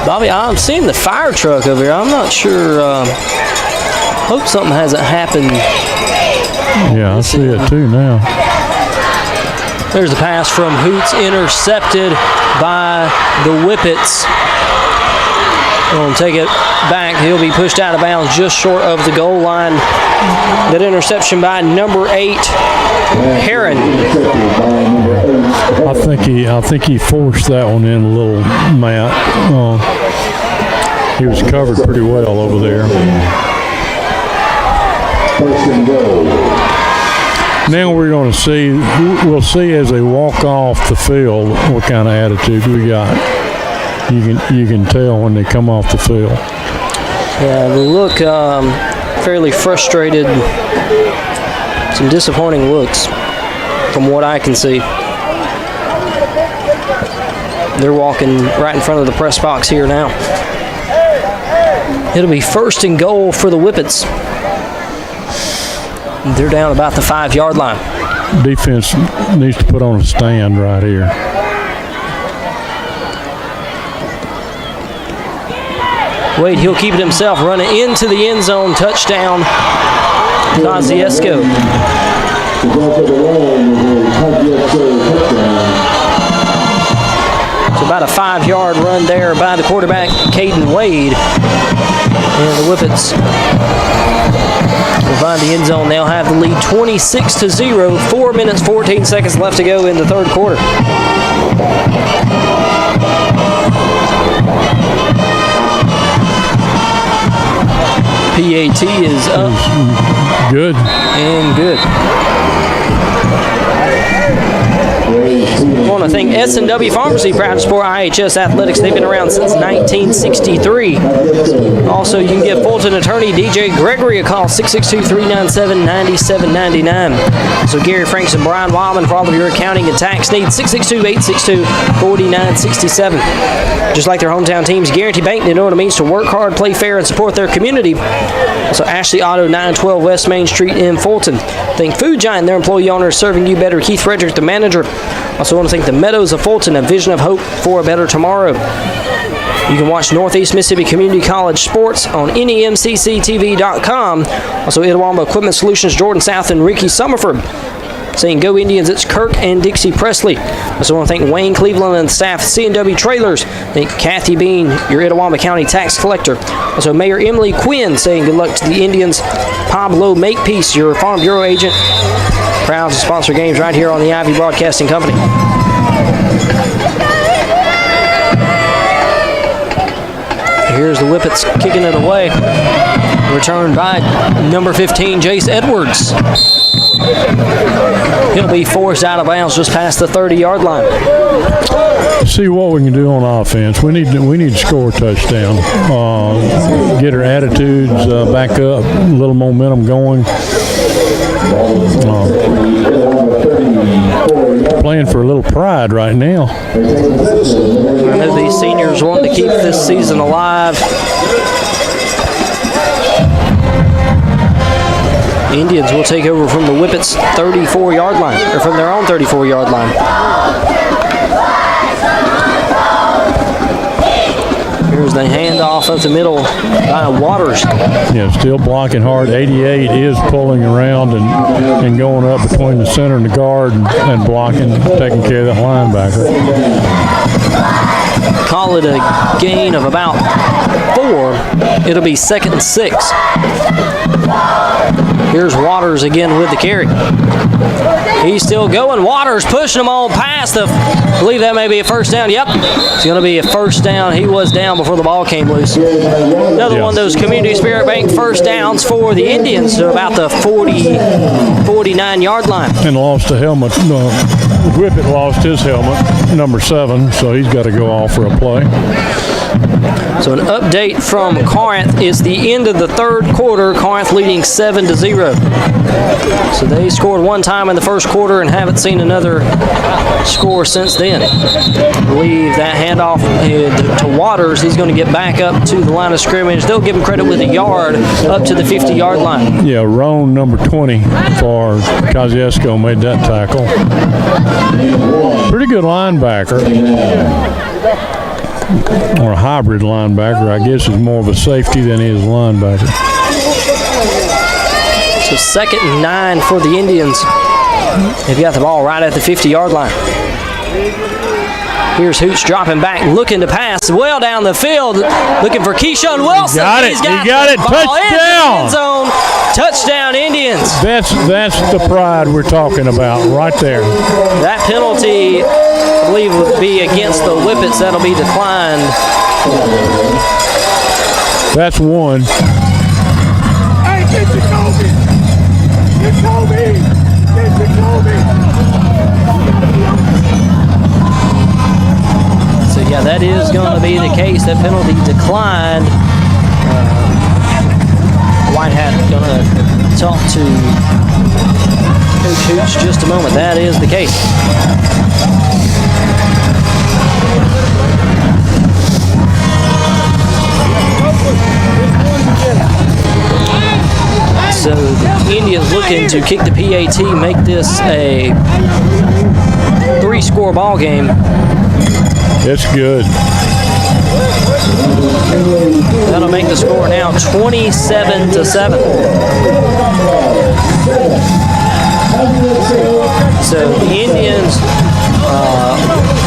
Bobby, I'm seeing the fire truck over here. I'm not sure. Hope something hasn't happened. Yeah, I see it too now. There's the pass from Hoots, intercepted by the Whippets. We'll take it back. He'll be pushed out of bounds just short of the goal line. That interception by number 8, Heron. I think he forced that one in a little, Matt. He was covered pretty well over there. First and goal. Now we'll see as they walk off the field what kind of attitude we got. You can tell when they come off the field. Yeah, they look fairly frustrated. Some disappointing looks from what I can see. They're walking right in front of the press box here now. It'll be 1st and goal for the Whippets. They're down about the 5-yard line. Defense needs to put on a stand right here. Wade, he'll keep it himself, running into the end zone. Touchdown, Kosciuszko. So about a 5-yard run there by the quarterback, Caden Wade. And the Whippets will find the end zone. They'll have the lead 26-0. 4 minutes, 14 seconds left to go in the third quarter. PAT is up. Good. And good. I want to thank S&W Pharmacy, proud to support IHS Athletics. They've been around since 1963. Also, you can give Fulton attorney DJ Gregory a call, 662-397-9799. So Gary Franks and Brian Wildman for all of your accounting and tax needs, 662-862-4967. Just like their hometown teams, Guarantee Bank, they know what it means to work hard, play fair, and support their community. So Ashley Auto, 912 West Main Street in Fulton. Thank Food Giant, their employee owner, serving you better. Keith Frederick, the manager. Also want to thank the Meadows of Fulton, a vision of hope for a better tomorrow. You can watch Northeast Mississippi Community College sports on NEMCCTV.com. Also Itawamba Equipment Solutions, Jordan South and Ricky Summerford. Saying go Indians, it's Kirk and Dixie Presley. Also want to thank Wayne Cleveland and staff at C&W Trailers. Thank Kathy Bean, your Itawamba County tax collector. Also Mayor Emily Quinn saying good luck to the Indians. Pablo Makepeace, your Farm Bureau agent. Proud to sponsor games right here on the Ivy Broadcasting Company. Here's the Whippets kicking it away. Returned by number 15, Jace Edwards. He'll be forced out of bounds just past the 30-yard line. See what we can do on offense. We need to score a touchdown. Get our attitudes back up, a little momentum going. Playing for a little pride right now. I know these seniors want to keep this season alive. The Indians will take over from the Whippets' 34-yard line, or from their own 34-yard line. Here's the handoff up the middle by Waters. Yeah, still blocking hard. 88 is pulling around and going up between the center and the guard and blocking, taking care of that linebacker. Call it a gain of about 4. It'll be 2nd and 6. Here's Waters again with the carry. He's still going. Waters pushing him on past I believe that may be a first down. Yep, it's going to be a first down. He was down before the ball came loose. Another one of those Community Spirit Bank first downs for the Indians to about the 49-yard line. And lost a helmet. Whippet lost his helmet, number 7, so he's got to go off for a play. So an update from Corinth is the end of the third quarter. Corinth leading 7-0. So they scored one time in the first quarter and haven't seen another score since then. I believe that handoff to Waters. He's going to get back up to the line of scrimmage. They'll give him credit with a yard up to the 50-yard line. Yeah, Roan, number 20 for Kosciuszko, made that tackle. Pretty good linebacker. Or a hybrid linebacker. I guess he's more of a safety than he is a linebacker. So 2nd and 9 for the Indians. They've got the ball right at the 50-yard line. Here's Hoots dropping back, looking to pass well down the field, looking for Keyshawn Wilson. He got it. Touchdown. End zone. Touchdown, Indians. That's the pride we're talking about right there. That penalty, I believe, would be against the Whippets. That'll be declined. That's one. Hey, get Jacoby. So yeah, that is going to be the case. That penalty declined. White Hat going to talk to Coach Hooch just a moment. That is the case. So the Indians looking to kick the PAT, make this a 3-score ball game. It's good. That'll make the score now 27-7. So the Indians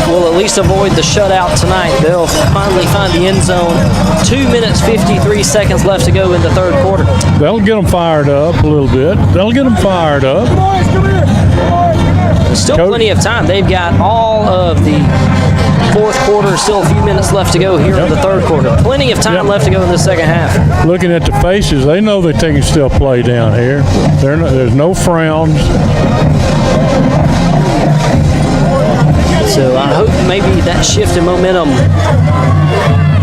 will at least avoid the shutout tonight. They'll finally find the end zone. 2 minutes, 53 seconds left to go in the third quarter. That'll get them fired up a little bit. That'll get them fired up. There's still plenty of time. They've got all of the fourth quarter, still a few minutes left to go here in the third quarter. Plenty of time left to go in the second half. Looking at the faces, they know that they can still play down here. There's no frowns. So I hope maybe that shift in momentum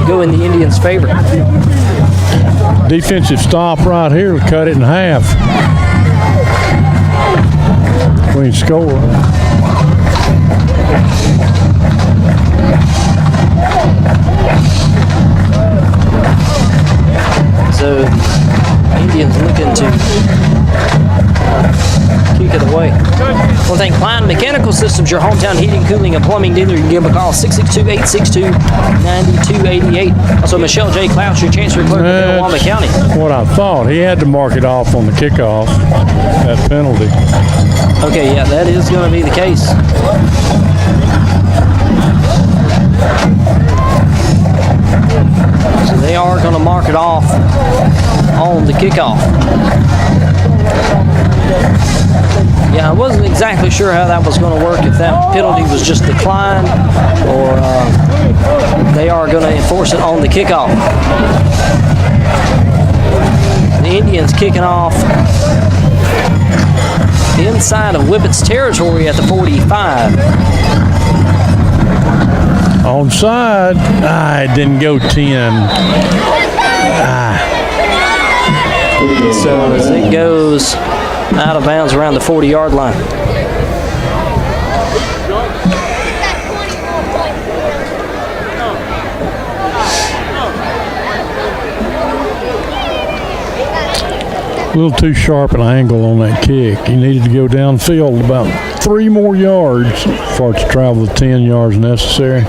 go in the Indians' favor. Defensive stop right here will cut it in half. We can score. So Indians looking to kick it away. Well, thank Klein Mechanical Systems, your hometown heating, cooling, and plumbing dealer. You can give them a call, 662-862-9288. Also, Michelle J. Clouch, your Chancery Clerk of Minnewaca County. What I thought. He had to mark it off on the kickoff, that penalty. Okay, yeah, that is going to be the case. So they are going to mark it off on the kickoff. Yeah, I wasn't exactly sure how that was going to work, if that penalty was just declined or they are going to enforce it on the kickoff. The Indians kicking off inside of Whippet's territory at the 45. Onside. It didn't go 10. So as it goes out of bounds around the 40-yard line. A little too sharp an angle on that kick. He needed to go downfield about 3 more yards for it to travel the 10 yards necessary.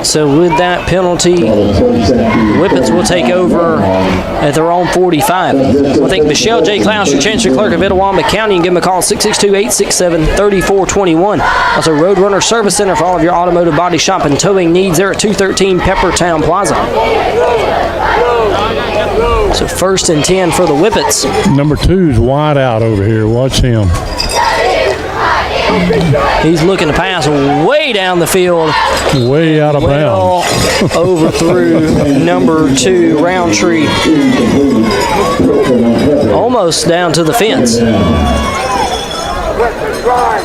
So with that penalty, Whippets will take over at their own 45. I think Michelle J. Klaus, your Chancery Clerk of Minnewaca County, and give them a call, 662-867-3421. Also, Roadrunner Service Center for all of your automotive body shop and towing needs. They're at 213 Peppertown Plaza. So 1st and 10 for the Whippets. Number 2's wide out over here. Watch him. He's looking to pass way down the field. Way out of bounds. Overthrew number 2, Roundtree. Almost down to the fence.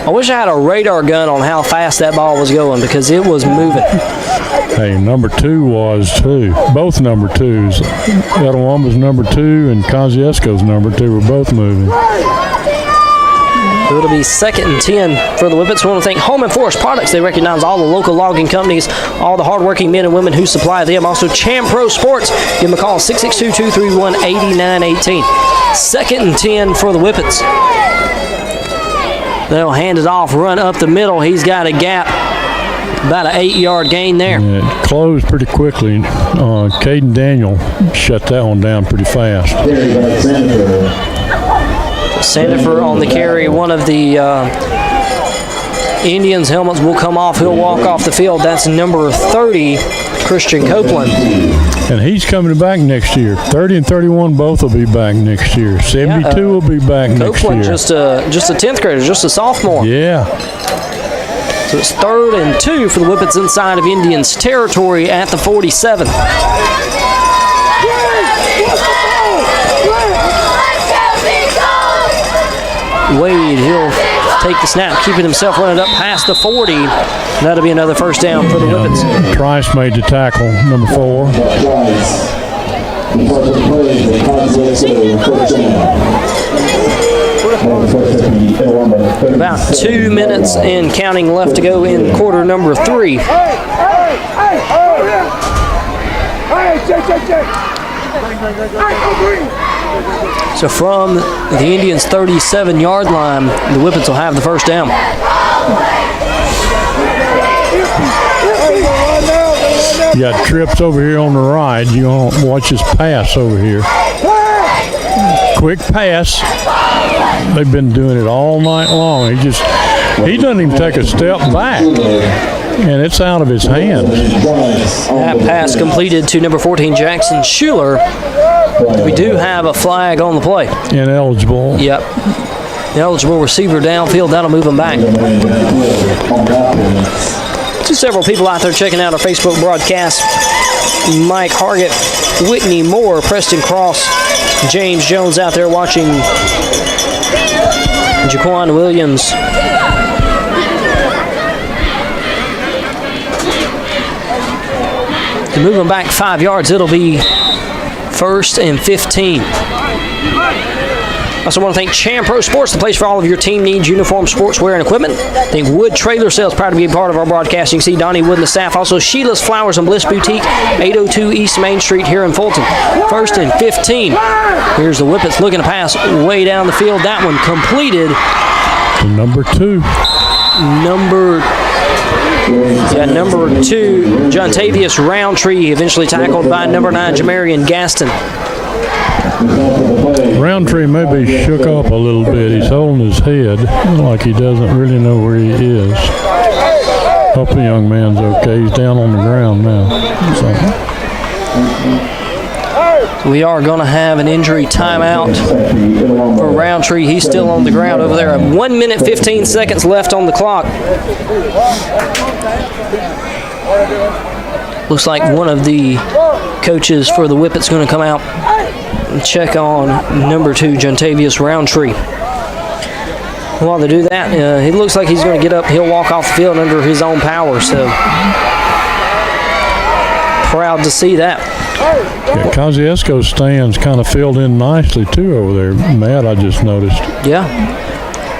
I wish I had a radar gun on how fast that ball was going, because it was moving. Hey, number 2 was too. Both number 2s. Etowamba's number 2 and Kosciuszko's number 2 were both moving. It'll be 2nd and 10 for the Whippets. We want to thank Home and Forest Products. They recognize all the local logging companies, all the hardworking men and women who supply them. Also, Cham Pro Sports. Give them a call, 662-231-8918. 2nd and 10 for the Whippets. They'll hand it off, run up the middle. He's got a gap. About an 8-yard gain there. Yeah, it closed pretty quickly. Caden Daniel shut that one down pretty fast. Sandifer on the carry. One of the Indians' helmets will come off. He'll walk off the field. That's number 30, Christian Copeland. And he's coming back next year. 30 and 31 both will be back next year. 72 will be back next year. Copeland, just a 10th grader, just a sophomore. Yeah. So it's 3rd and 2 for the Whippets inside of Indians' territory at the 47. Wade, he'll take the snap, keeping himself running up past the 40. That'll be another first down for the Whippets. Trice made the tackle, number 4. About 2 minutes and counting left to go in quarter number 3. So from the Indians' 37-yard line, the Whippets will have the first down. You got trips over here on the right. You want to watch his pass over here. Quick pass. They've been doing it all night long. He doesn't even take a step back, and it's out of his hands. That pass completed to number 14, Jackson Schuler. We do have a flag on the play. Ineligible. Yep. Ineligible receiver downfield. That'll move him back. Several people out there checking out our Facebook broadcast. Mike Hargett, Whitney Moore, Preston Cross, James Jones out there watching. Jaquan Williams. To move them back 5 yards, it'll be 1st and 15. I also want to thank Chan Pro Sports, the place for all of your team needs, uniform, sportswear, and equipment. Thank Wood Trailer Sales, proud to be a part of our broadcast. You can see Donnie Wood and the staff. Also, Sheila's Flowers and Bliss Boutique, 802 East Main Street here in Fulton. 1st and 15. Here's the Whippets looking to pass way down the field. That one completed. Number 2. Number 2, Jontavius Roundtree, eventually tackled by number 9, Jamarian Gaston. Roundtree may be shook up a little bit. He's holding his head like he doesn't really know where he is. Hope the young man's okay. He's down on the ground now. So we are going to have an injury timeout for Roundtree. He's still on the ground over there. 1 minute, 15 seconds left on the clock. Looks like one of the coaches for the Whippets going to come out and check on number 2, Jontavius Roundtree. While they do that, it looks like he's going to get up. He'll walk off the field under his own power. So proud to see that. Yeah, Kosciuszko's stands kind of filled in nicely too over there, Matt, I just noticed. Yeah.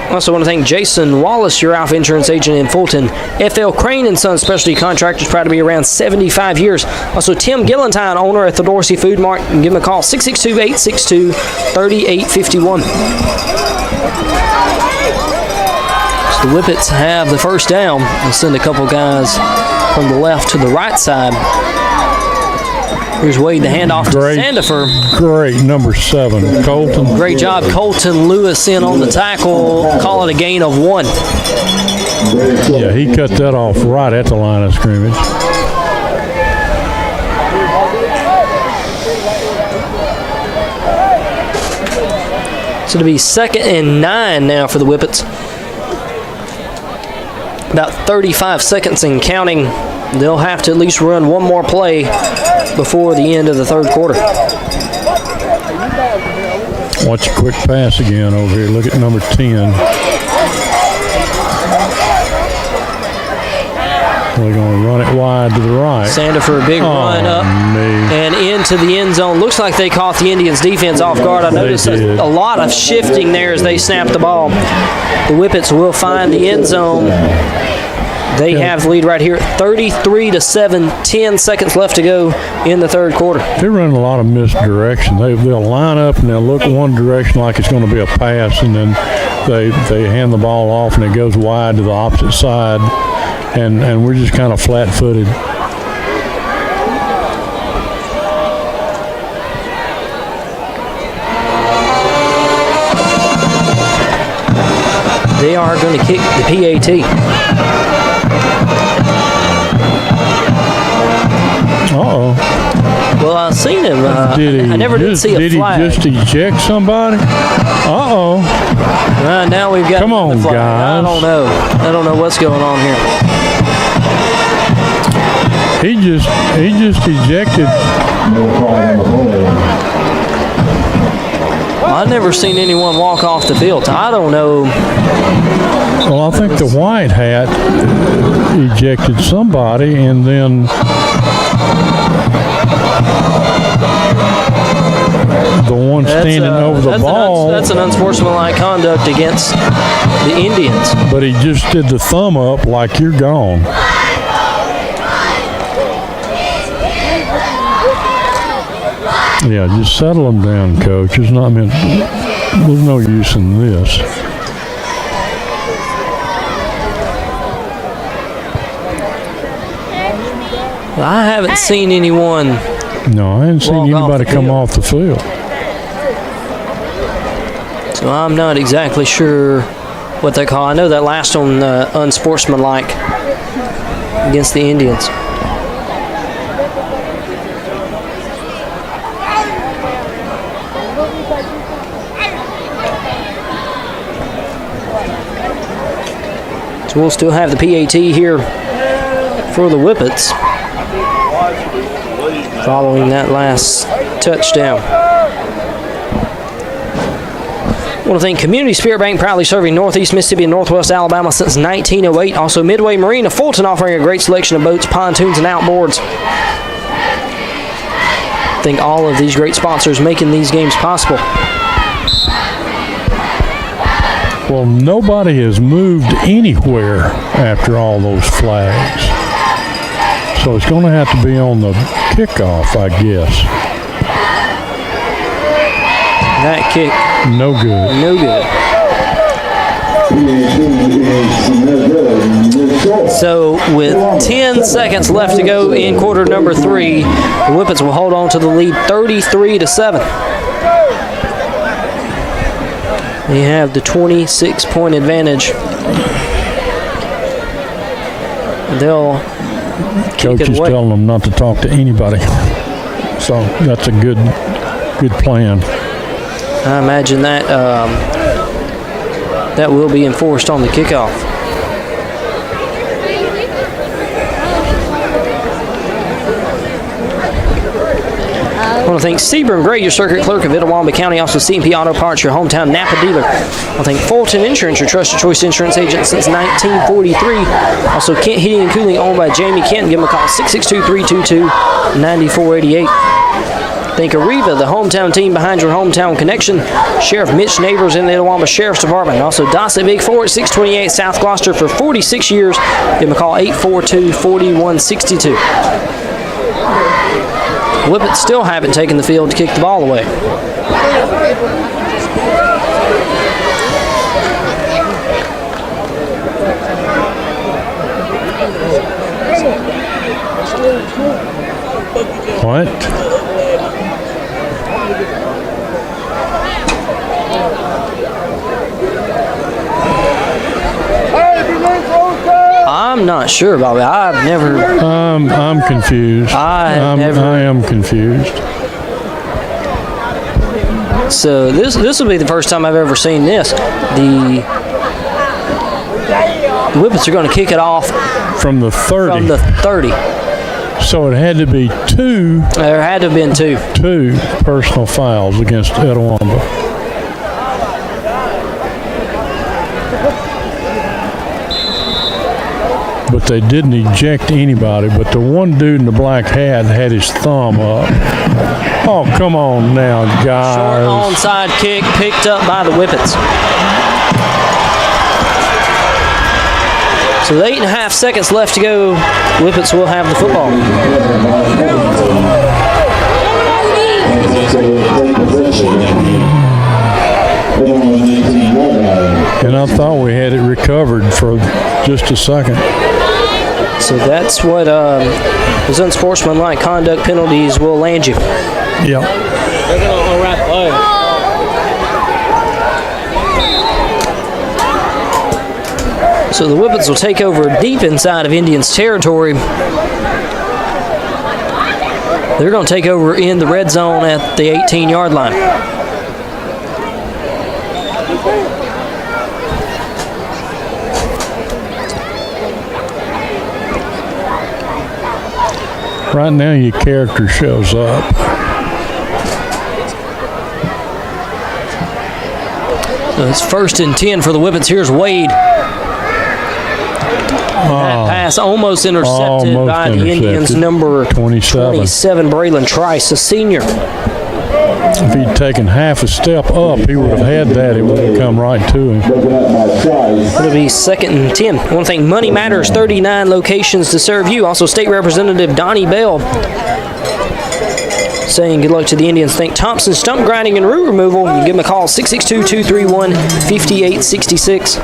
I also want to thank Jason Wallace, your Alpha Insurance agent in Fulton. FL Crane & Son Specialty Contractors, proud to be around 75 years. Also, Tim Gillentine, owner at the Dorsey Food Mart. Give him a call, 662-862-3851. So the Whippets have the first down. They'll send a couple guys from the left to the right side. Here's Wade, the handoff to Sandifer. Great, number 7, Colton. Great job, Colton Lewis in on the tackle. Call it a gain of 1. Yeah, he cut that off right at the line of scrimmage. So it'll be 2nd and 9 now for the Whippets. About 35 seconds and counting. They'll have to at least run one more play before the end of the third quarter. Watch a quick pass again over here. Look at number 10. They're going to run it wide to the right. Sandifer, a big run up and into the end zone. Looks like they caught the Indians' defense off guard. I noticed a lot of shifting there as they snapped the ball. The Whippets will find the end zone. They have the lead right here, 33-7, 10 seconds left to go in the third quarter. They're running a lot of misdirection. They'll line up and they'll look one direction like it's going to be a pass, and then they hand the ball off and it goes wide to the opposite side, and we're just kind of flat-footed. They are going to kick the PAT. Uh-oh. Well, I seen him. I never did see a flag. Did he just eject somebody? Uh-oh. Now we've got Come on, the flag. guys. I don't know what's going on here. He just ejected. I've never seen anyone walk off the field. I don't know. Well, I think the white hat ejected somebody, and then the one standing over the ball. That's an unsportsmanlike conduct against the Indians. But he just did the thumb up like you're gone. Yeah, just settle them down, Coach. There's no use in this. I haven't seen anyone. No, I haven't seen anybody come off the field. So I'm not exactly sure what they call. I know that last one, unsportsmanlike against the Indians. So we'll still have the PAT here for the Whippets following that last touchdown. I want to thank Community Spirit Bank, proudly serving Northeast Mississippi and Northwest Alabama since 1908. Also Midway Marine of Fulton, offering a great selection of boats, pontoons, and outboards. Thank all of these great sponsors making these games possible. Well, nobody has moved anywhere after all those flags. So it's going to have to be on the kickoff, I guess. That kick. No good. No good. So with 10 seconds left to go in quarter number 3, the Whippets will hold on to the lead 33-7. They have the 26-point advantage. They'll kick Coach it is away. telling them not to talk to anybody. So that's a good plan. I imagine that that will be enforced on the kickoff. I want to thank Sebring Gray, your circuit clerk of Itawamba County, also C&P Auto Parts, your hometown Napa dealer. I want to thank Fulton Insurance, your trusted choice insurance agent since 1943. Also Kent Heating and Cooling, owned by Jamie Kent. Give them a call, 662-322-9488. Thank Arriva, the hometown team behind your hometown connection. Sheriff Mitch Neighbors in the Itawamba Sheriff's Department. Also Dossett Big Four at 628 South Gloucester for 46 years. Give them a call, 842-4162. Whippets still haven't taken the field to kick the ball away. What? I'm not sure, Bobby. I've never. I'm confused. I am confused. So this will be the first time I've ever seen this. The Whippets are going to kick it off from the 30. From the 30. So it had to be two. There had to have been two. Two personal fouls against Itawamba. But they didn't eject anybody. But the one dude in the black hat had his thumb up. Oh, come on now, guys. Short onside kick picked up by the Whippets. So with 8.5 seconds left to go, Whippets will have the football. And I thought we had it recovered for just a second. So that's what those unsportsmanlike conduct penalties will land you. Yep. So the Whippets will take over deep inside of Indians territory. They're going to take over in the red zone at the 18-yard line. Right now your character shows up. So it's 1st and 10 for the Whippets. Here's Wade. That pass almost intercepted by the Indians. Number 27, Braylon Trice, a senior. If he'd taken half a step up, he would have had that. It would have come right to him. It'll be 2nd and 10. I want to thank Money Matters, 39 locations to serve you. Also, State Representative Donnie Bell saying good luck to the Indians. Thank Thompson Stump Grinding and Root Removal. You can give them a call, 662-231-5866.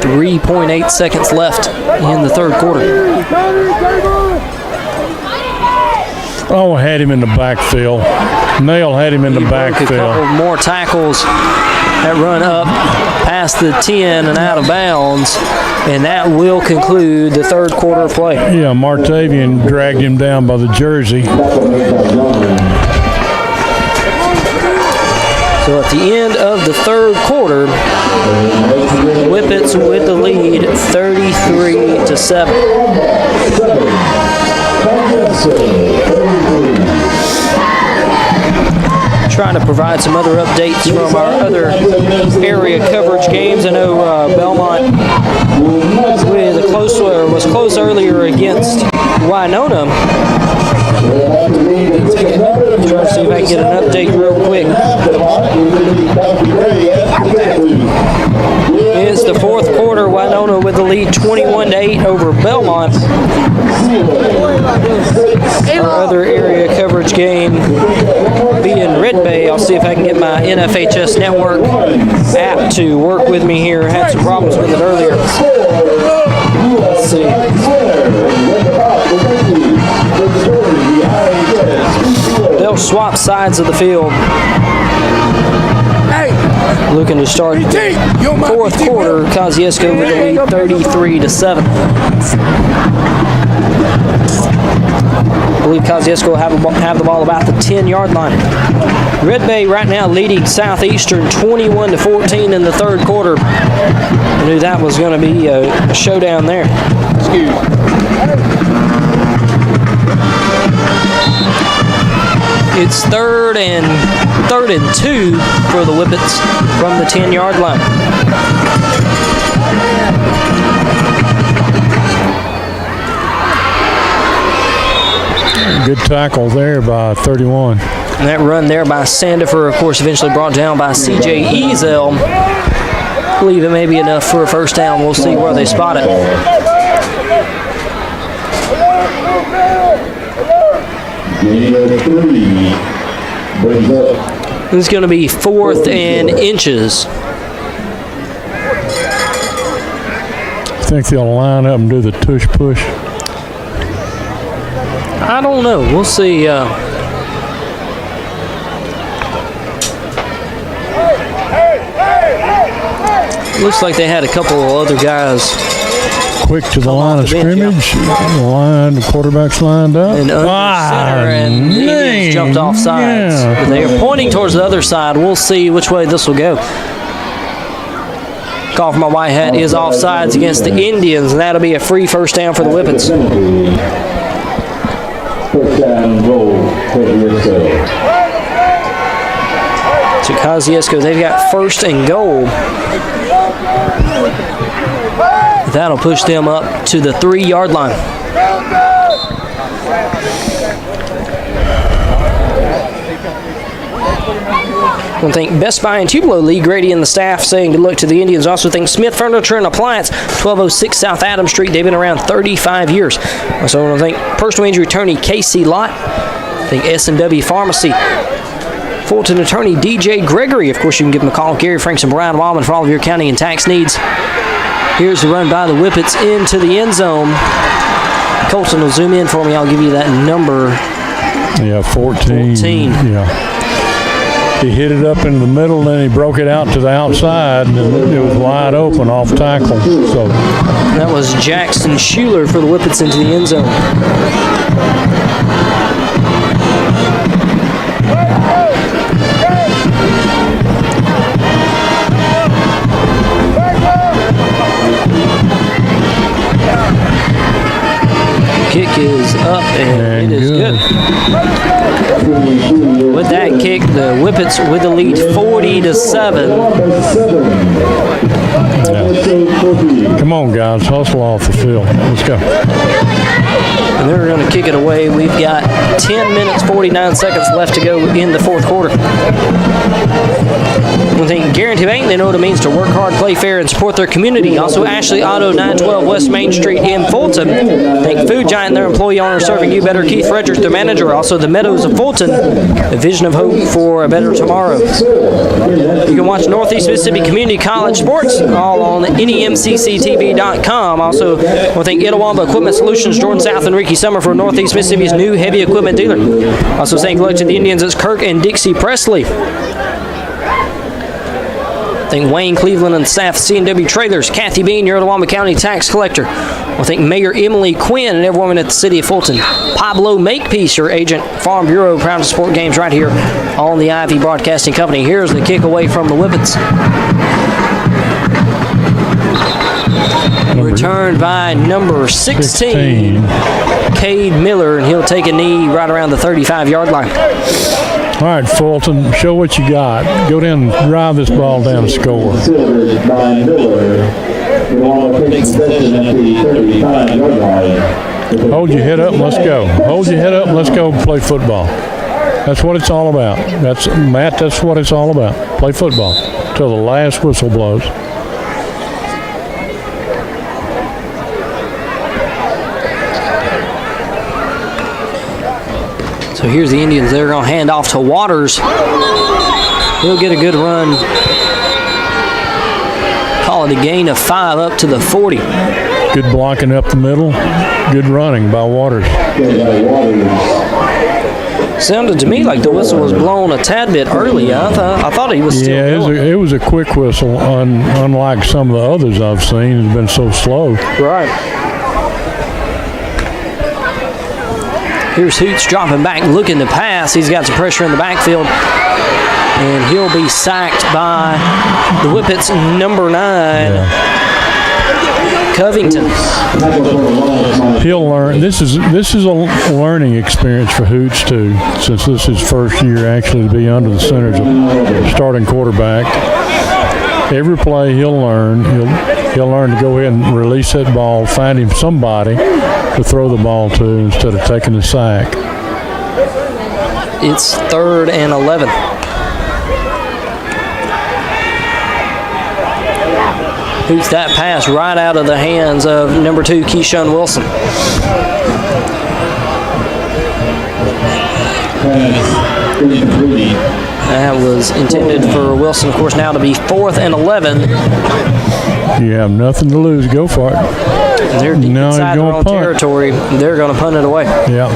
3.8 seconds left in the 3rd quarter. Oh, had him in the backfield. Nail had him in the backfield. A couple more tackles. That run up past the 10 and out of bounds, and that will conclude the 3rd quarter of play. Yeah, Martavian dragged him down by the jersey. So at the end of the 3rd quarter, Whippets with the lead, 33-7. Trying to provide some other updates from our other area coverage games. I know Belmont was close earlier against Winona. Trying to see if I can get an update real quick. It's the 4th quarter. Winona with the lead, 21-8 over Belmont. Our other area coverage game being Red Bay. I'll see if I can get my NFHS Network app to work with me here. Had some problems with it earlier. Let's see. They'll swap sides of the field. Looking to start the 4th quarter. Kosciuszko with the lead, 33-7. I believe Kosciuszko will have the ball about the 10-yard line. Red Bay right now leading Southeastern 21-14 in the 3rd quarter. I knew that was going to be a showdown there. It's 3rd and 2 for the Whippets from the 10-yard line. Good tackle there by 31. And that run there by Sandifer, of course, eventually brought down by C.J. Ezel. I believe it may be enough for a first down. We'll see where they spot it. It's going to be 4th and inches. I think they'll line up and do the tush push. I don't know. We'll see. Looks like they had a couple of other guys quick to the line of scrimmage. The quarterback's lined up. And under center, and the Indians jumped off sides. Yeah. But they are pointing towards the other side. We'll see which way this will go. Call for my white hat is off sides against the Indians, and that'll be a free first down for the Whippets. First down, goal, So Kosciuszko, they've got 1st and goal. That'll push them up to the 3-yard line. I want to thank Best Buy and Tupelo, Lee Grady and the staff saying good luck to the Indians. Also thank Smith Furniture and Appliance, 1206 South Adams Street. They've been around 35 years. Also I want to thank personal injury attorney Casey Lott. Thank S&W Pharmacy. Fulton attorney DJ Gregory. Of course, you can give him a call. Gary Franks and Brian Wildman for all of your accounting and tax needs. Here's the run by the Whippets into the end zone. Colton will zoom in for me. I'll give you that number. Yeah, 14. Yeah. He hit it up in the middle, then he broke it out to the outside, and it was wide open off tackle. So that was Jackson Schuler for the Whippets into the end zone. Kick is up kick. The Whippets with the lead 40-7. Yeah. Come on, guys. Hustle off the field. Let's go. And they're going to kick it away. We've got 10 minutes, 49 seconds left to go in the fourth quarter. One thing Guarantee Bank, they know what it means to work hard, play fair, and support their community. Also, Ashley Auto, 912 West Main Street in Fulton. Thank Food Giant, their employee owner serving you better. Keith Frederick, their manager. Also, the Meadows of Fulton, a vision of hope for a better tomorrow. You can watch Northeast Mississippi Community College sports all on NEMCCTV.com. Also, I thank Itawamba Equipment Solutions, Jordan South, and Ricky Summer for Northeast Mississippi's new heavy equipment dealer. Also, saying hello to the Indians, it's Kirk and Dixie Presley. Thank Wayne Cleveland and staff C&W Trailers, Kathy Bean, your Itawamba County tax collector. I thank Mayor Emily Quinn and every woman at the City of Fulton. Pablo Makepeace, your agent, Farm Bureau, proud to support games right here on the Ivy Broadcasting Company. Here's the kick away from the Whippets. Returned by number 16, Cade Miller, and he'll take a knee right around the 35-yard line. All right, Fulton, show what you got. Go down and drive this ball down and score. Hold your head up and let's go. Hold your head up and let's go play football. That's what it's all about. That's what it's all about. Play football till the last whistle blows. So here's the Indians. They're going to hand off to Waters. He'll get a good run. Call it a gain of 5 up to the 40. Good blocking up the middle. Good running by Waters. Sounded to me like the whistle was blown a tad bit early. I thought he was still going. It was a quick whistle, unlike some of the others I've seen. It's been so slow. Right. Here's Hoots dropping back, looking to pass. He's got some pressure in the backfield. And he'll be sacked by the Whippets, number 9, Covington. He'll learn. This is a learning experience for Hoots too, since this is his first year actually to be under the center as a starting quarterback. Every play he'll learn. He'll learn to go ahead and release that ball, find him somebody to throw the ball to instead of taking the sack. It's 3rd and 11. Hoots that pass right out of the hands of number 2, Keyshawn Wilson. That was intended for Wilson, of course, now to be 4th and 11. You have nothing to lose. Go for it. They're deep inside their own territory. They're going to punt it away. Yeah.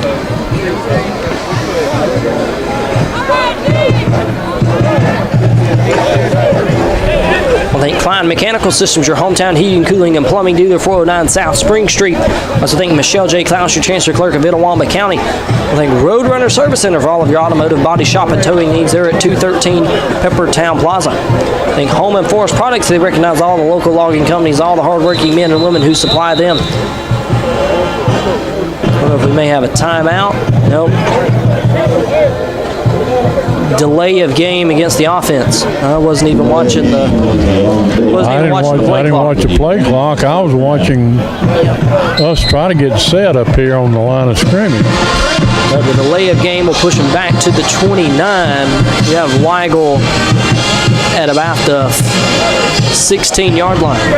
I think Klein Mechanical Systems, your hometown heating, cooling, and plumbing dealer, 409 South Spring Street. I also think Michelle J. Klaus, your Chancellor Clerk of Itawamba County. I think Roadrunner Service Center for all of your automotive body shop and towing needs. They're at 213 Peppertown Plaza. I think Home and Forest Products, they recognize all the local logging companies, all the hardworking men and women who supply them. I don't know if we may have a timeout. Nope. Delay of game against the offense. I wasn't even watching the play clock. I didn't watch the play clock. I was watching us try to get set up here on the line of scrimmage. The delay of game will push him back to the 29. You have Weigel at about the 16-yard line.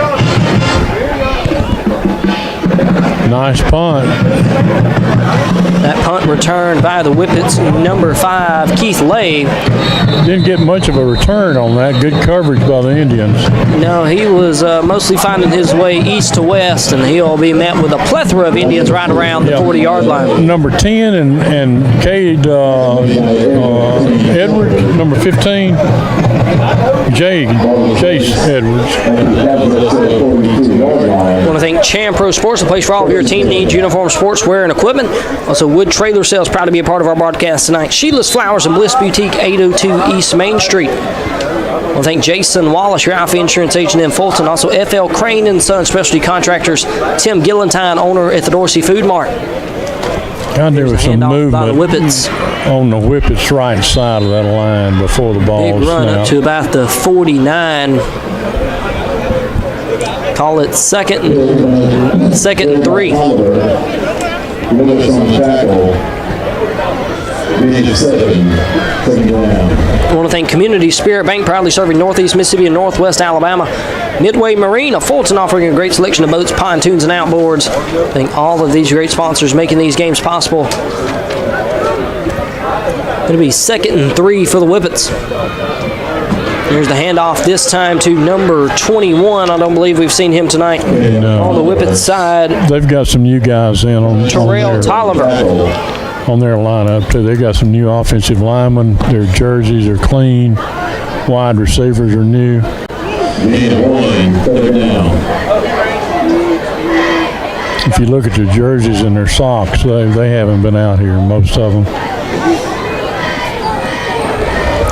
Nice punt. That punt returned by the Whippets, number 5, Keith Lay. Didn't get much of a return on that. Good coverage by the Indians. No, he was mostly finding his way east to west, and he'll be met with a plethora of Indians right around the 40-yard line. Number 10 and Cade Edwards, number 15, Chase Edwards. I want to thank Champ Pro Sports, a place for all of your team needs, uniform, sportswear, and equipment. Also, Wood Trailer Sales, proud to be a part of our broadcast tonight. Sheila's Flowers and Bliss Boutique, 802 East Main Street. I want to thank Jason Wallace, your Alpha Insurance agent in Fulton. Also, FL Crane & Son Specialty Contractors, Tim Gillentine, owner at the Dorsey Food Mart. God, there was some Handoff by the movement Whippets. on the Whippets right side of that line before the ball Big run up snapped. to about the 49. Call it second and 3. I want to thank Community Spirit Bank, proudly serving Northeast Mississippi and Northwest Alabama. Midway Marine of Fulton, offering a great selection of boats, pontoons, and outboards. Thank all of these great sponsors making these games possible. It'll be second and 3 for the Whippets. Here's the handoff, this time to number 21. I don't believe we've seen him tonight. On the Whippets side, they've got some new guys in on Terrell Tolliver. On their lineup too. They got some new offensive linemen. Their jerseys are clean. Wide receivers are new. If you look at their jerseys and their socks, they haven't been out here, most of them.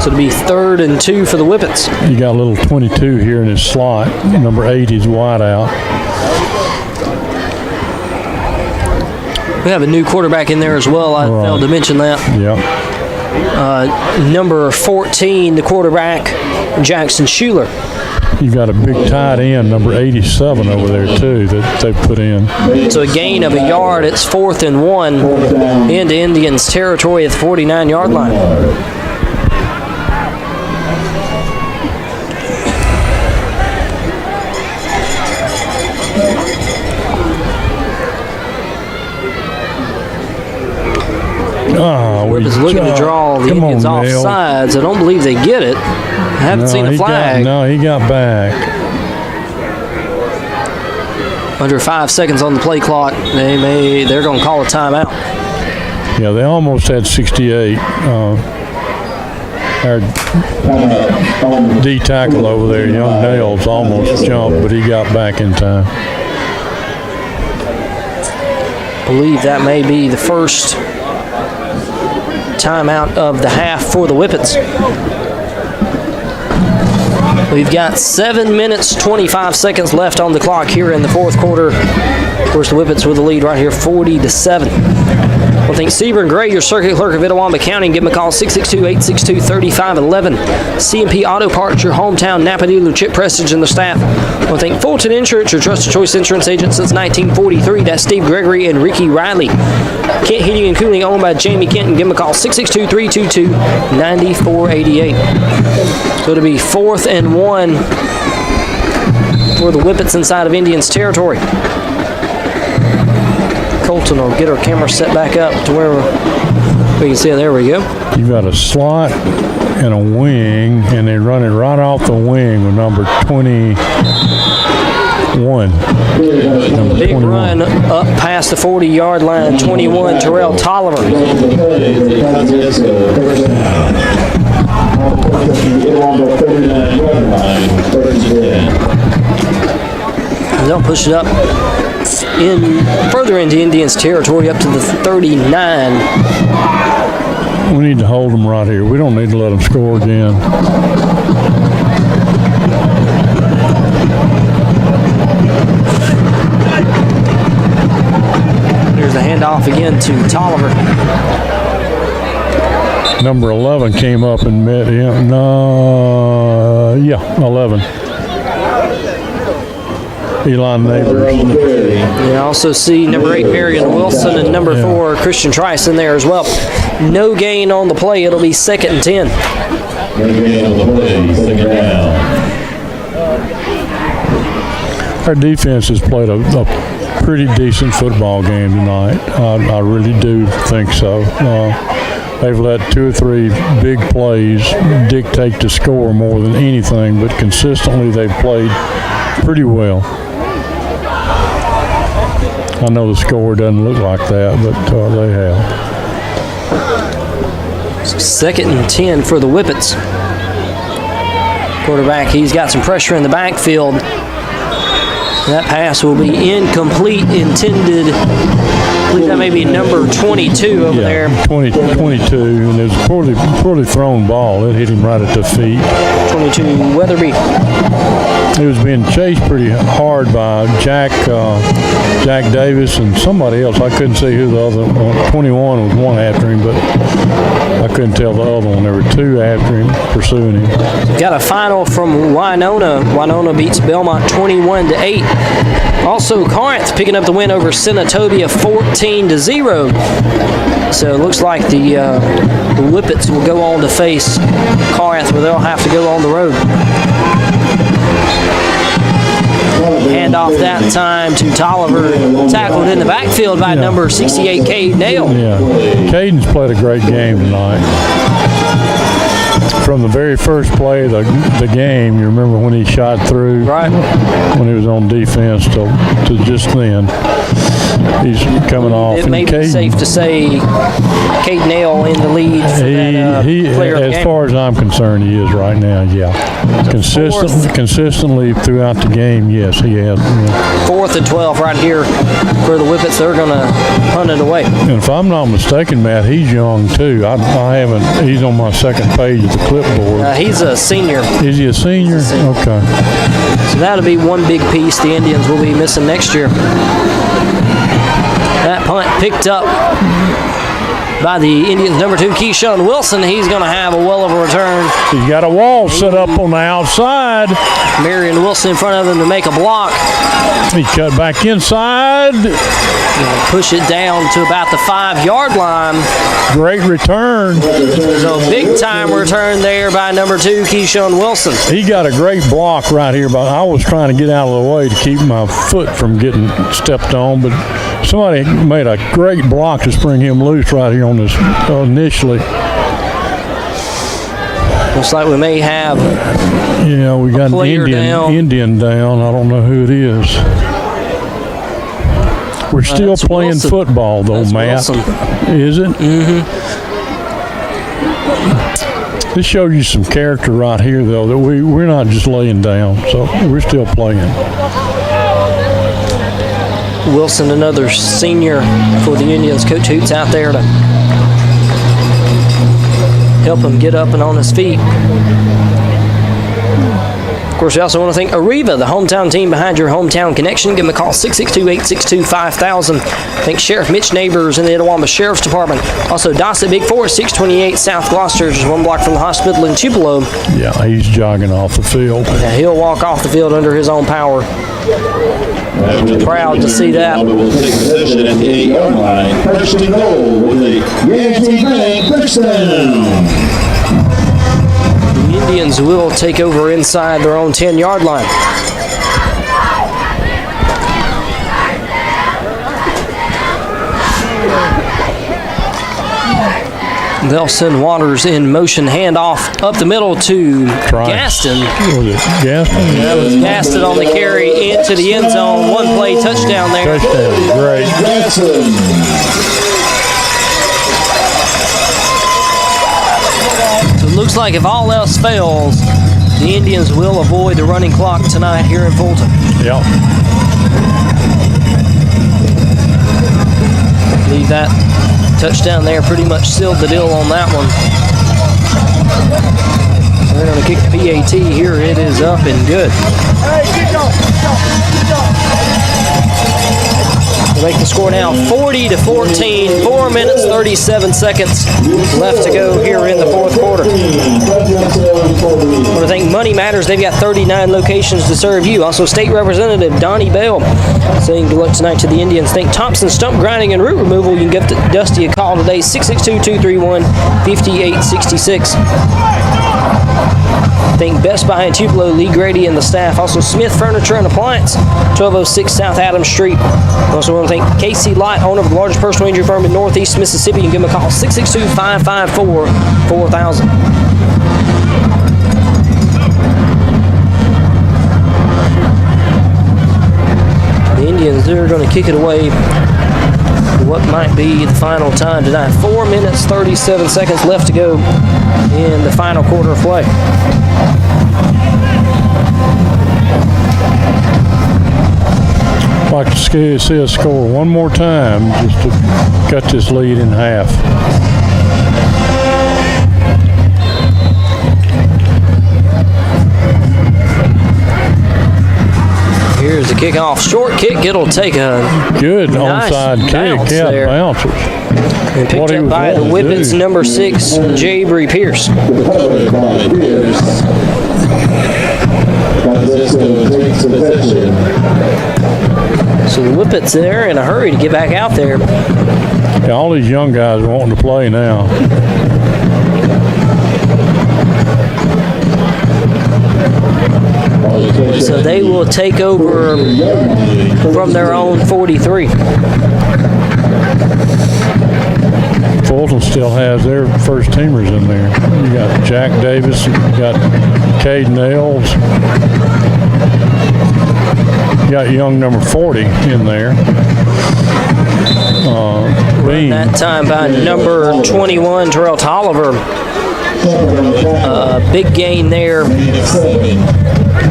So it'll be 3rd and 2 for the Whippets. You got a little 22 here in his slot. Number 8 is wide out. We have a new quarterback in there as well. I failed to mention that. Yep. Number 14, the quarterback, Jackson Schuler. You got a big tight end, number 87 over there too, that they put in. So a gain of a yard. It's 4th and 1 into Indians territory at the 49-yard line. Whippets looking to draw the Indians off sides. I don't believe they get it. I haven't seen a flag. He got back. Under 5 seconds on the play clock. They're going to call a timeout. Yeah, they almost had 68. Our D tackle over there, Young Nails, almost jumped, but he got back in time. I believe that may be the first timeout of the half for the Whippets. We've got 7 minutes, 25 seconds left on the clock here in the fourth quarter. Of course, the Whippets with the lead right here, 40-7. Well, thank Seaburn Gray, your circuit clerk of Itawamba County. Give them a call, 662-862-3511. CMP Auto Parts, your hometown Napa dealer, Chip Prestige and the staff. Well, thank Fulton Insurance, your trusted choice insurance agent since 1943. That's Steve Gregory and Ricky Riley. Kent Heating and Cooling, owned by Jamie Kenton. Give them a call, 662-322-9488. So it'll be 4th and 1 for the Whippets inside of Indians territory. Colton will get our camera set back up to where we can see it. There we go. You got a slot and a wing, and they run it right off the wing with number 21. Big run up past the 40-yard line. 21, Terrell Tolliver. They'll push it up further into Indians territory up to the 39. We need to hold them right here. We don't need to let them score again. Here's the handoff again to Tolliver. Number 11 came up and met him. 11. Elon Neighbors. You also see number 8, Marion Wilson, and number 4, Christian Trice in there as well. No gain on the play. It'll be 2nd and 10. No gain on the play, 2nd down. Our defense has played a pretty decent football game tonight. I really do think so. They've let 2 or 3 big plays dictate the score more than anything, but consistently they've played pretty well. I know the score doesn't look like that, but they have. 2nd and 10 for the Whippets. Quarterback, he's got some pressure in the backfield. That pass will be incomplete, intended. I believe that may be number 22 over there. 22, and it was a poorly thrown ball. It hit him right at the feet. 22, Weatherby. He was being chased pretty hard by Jack Jack Davis and somebody else. I couldn't see who the other one. 21 was one after him, but I couldn't tell the other one. There were two after him, pursuing him. Got a final from Winona. Winona beats Belmont 21-8. Also, Corinth picking up the win over Senatobia 14-0. So it looks like the Whippets will go on to face Corinth, where they'll have to go on the road. Hand off that time to Tolliver, tackled in the backfield by number 68, Cade Nail. Yeah, Caden's played a great game tonight. From the very first play of the game, you remember when he shot through, right? When he was on defense to just then. He's coming off. It may be safe to say Cade Nail in the lead for that player of the game. As far as I'm concerned, he is right now, yeah. Consistently throughout the game, yes, he has. Yeah. 4th and 12 right here for the Whippets. They're going to punt it away. And if I'm not mistaken, Matt, he's young too. I haven't. He's on my second page of the clipboard. He's a senior. Is he a senior? Okay. So that'll be one big piece the Indians will be missing next year. That punt picked up by the Indians' number 2, Keyshawn Wilson. He's going to have a well of a return. He's got a wall set up on the outside. Marion Wilson in front of him to make a block. He cut back inside. Push it down to about the 5-yard line. Great return. So big time return there by number 2, Keyshawn Wilson. He got a great block right here, but I was trying to get out of the way to keep my foot from getting stepped on, but somebody made a great block to spring him loose right here on this initially. Looks like we may have we got an Indian down. I don't know who it is. We're still playing football, though, Matt. Wilson. Is it? Mm-hmm. This shows you some character right here, though, that we're not just laying down, so we're still playing. Wilson, another senior for the Indians. Coach Hoots out there to help him get up and on his feet. Of course, we also want to thank Arriva, the hometown team behind your hometown connection. Give them a call, 662-862-5000. Thanks Sheriff Mitch Neighbors in the Itawamba Sheriff's Department. Also, Dossett Big 4, 628 South Gloucester, just 1 block from the hospital in Tupelo. Yeah, he's jogging off the field. Yeah, he'll walk off the field under his own power. Proud to see that. Will take possession at the 8-yard line. First and goal with a Guaranty Bank touchdown. The Indians will take over inside their own 10-yard line. They'll send Waters in motion, handoff up the middle to Gaston. Was it Gaston? That was Gaston on the carry into the end zone. 1 play touchdown there. Touchdown, great. So it looks like if all else fails, the Indians will avoid the running clock tonight here in Fulton. Yep. Leave that touchdown there pretty much sealed the deal on that one. They're going to kick the PAT here. It is up and good. They make the score now 40-14. 4 minutes, 37 seconds left to go here in the fourth quarter. I want to thank Money Matters. They've got 39 locations to serve you. Also, State Representative Donnie Bell saying good luck tonight to the Indians. Thank Thompson Stump Grinding and Root Removal. You can give Dusty a call today, 662-231-5866. Thank Best Buy in Tupelo, Lee Grady and the staff. Also, Smith Furniture and Appliance, 1206 South Adams Street. Also want to thank KC Light, owner of the largest personal injury firm in Northeast Mississippi. You can give them a call, 662-554-4000. The Indians, they're going to kick it away. What might be the final time tonight? 4 minutes, 37 seconds left to go in the final quarter of play. I'd like to see us score one more time just to cut this lead in half. Here Here's the kickoff. Short kick. It'll take a good nice onside bounce kick. Yeah, there. bounces. And picked up by the Whippets, number 6, Jabry Pierce. Recovered by Pierce. Francisco takes possession. So the Whippets there in a hurry to get back out there. Yeah, all these young guys are wanting to play now. So they will take over from their own 43. Fulton still has their first teamers in there. You got Jack Davis, you got Caden Ailes, you got young number 40 in there. Bean. That time by number 21, Terrell Tolliver. Big gain there.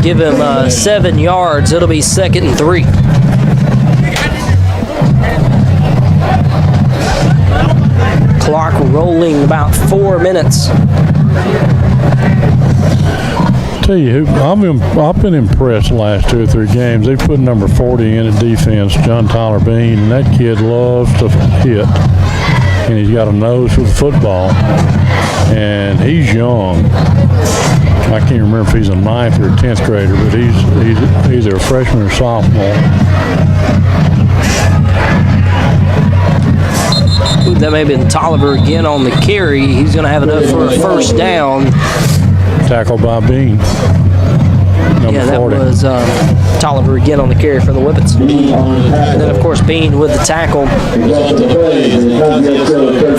Give him 7 yards. It'll be 2nd and 3. Clock rolling about 4 minutes. Tell you, I've been impressed the last 2 or 3 games. They put number 40 in at defense, John Tyler Bean, and that kid loves to hit. And he's got a nose for the football. And he's young. I can't remember if he's a 9th or a 10th grader, but he's either a freshman or sophomore. That may have been Tolliver again on the carry. He's going to have enough for a first down. Tackled by Bean. Number 40. That was Tolliver again on the carry for the Whippets. And then, of course, Bean with the tackle.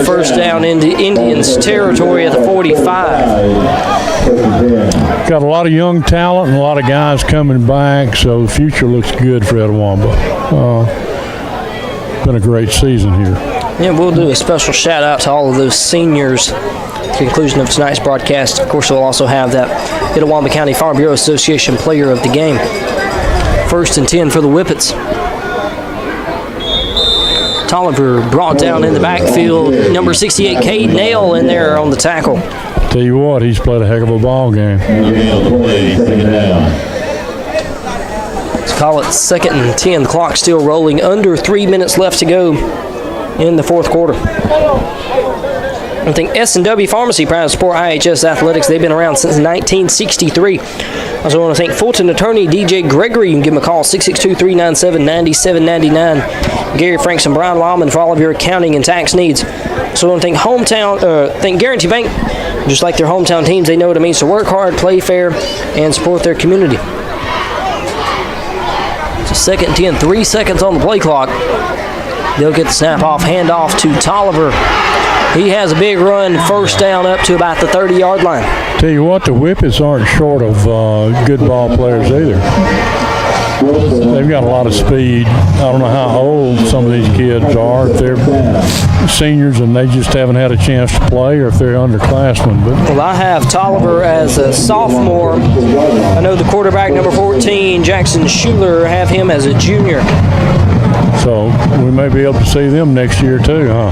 First down into Indians territory at the 45. Got a lot of young talent and a lot of guys coming back, so the future looks good for Etowamba. Been a great season here. Yeah, we'll do a special shout out to all of those seniors at the conclusion of tonight's broadcast. Of course, we'll also have that Etowamba County Farm Bureau Association player of the game. 1st and 10 for the Whippets. Tolliver brought down in the backfield. Number 68, Cade Nail in there on the tackle. Tell you what, he's played a heck of a ball game. Let's call it 2nd and 10. The clock still rolling. Under 3 minutes left to go in the 4th quarter. I think S&W Pharmacy, proud to support IHS Athletics. They've been around since 1963. I also want to thank Fulton attorney DJ Gregory. You can give him a call, 662-397-9799. Gary Franks and Brian Lawman for all of your accounting and tax needs. So I want to thank Guarantee Bank. Just like their hometown teams, they know what it means to work hard, play fair, and support their community. So 2nd and 10, 3 seconds on the play clock. They'll get the snap off, hand off to Tolliver. He has a big run, first down up to about the 30-yard line. Tell you what, the Whippets aren't short of good ball players either. They've got a lot of speed. I don't know how old some of these kids are, if they're seniors and they just haven't had a chance to play, or if they're underclassmen. Well, I have Tolliver as a sophomore. I know the quarterback, number 14, Jackson Schuler, have him as a junior. So we may be able to see them next year too, huh?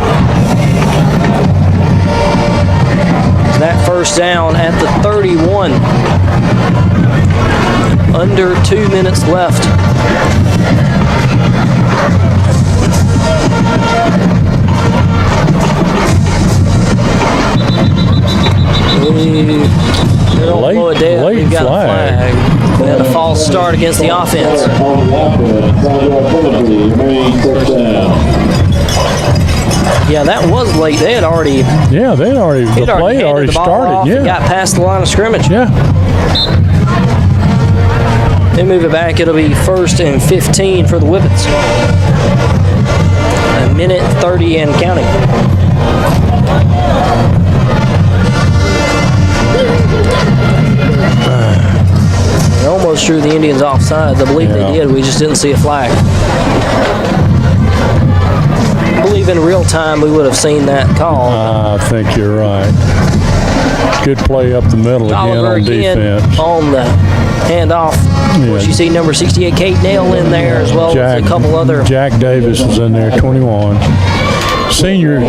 That first down at the 31. Under 2 minutes left. Late flag. And a false start against the offense. Yeah, that was late. They had already. Yeah, the play had already started. Yeah, got past the line of scrimmage. Yeah. They move it back. It'll be 1st and 15 for the Whippets. A minute 30 and counting. They almost drew the Indians offside. I believe they did. We just didn't see a flag. I believe in real time we would have seen that call. I think you're right. Good play up the middle Tolliver again on defense. On the handoff. Of course, you see number 68, Cade Nail, in there, as well as a couple other. Jack Davis is in there, 21. A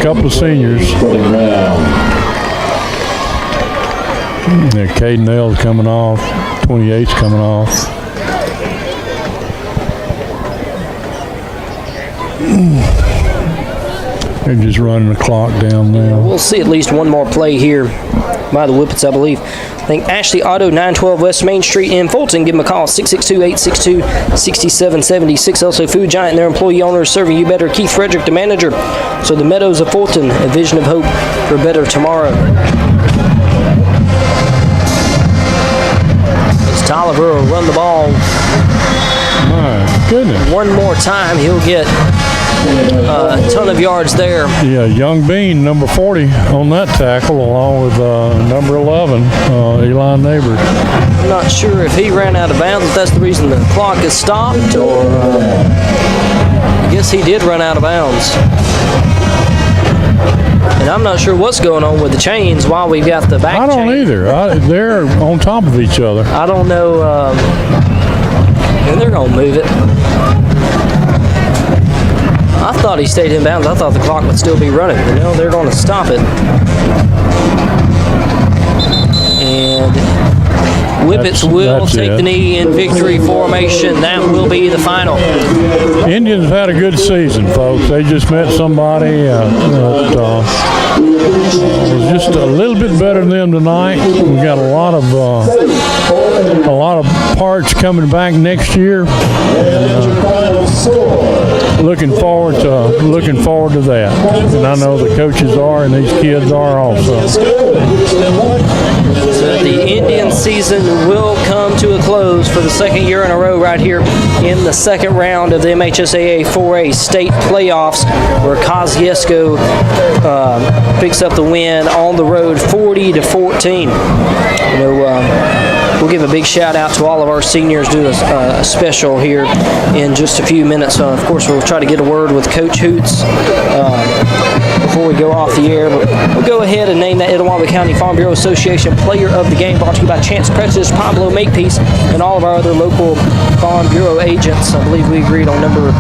couple of seniors. Yeah, Cade Nail's coming off. 28's coming off. They're just running the clock down now. We'll see at least one more play here by the Whippets, I believe. I think Ashley Auto, 912 West Main Street in Fulton. Give them a call, 662-862-6776. Also, Food Giant and their employee owners serving you better. Keith Frederick, the manager. So the Meadows of Fulton, a vision of hope for a better tomorrow. As Tolliver will run the ball. My goodness. One more time, he'll get a ton of yards there. Yeah, Young Bean, number 40 on that tackle, along with number 11, Eli Neighbors. I'm not sure if he ran out of bounds, if that's the reason the clock is stopped, or I guess he did run out of bounds. And I'm not sure what's going on with the chains while we've got the back chain. I don't either. They're on top of each other. I don't know. And they're going to move it. I thought he stayed in bounds. I thought the clock would still be running. But no, they're going to stop it. And Whippets will take the knee in victory formation. That will be the final. Indians had a good season, folks. They just met somebody that was just a little bit better than them tonight. We got a lot of parts coming back next year. And, looking forward to that. And I know the coaches are, and these kids are also. So the Indian season will come to a close for the second year in a row right here in the second round of the MHSAA 4A state playoffs, where Kosciuszko picks up the win on the road 40-14. We'll give a big shout out to all of our seniors, do a special here in just a few minutes. Of course, we'll try to get a word with Coach Hoots before we go off the air. But we'll go ahead and name that Itawamba County Farm Bureau Association Player of the Game, brought to you by Chance Precious, Pablo Makepeace, and all of our other local Farm Bureau agents. I believe we agreed on number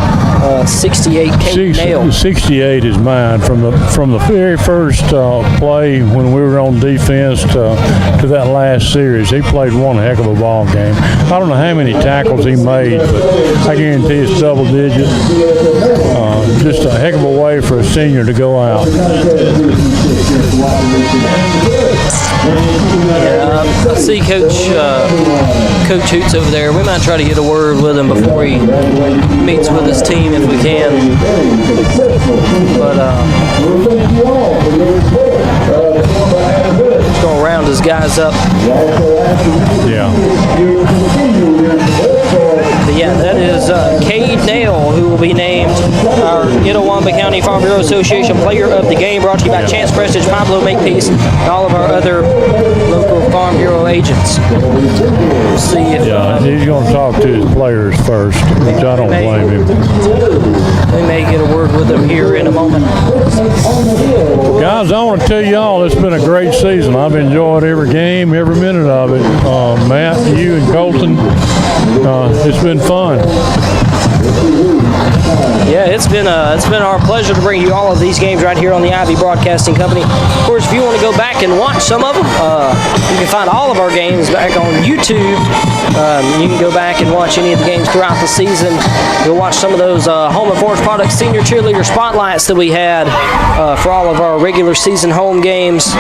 68, Kate Nail. 68 is mine. From the very first play when we were on defense to that last series, he played one heck of a ball game. I don't know how many tackles he made, but I guarantee it's double digit. Just a heck of a way for a senior to go out. Yeah, I see Coach Hoots over there. We might try to get a word with him before he meets with his team if we can. But he's going to round his guys up. Yeah. But yeah, that is Cade Nail, who will be named our Itawamba County Farm Bureau Association Player of the Game, brought to you by Chance Prestige, Pablo Makepeace, and all of our other local Farm Bureau agents. We'll see if... he's going to talk to his players first, which I don't blame him. We may get a word with him here in a moment. Guys, I want to tell y'all it's been a great season. I've enjoyed every game, every minute of it. Matt, you and Colton, it's been fun. Yeah, it's been our pleasure to bring you all of these games right here on the Ivy Broadcasting Company. Of course, if you want to go back and watch some of them, you can find all of our games back on YouTube. You can go back and watch any of the games throughout the season. You'll watch some of those Home and Forest Products Senior Cheerleader Spotlights that we had for all of our regular season home games.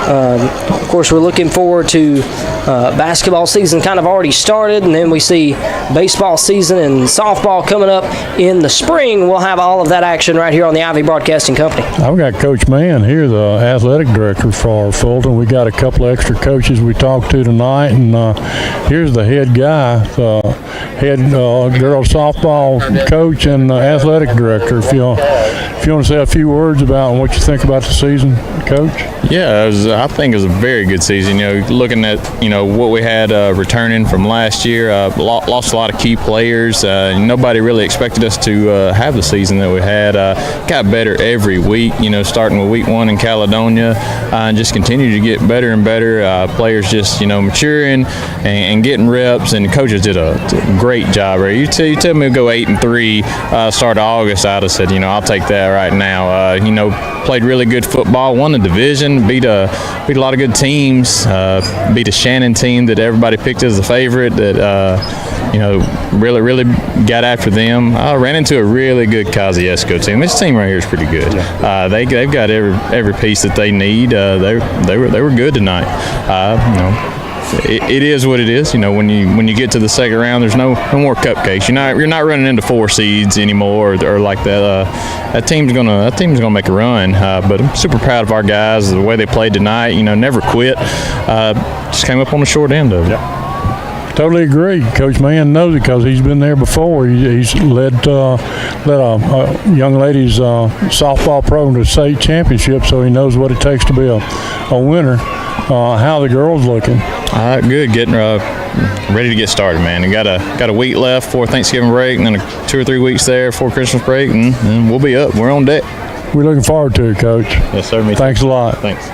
Of course, we're looking forward to basketball season kind of already started, and then we see baseball season and softball coming up in the spring. We'll have all of that action right here on the Ivy Broadcasting Company. I've got Coach Mann here, the athletic director for Fulton. We got a couple of extra coaches we talked to tonight, and here's the head guy, head girls softball coach and athletic director. If you want to say a few words about what you think about the season, Coach. Yeah, I think it was a very good season. Looking at what we had returning from last year, lost a lot of key players. Nobody really expected us to have the season that we had. Got better every week. Starting with week 1 in Caledonia, and just continued to get better and better. Players just maturing and getting reps. And the coaches did a great job. Right? You tell me to go 8-3 start of August. I'd have said I'll take that right now. Played really good football, won the division, beat a lot of good teams, beat a Shannon team that everybody picked as a favorite, that really got after them. I ran into a really good Kosciuszko team. This team right here is pretty good. They've got every piece that they need. They were good tonight. It is what it is. When you get to the second round, there's no more cupcakes. You're not running into 4 seeds anymore or like that. That team's gonna make a run. But I'm super proud of our guys, the way they played tonight. Never quit. Just came up on the short end of it. Totally agree. Coach Mann knows it because he's been there before. He's led a young ladies softball program to state championship, so he knows what it takes to be a winner. How the girls looking? Good. Getting ready to get started, man. We got a week left for Thanksgiving break, and then 2 or 3 weeks there for Christmas break, and we'll be up. We're on deck. We're looking forward to it, Coach. Yes, sir. Me too. Thanks a lot. Thanks.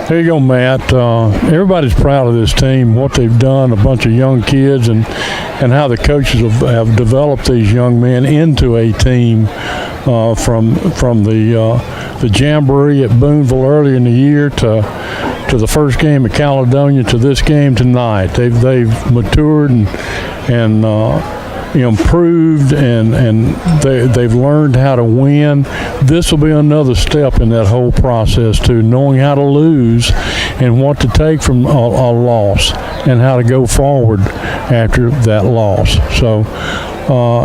There you go, Matt. Everybody's proud of this team, what they've done, a bunch of young kids, and how the coaches have developed these young men into a team from the jamboree at Boonville earlier in the year to the first game at Caledonia to this game tonight. They've matured and improved, and they've learned how to win. This will be another step in that whole process too, knowing how to lose and what to take from a loss and how to go forward after that loss. So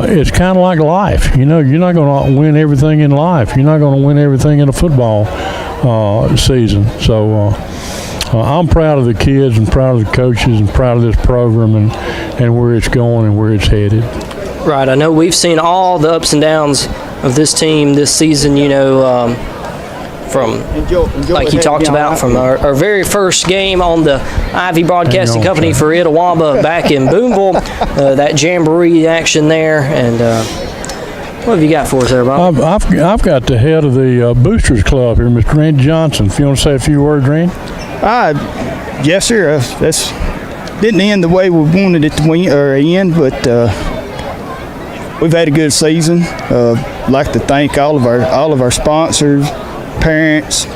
it's kind of like life. You're not going to win everything in life. You're not going to win everything in a football season. So I'm proud of the kids and proud of the coaches and proud of this program and where it's going and where it's headed. Right. I know we've seen all the ups and downs of this team this season, from, like you talked about, from our very first game on the Ivy Broadcasting Company for Itawamba back in Boonville, that jamboree action there. And what have you got for us there, Bob? I've got the head of the Boosters Club here, Mr. Randy Johnson. If you want to say a few words, Randy? Yes, sir. That's didn't end the way we wanted it to end, but we've had a good season. I'd like to thank all of our sponsors, parents,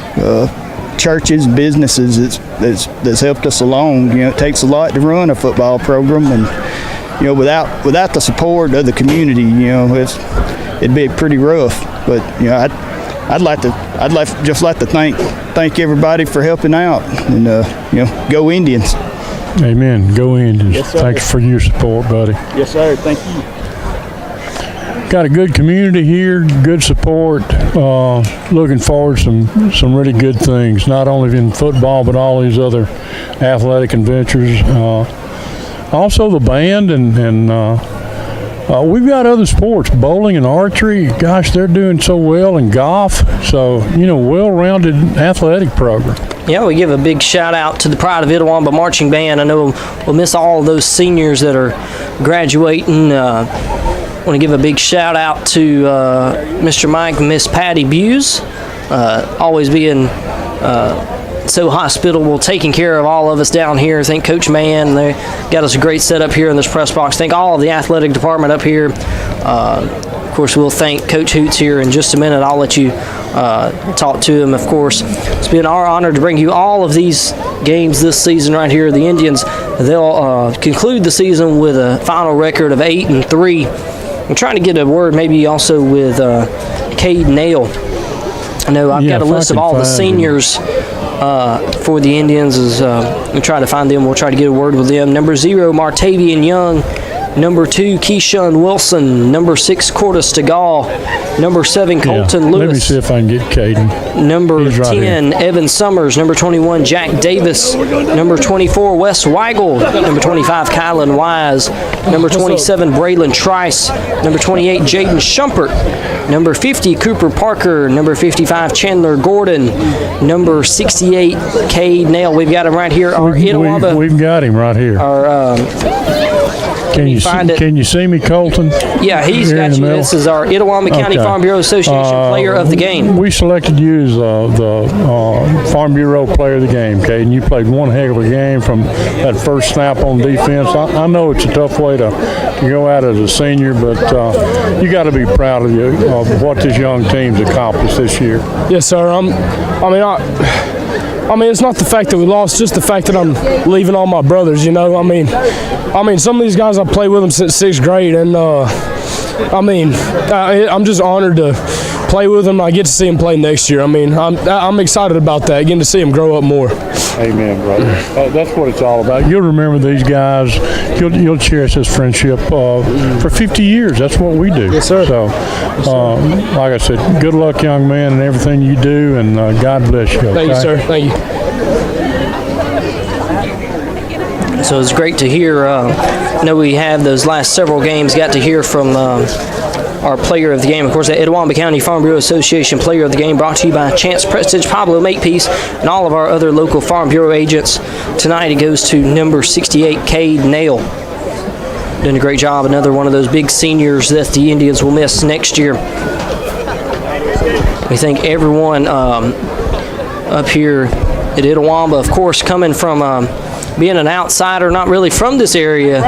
churches, businesses that's helped us along. It takes a lot to run a football program, and without the support of the community, it'd be pretty rough. But I'd like to thank everybody for helping out, and go Indians. Amen. Go Indians. Yes, sir. Thanks for your support, buddy. Yes, sir. Thank you. Got a good community here, good support. Looking forward to some really good things, not only in football but all these other athletic adventures. Also the band and we've got other sports, bowling and archery. Gosh, they're doing so well, and golf. So, well-rounded athletic program. Yeah, we give a big shout out to the Pride of Itawamba Marching Band. I know we'll miss all of those seniors that are graduating. Want to give a big shout out to Mr. Mike and Miss Patty Buse, always being so hospitable, taking care of all of us down here. Thank Coach Mann. They got us a great setup here in this press box. Thank all of the athletic department up here. Of course, we'll thank Coach Hoots here in just a minute. I'll let you talk to him, of course. It's been our honor to bring you all of these games this season right here. The Indians, they'll conclude the season with a final record of 8-3. I'm trying to get a word maybe also with Cade Nail. I know I've got a list of all the seniors for the Indians. We'll try to find them. We'll try to get a word with them. Number 0, Martavian Young. Number 2, Keyshawn Wilson. Number 6, Cordis DeGaulle. Number 7, Colton Lewis. Let me see if I can get Caden. Number 10, Evan Summers. Number 21, Jack Davis. Number 24, Wes Weigel. Number 25, Kylan Wise. Number 27, Braylon Trice. Number 28, Jaden Shumpert. Number 50, Cooper Parker. Number 55, Chandler Gordon. Number 68, Cade Nail. We've got him right here. We've got him right here. Can you see me, Colton? Yeah, he's got you. This is our Itawamba County Farm Bureau Association player of the game. We selected you as the Farm Bureau player of the game, Caden. You played one heck of a game from that first snap on defense. I know it's a tough way to go out as a senior, but you got to be proud of what this young team's accomplished this year. Yes, sir. I mean, it's not the fact that we lost, just the fact that I'm leaving all my brothers, you know. I mean, some of these guys I've played with them since 6th grade, and I'm just honored to play with them. I get to see them play next year. I mean, I'm excited about that, getting to see them grow up more. Amen, brother. That's what it's all about. You'll remember these guys. You'll cherish this friendship for 50 years. That's what we do. Yes, sir. So, like I said, good luck, young man, and everything you do, and God bless you. Okay? Thank you, sir. Thank you. So it's great to hear. I know we have those last several games, got to hear from our player of the game. Of course, the Itawamba County Farm Bureau Association player of the game, brought to you by Chance Prestige, Pablo Makepeace, and all of our other local Farm Bureau agents. Tonight it goes to number 68, Cade Nail. Doing a great job. Another one of those big seniors that the Indians will miss next year. We thank everyone up here at Itawamba, of course, coming from being an outsider, not really from this area.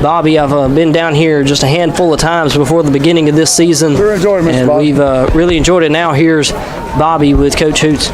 Bobby, I've been down here just a handful of times before the beginning of this season, and we've really enjoyed it. Now here's Bobby with Coach Hoots.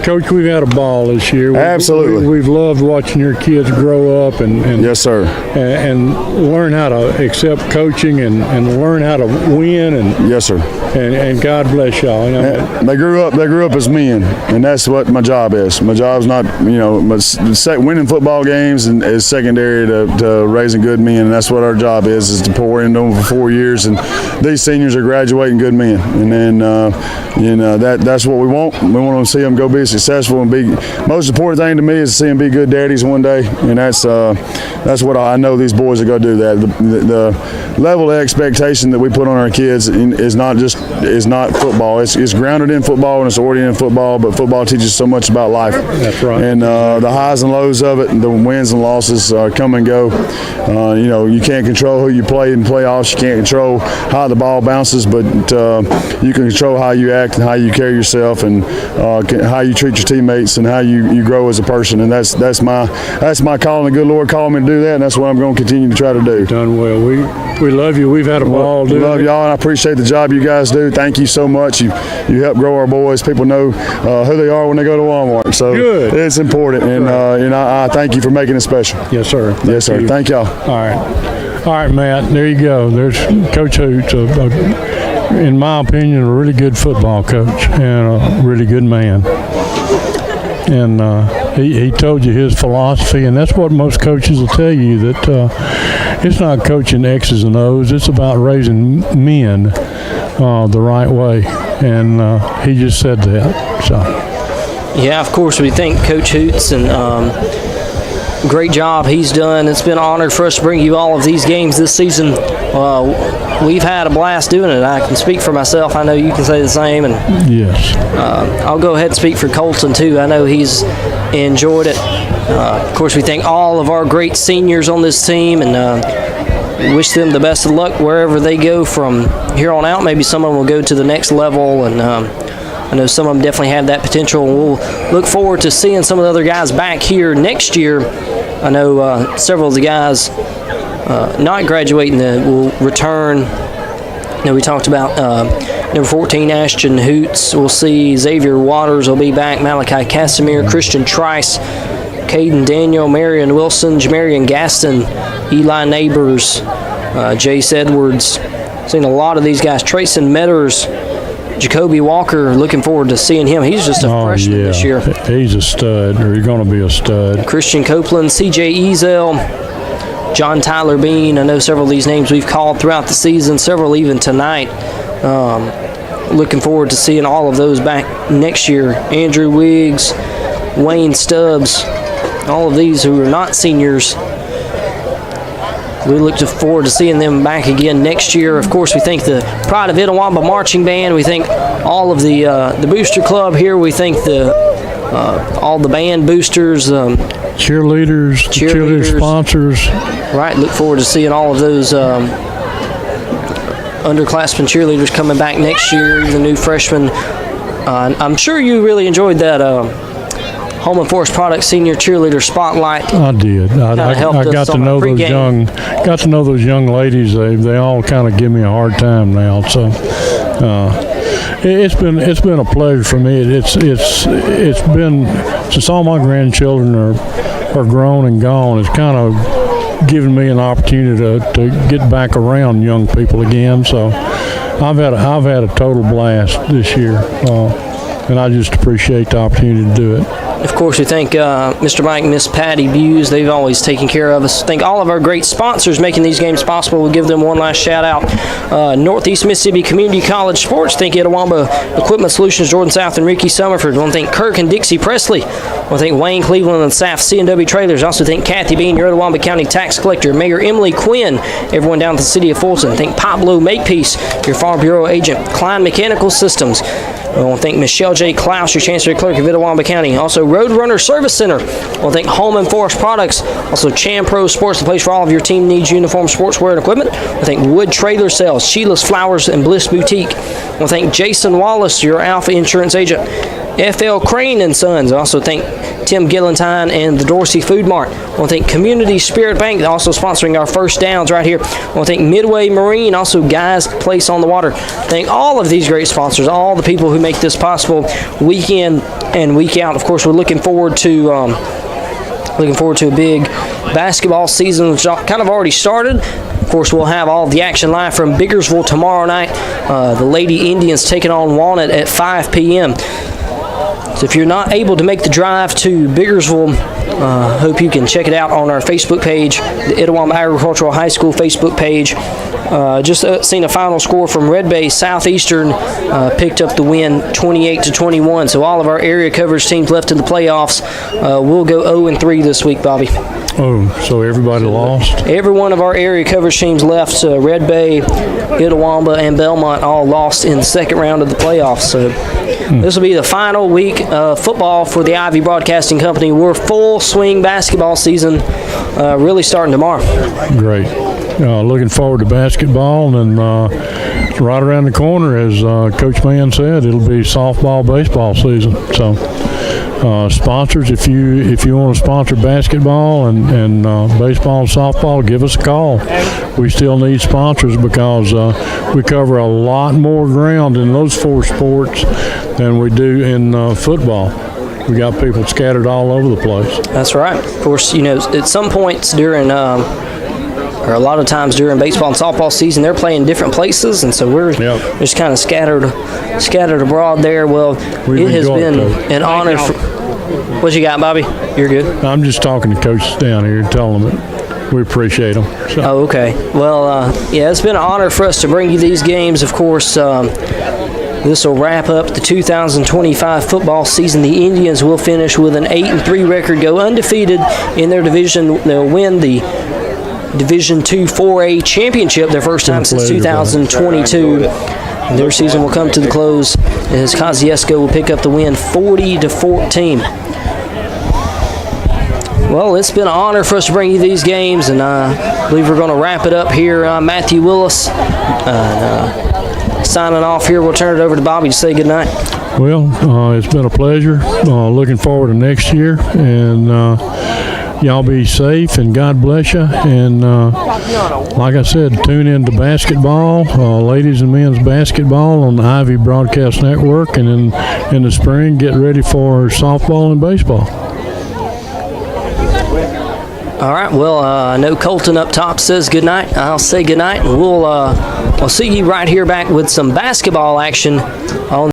Coach, we've had a ball this year. Absolutely. We've loved watching your kids grow up and yes, sir, and learn how to accept coaching and learn how to win. And yes, sir. And God bless y'all. You know, they grew up as men, and that's what my job is. My job's not, winning football games and is secondary to raising good men, and that's what our job is to pour into them for 4 years. And these seniors are graduating good men, and then that's what we want. We want them to see them go be successful and be. Most important thing to me is to see them be good daddies one day, and that's what I know these boys are going to do. That the level of expectation that we put on our kids is not football. It's grounded in football and it's oriented in football, but football teaches so much about life. That's right. And the highs and lows of it, the wins and losses come and go. You can't control who you play in playoffs. You can't control how the ball bounces, but you can control how you act and how you carry yourself and how you treat your teammates and how you grow as a person. And that's my calling. The good Lord called me to do that, and that's what I'm going to continue to try to do. Done well. We love you. We've had a ball. We love y'all, and I appreciate the job you guys do. Thank you so much. You help grow our boys. People know who they are when they go to Walmart. So good. It's important, and I thank you for making it special. Yes, sir. Yes, sir. Thank y'all. All right, Matt. There you go. There's Coach Hoots, in my opinion, a really good football coach and a really good man. And he told you his philosophy, and that's what most coaches will tell you, that it's not coaching X's and O's. It's about raising men the right way, and he just said that. So. Yeah, of course, we thank Coach Hoots, and great job he's done. It's been an honor for us to bring you all of these games this season. We've had a blast doing it. I can speak for myself. I know you can say the same. And yes. I'll go ahead and speak for Colton, too. I know he's enjoyed it. Of course, we thank all of our great seniors on this team, and wish them the best of luck wherever they go from here on out. Maybe some of them will go to the next level, and I know some of them definitely have that potential. We'll look forward to seeing some of the other guys back here next year. I know several of the guys not graduating will return. We talked about number 14, Ashton Hoots. We'll see Xavier Waters will be back, Malachi Casimir, Christian Trice, Caden Daniel, Marion Wilson, Jamarian Gaston, Eli Neighbors, Jace Edwards. Seen a lot of these guys. Trayson Metters, Jacoby Walker, looking forward to seeing him. He's just a freshman this year. He's a stud, or he's going to be a stud. Christian Copeland, CJ Ezel, John Tyler Bean. I know several of these names we've called throughout the season, several even tonight. Looking forward to seeing all of those back next year. Andrew Wiggs, Wayne Stubbs, all of these who are not seniors. We look forward to seeing them back again next year. Of course, we thank the Pride of Itawamba Marching Band. We thank all of the Booster Club here. We thank all the band boosters, cheerleaders, sponsors. Right. Look forward to seeing all of those underclassmen cheerleaders coming back next year. The new freshmen. I'm sure you really enjoyed that. Home and Forest Products Senior Cheerleader Spotlight. I did. I got to know those young ladies. They all kind of give me a hard time now. So It's been a pleasure for me. It's been, since all my grandchildren are grown and gone, it's kind of given me an opportunity to get back around young people again. So I've had a total blast this year, and I just appreciate the opportunity to do it. Of course, we thank Mr. Mike and Miss Patty Buse. They've always taken care of us. Thank all of our great sponsors making these games possible. We'll give them one last shout out. Northeast Mississippi Community College Sports. Thank Itawamba Equipment Solutions, Jordan South and Ricky Summerford. I want to thank Kirk and Dixie Presley. I want to thank Wayne Cleveland and South C&W Trailers. Also thank Kathy Bean, your Itawamba County Tax Collector. Mayor Emily Quinn, everyone down at the city of Fulton. Thank Pablo Makepeace, your Farm Bureau agent. Klein Mechanical Systems. I want to thank Michelle J. Klaus, your Chancery Clerk of Itawamba County. Also, Roadrunner Service Center. I want to thank Home and Forest Products. Also, Chan Pro Sports, the place for all of your team needs, uniform, sportswear, and equipment. I want to thank Wood Trailer Sales, Sheila's Flowers, and Bliss Boutique. I want to thank Jason Wallace, your Alpha Insurance agent. FL Crane and Sons. I also thank Tim Gillentine and the Dorsey Food Mart. I want to thank Community Spirit Bank, also sponsoring our first downs right here. I want to thank Midway Marine, also Guys Place on the Water. Thank all of these great sponsors, all the people who make this possible week in and week out. Of course, we're looking forward to a big basketball season, which kind of already started. Of course, we'll have all of the action live from Biggersville tomorrow night. The Lady Indians taking on Walnut at 5 p.m. So if you're not able to make the drive to Biggersville, hope you can check it out on our Facebook page, the Itawamba Agricultural High School Facebook page. Just seen a final score from Red Bay Southeastern, picked up the win 28-21. So all of our area coverage teams left in the playoffs will go 0-3 this week, Bobby. Oh, so everybody lost? Every one of our area coverage teams left. Red Bay, Itawamba, and Belmont all lost in the second round of the playoffs. So this will be the final week of football for the Ivy Broadcasting Company. We're full swing basketball season, really starting tomorrow. Great. Looking forward to basketball, and right around the corner, as Coach Mann said, it'll be softball, baseball season. So sponsors, if you want to sponsor basketball and baseball and softball, give us a call. We still need sponsors because we cover a lot more ground in those four sports than we do in football. We got people scattered all over the place. That's right. Of course, at some points during or a lot of times during baseball and softball season, they're playing different places, and so we're just kind of scattered abroad there. Well, it has been an honor. What you got, Bobby? You're good? I'm just talking to coaches down here, telling them that we appreciate them. So. Oh, okay. Well, it's been an honor for us to bring you these games. Of course, this will wrap up the 2025 football season. The Indians will finish with an 8-3 record, go undefeated in their division. They'll win the Division II 4A championship, their first time since 2022. Their season will come to the close as Kosciuszko will pick up the win 40-14. Well, it's been an honor for us to bring you these games, and I believe we're going to wrap it up here. Matthew Willis signing off here. We'll turn it over to Bobby to say goodnight. Well, it's been a pleasure. Looking forward to next year, and y'all be safe, and God bless you. And like I said, tune in to basketball, ladies and men's basketball on the Ivy Broadcast Network, and in the spring, get ready for softball and baseball. All right. Well, I know Colton up top says goodnight. I'll say goodnight, and we'll see you right here back with some basketball action on